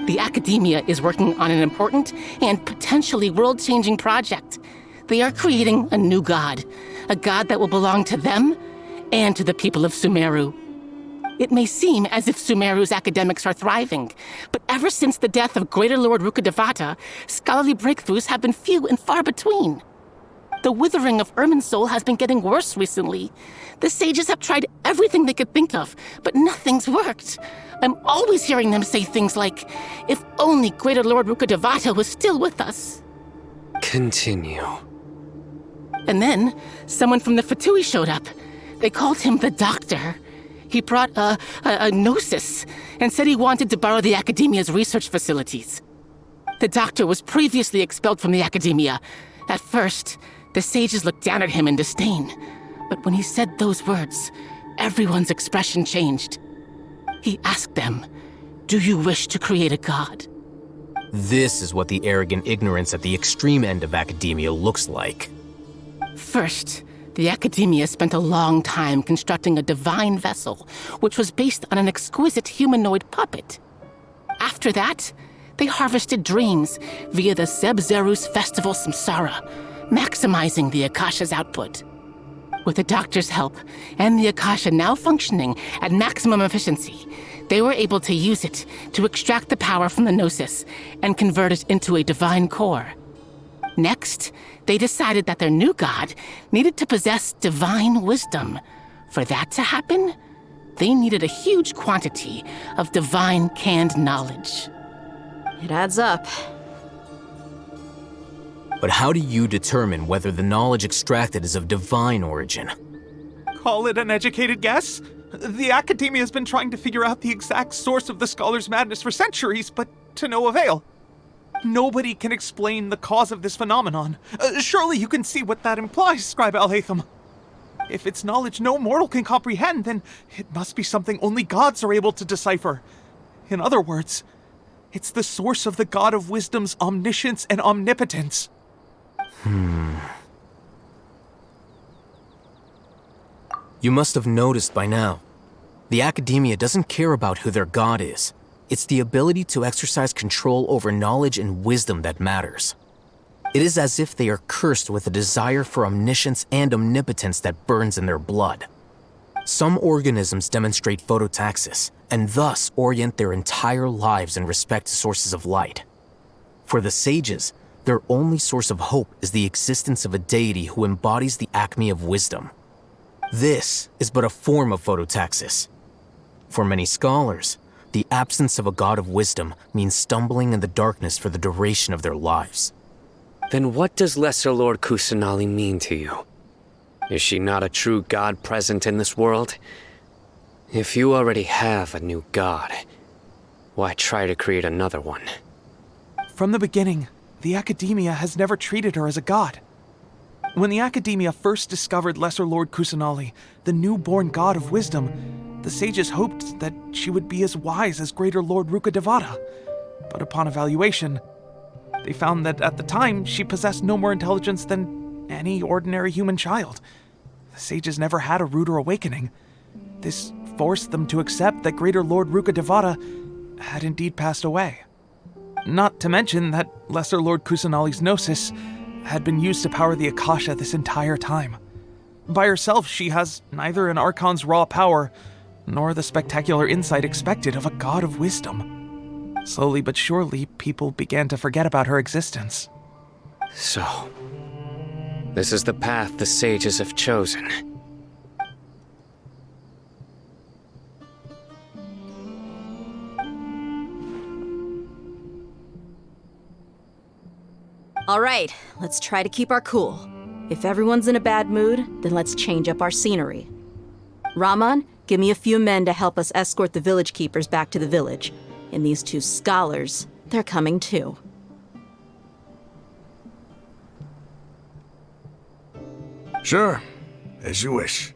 The Academia is working on an important and potentially world-changing project. They are creating a new god. A god that will belong to them and to the people of Sumeru. It may seem as if Sumeru's academics are thriving, but ever since the death of Greater Lord Rukkhadevata, scholarly breakthroughs have been few and far between. The withering of Irminsul has been getting worse recently. The sages have tried everything they could think of, but nothing's worked. I'm always hearing them say things like, if only Greater Lord Rukkhadevata was still with us. Continue. And then, someone from the Fatui showed up. They called him the Doctor. He brought a gnosis and said he wanted to borrow the Academia's research facilities. The Doctor was previously expelled from the Academia. At first, the sages looked down at him in disdain. But when he said those words, everyone's expression changed. He asked them, "Do you wish to create a god?" This is what the arrogant ignorance at the extreme end of academia looks like. First, the Academia spent a long time constructing a divine vessel, which was based on an exquisite humanoid puppet. After that, they harvested dreams via the Zeb-Zerus Festival Samsara, maximizing the Akasha's output. With the Doctor's help, and the Akasha now functioning at maximum efficiency, they were able to use it to extract the power from the Gnosis and convert it into a divine core. Next, they decided that their new god needed to possess divine wisdom. For that to happen, they needed a huge quantity of divine canned knowledge. It adds up. But how do you determine whether the knowledge extracted is of divine origin? Call it an educated guess? The Academia has been trying to figure out the exact source of the Scholar's madness for centuries, but to no avail. Nobody can explain the cause of this phenomenon. Surely you can see what that implies, Scribe Al-Haytham. If it's knowledge no mortal can comprehend, then it must be something only gods are able to decipher. In other words, It's the source of the God of Wisdom's omniscience and omnipotence. You must have noticed by now. The Academia doesn't care about who their god is. It's the ability to exercise control over knowledge and wisdom that matters. It is as if they are cursed with a desire for omniscience and omnipotence that burns in their blood. Some organisms demonstrate phototaxis, and thus orient their entire lives in respect to sources of light. For the sages, their only source of hope is the existence of a deity who embodies the acme of wisdom. This is but a form of phototaxis. For many scholars, the absence of a god of wisdom means stumbling in the darkness for the duration of their lives. Then what does Lesser Lord Kusanali mean to you? Is she not a true god present in this world? If you already have a new god, why try to create another one? From the beginning, the Academia has never treated her as a god. When the Academia first discovered Lesser Lord Kusanali, the newborn god of wisdom, the sages hoped that she would be as wise as Greater Lord Rukkhadevata. But upon evaluation, they found that at the time she possessed no more intelligence than any ordinary human child. The sages never had a ruder awakening. This forced them to accept that Greater Lord Rukkhadevata had indeed passed away. Not to mention that Lesser Lord Kusanali's gnosis had been used to power the Akasha this entire time. By herself, she has neither an Archon's raw power, nor the spectacular insight expected of a god of wisdom. Slowly but surely, people began to forget about her existence. So, this is the path the sages have chosen. All right, let's try to keep our cool. If everyone's in a bad mood, then let's change up our scenery. Raman, give me a few men to help us escort the village keepers back to the village. And these two scholars, they're coming too. Sure, as you wish.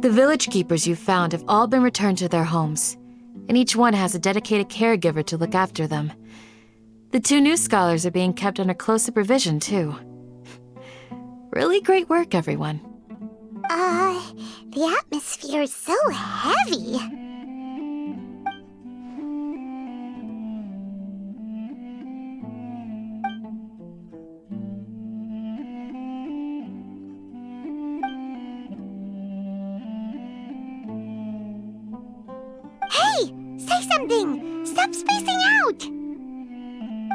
The village keepers you found have all been returned to their homes, and each one has a dedicated caregiver to look after them. The two new scholars are being kept under close supervision, too. Really great work, everyone. The atmosphere is so heavy. Hey! Say something! Stop spacing out!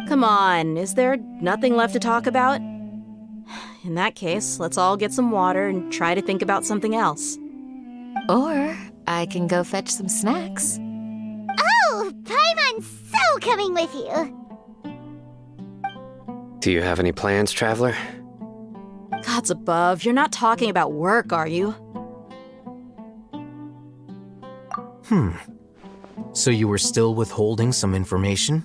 Come on, is there nothing left to talk about? In that case, let's all get some water and try to think about something else. Or I can go fetch some snacks. Oh, Paimon's so coming with you! Do you have any plans, Traveler? Gods above, you're not talking about work, are you? So you were still withholding some information?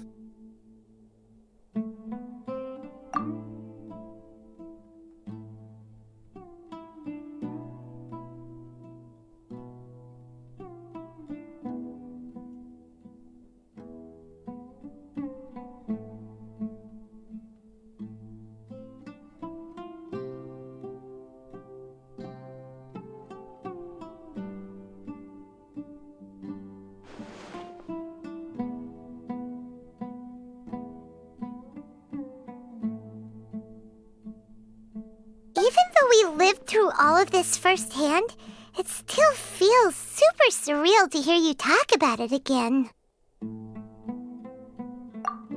we lived through all of this firsthand, it still feels super surreal to hear you talk about it again.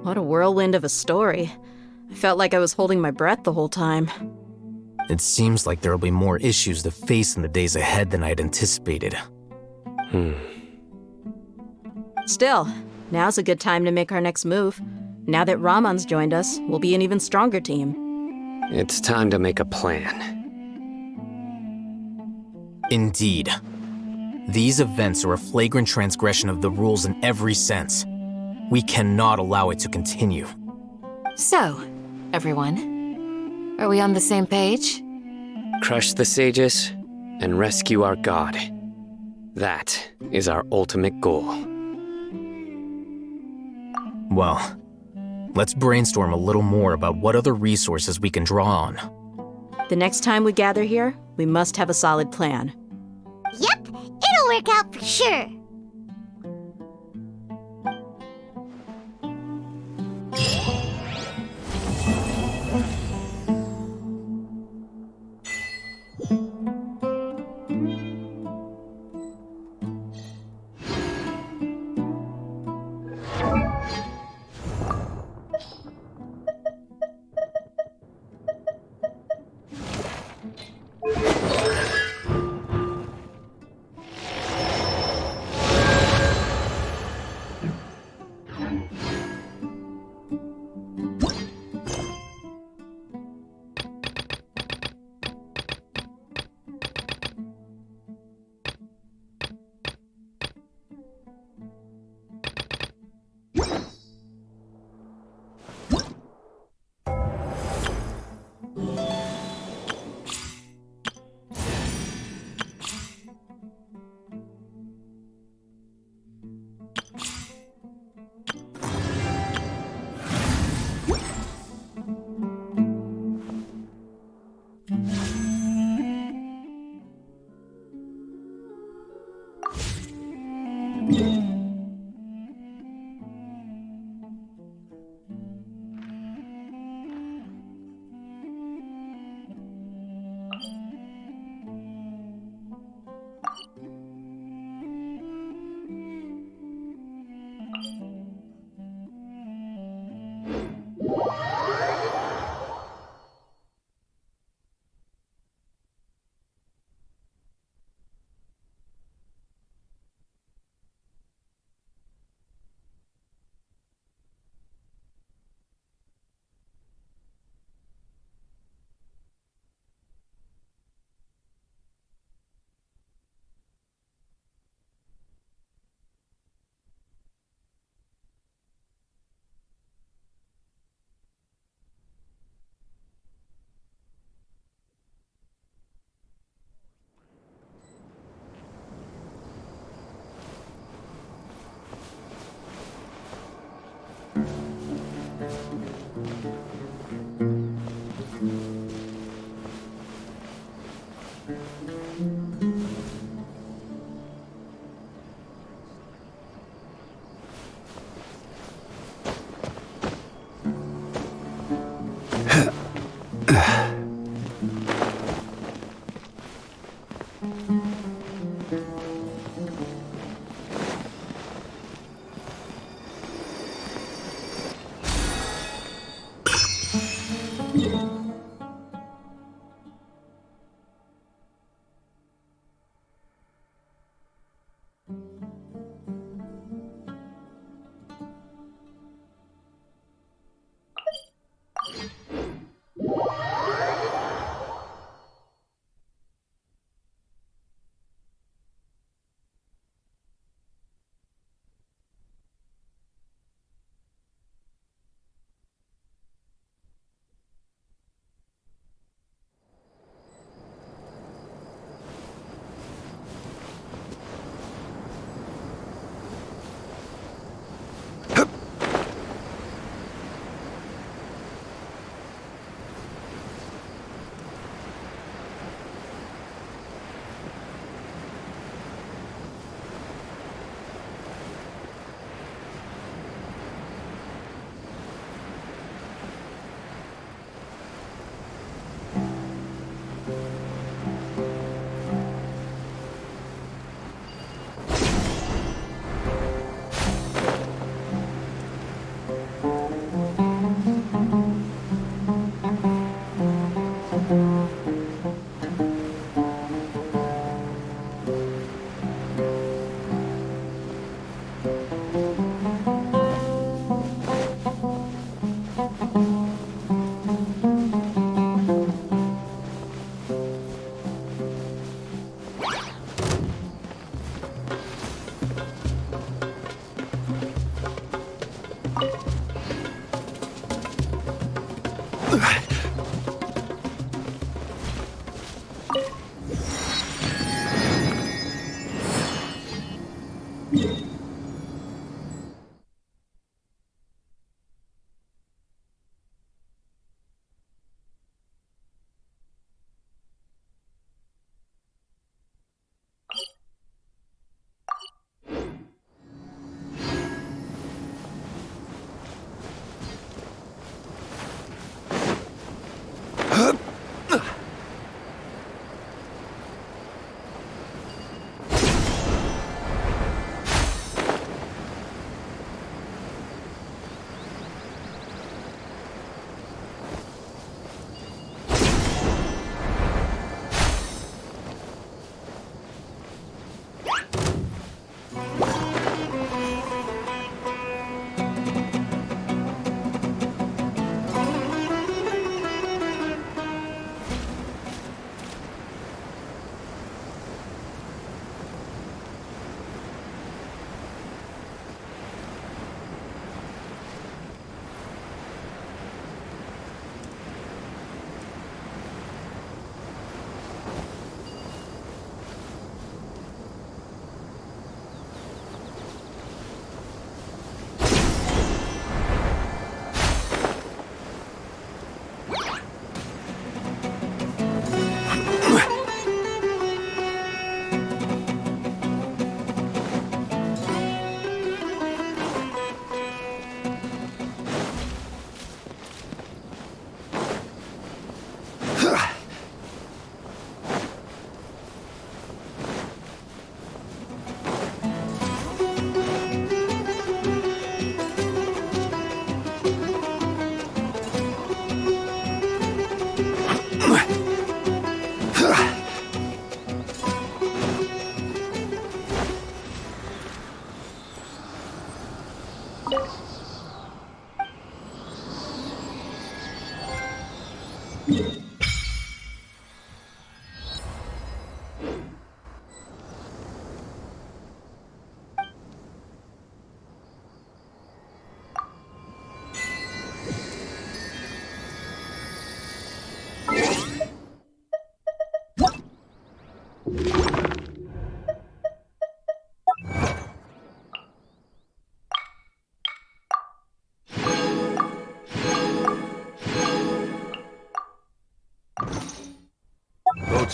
What a whirlwind of a story. I felt like I was holding my breath the whole time. It seems like there'll be more issues to face in the days ahead than I'd anticipated. Still, now's a good time to make our next move. Now that Ramon's joined us, we'll be an even stronger team. It's time to make a plan. Indeed. These events are a flagrant transgression of the rules in every sense. We cannot allow it to continue. So, everyone, are we on the same page? Crush the sages and rescue our god. That is our ultimate goal. Well, let's brainstorm a little more about what other resources we can draw on. The next time we gather here, we must have a solid plan. Yep, it'll work out for sure.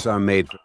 Boats are made for...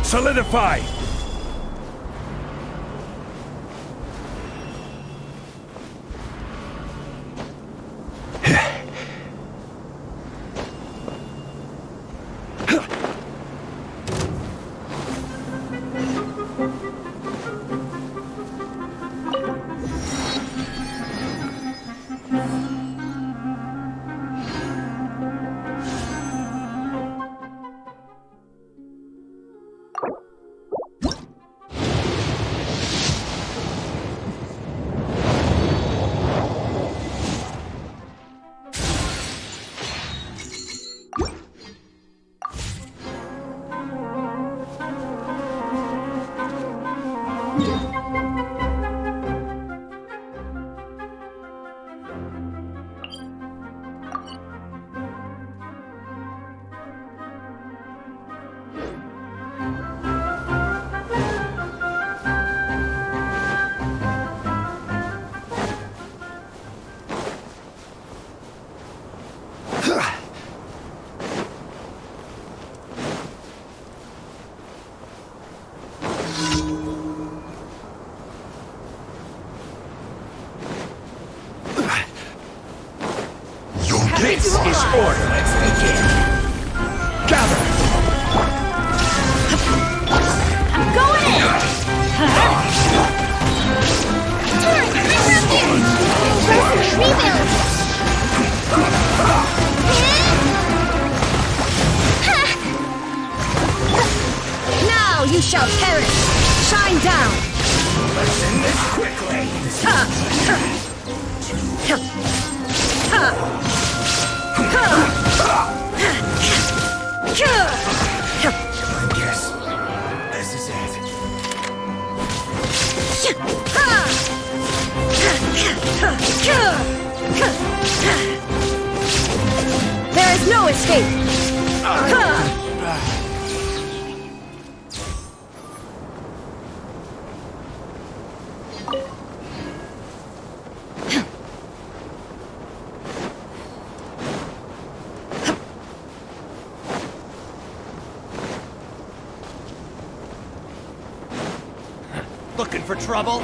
Solidify! This is order. Let's begin. Gather. I'm going in! Turret, rebuild! Now you shall perish! Shine down! Let's end this quickly. I guess this is it. There is no escape! Looking for trouble?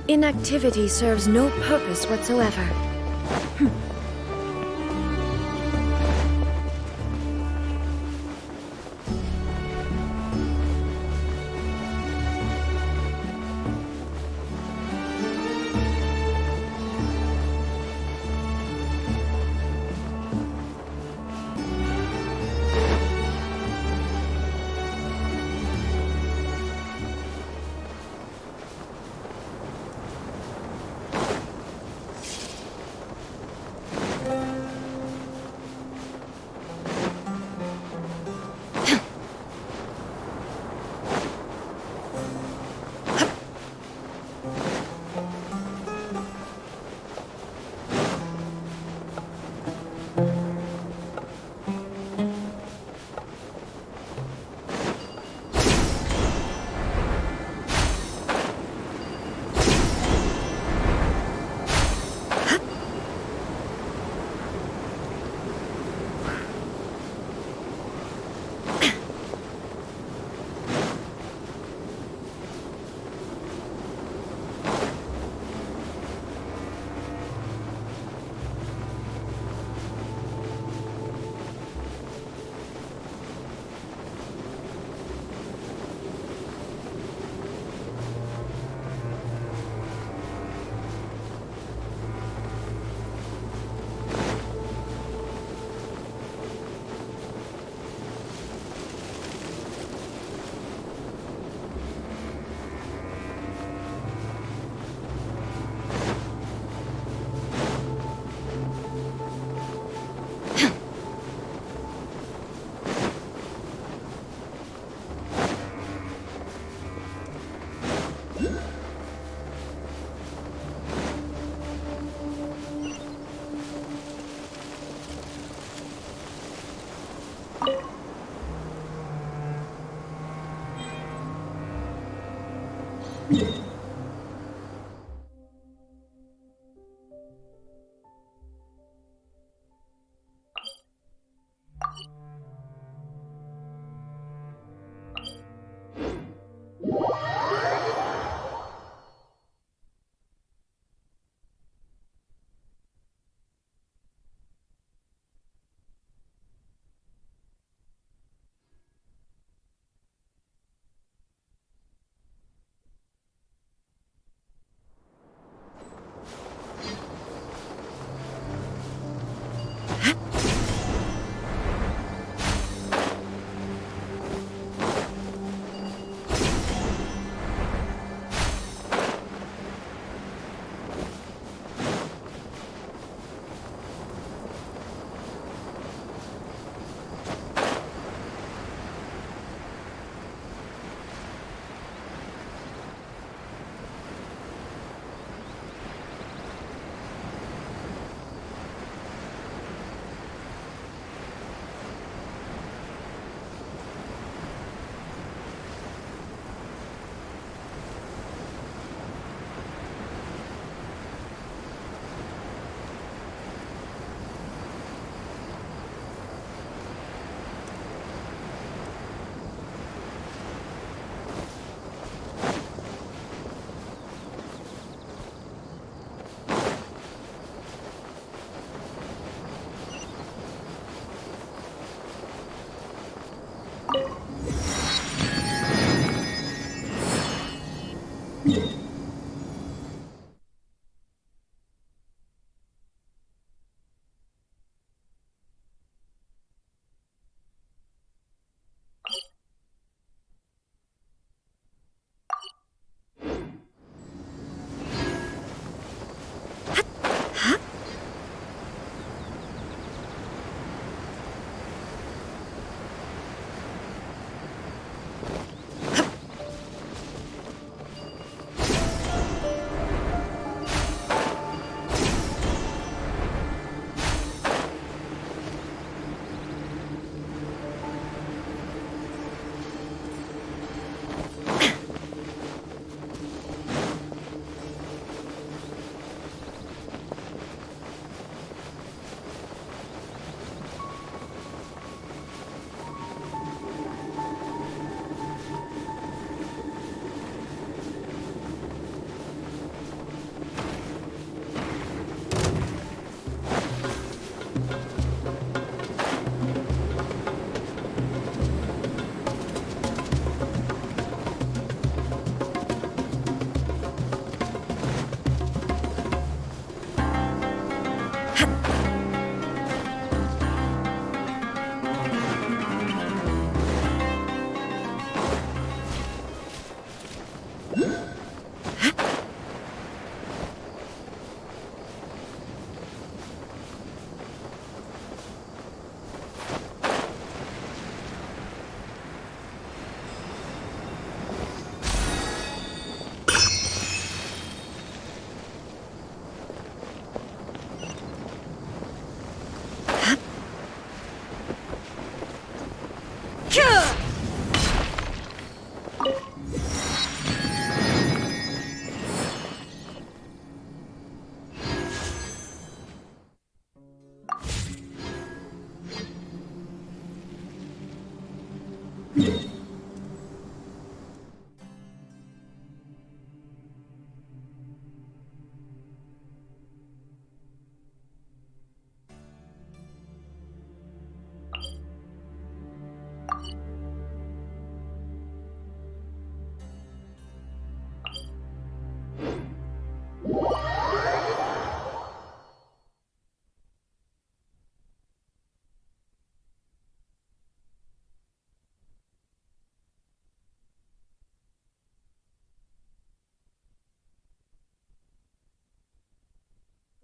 Inactivity serves no purpose whatsoever.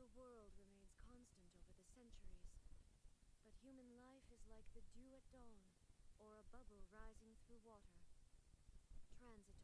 The world remains constant over the centuries, but human life is like the dew at dawn, or a bubble rising through water. Transitory.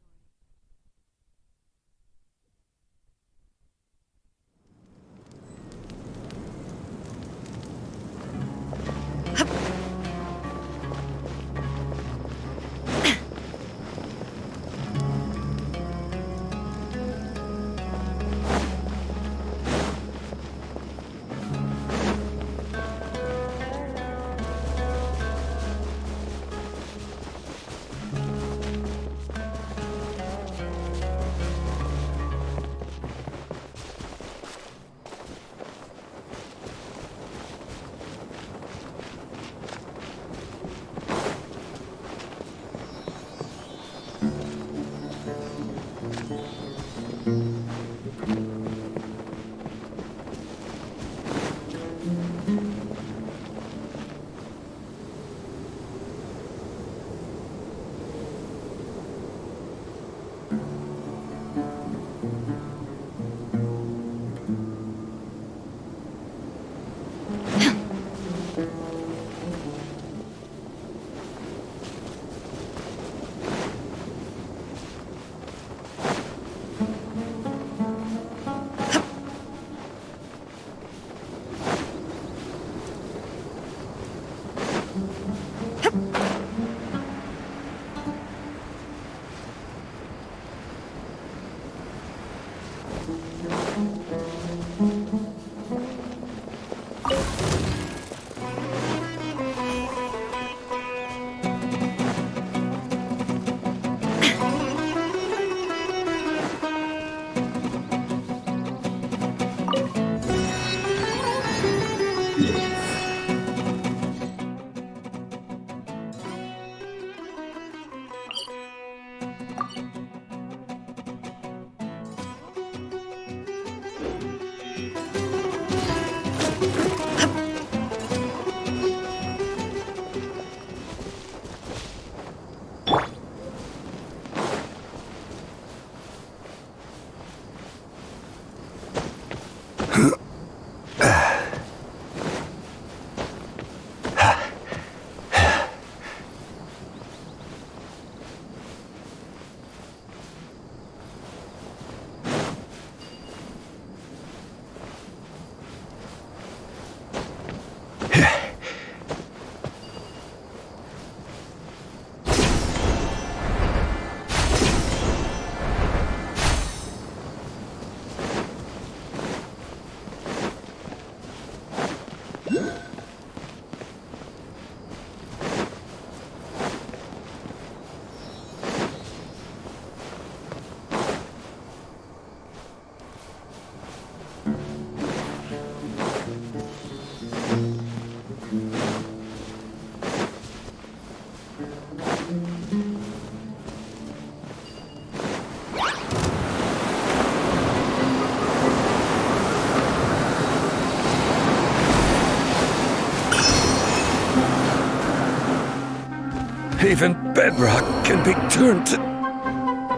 bedrock can be turned to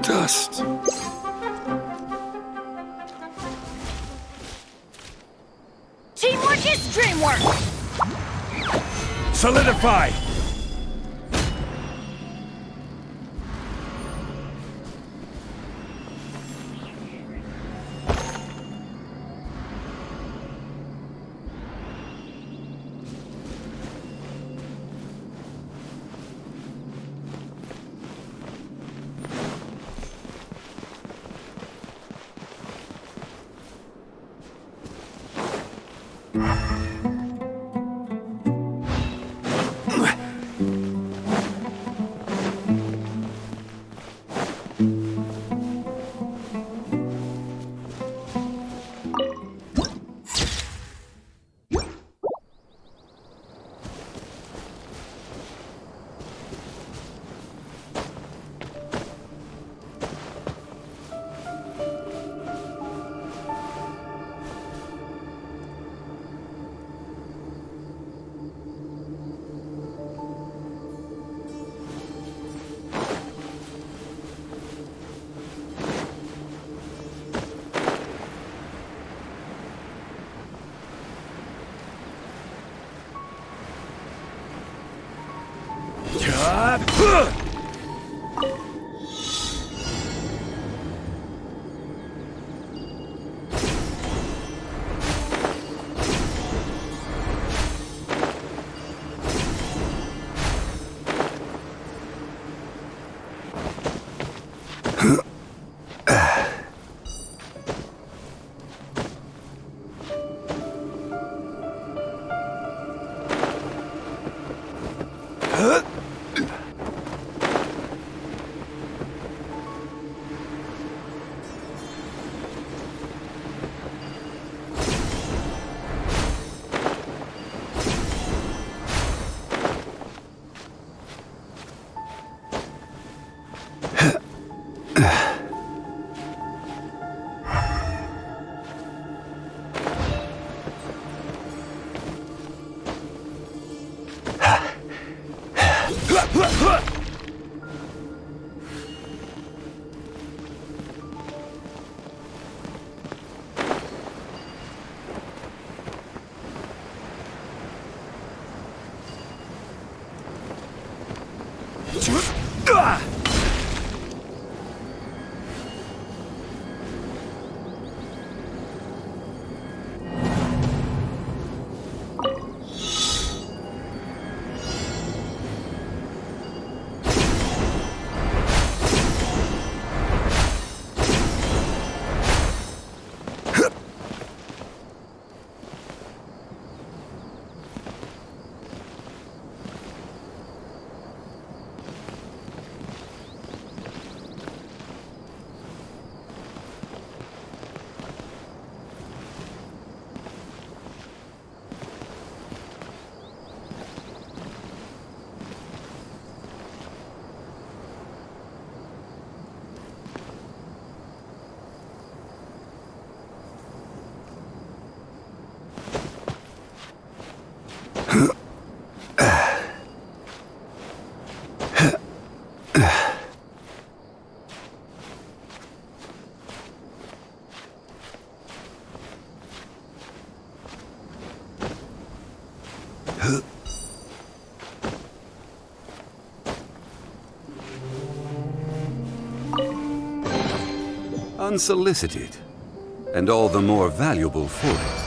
dust. Teamwork is dreamwork! Solidify! Unsolicited, and all the more valuable for it.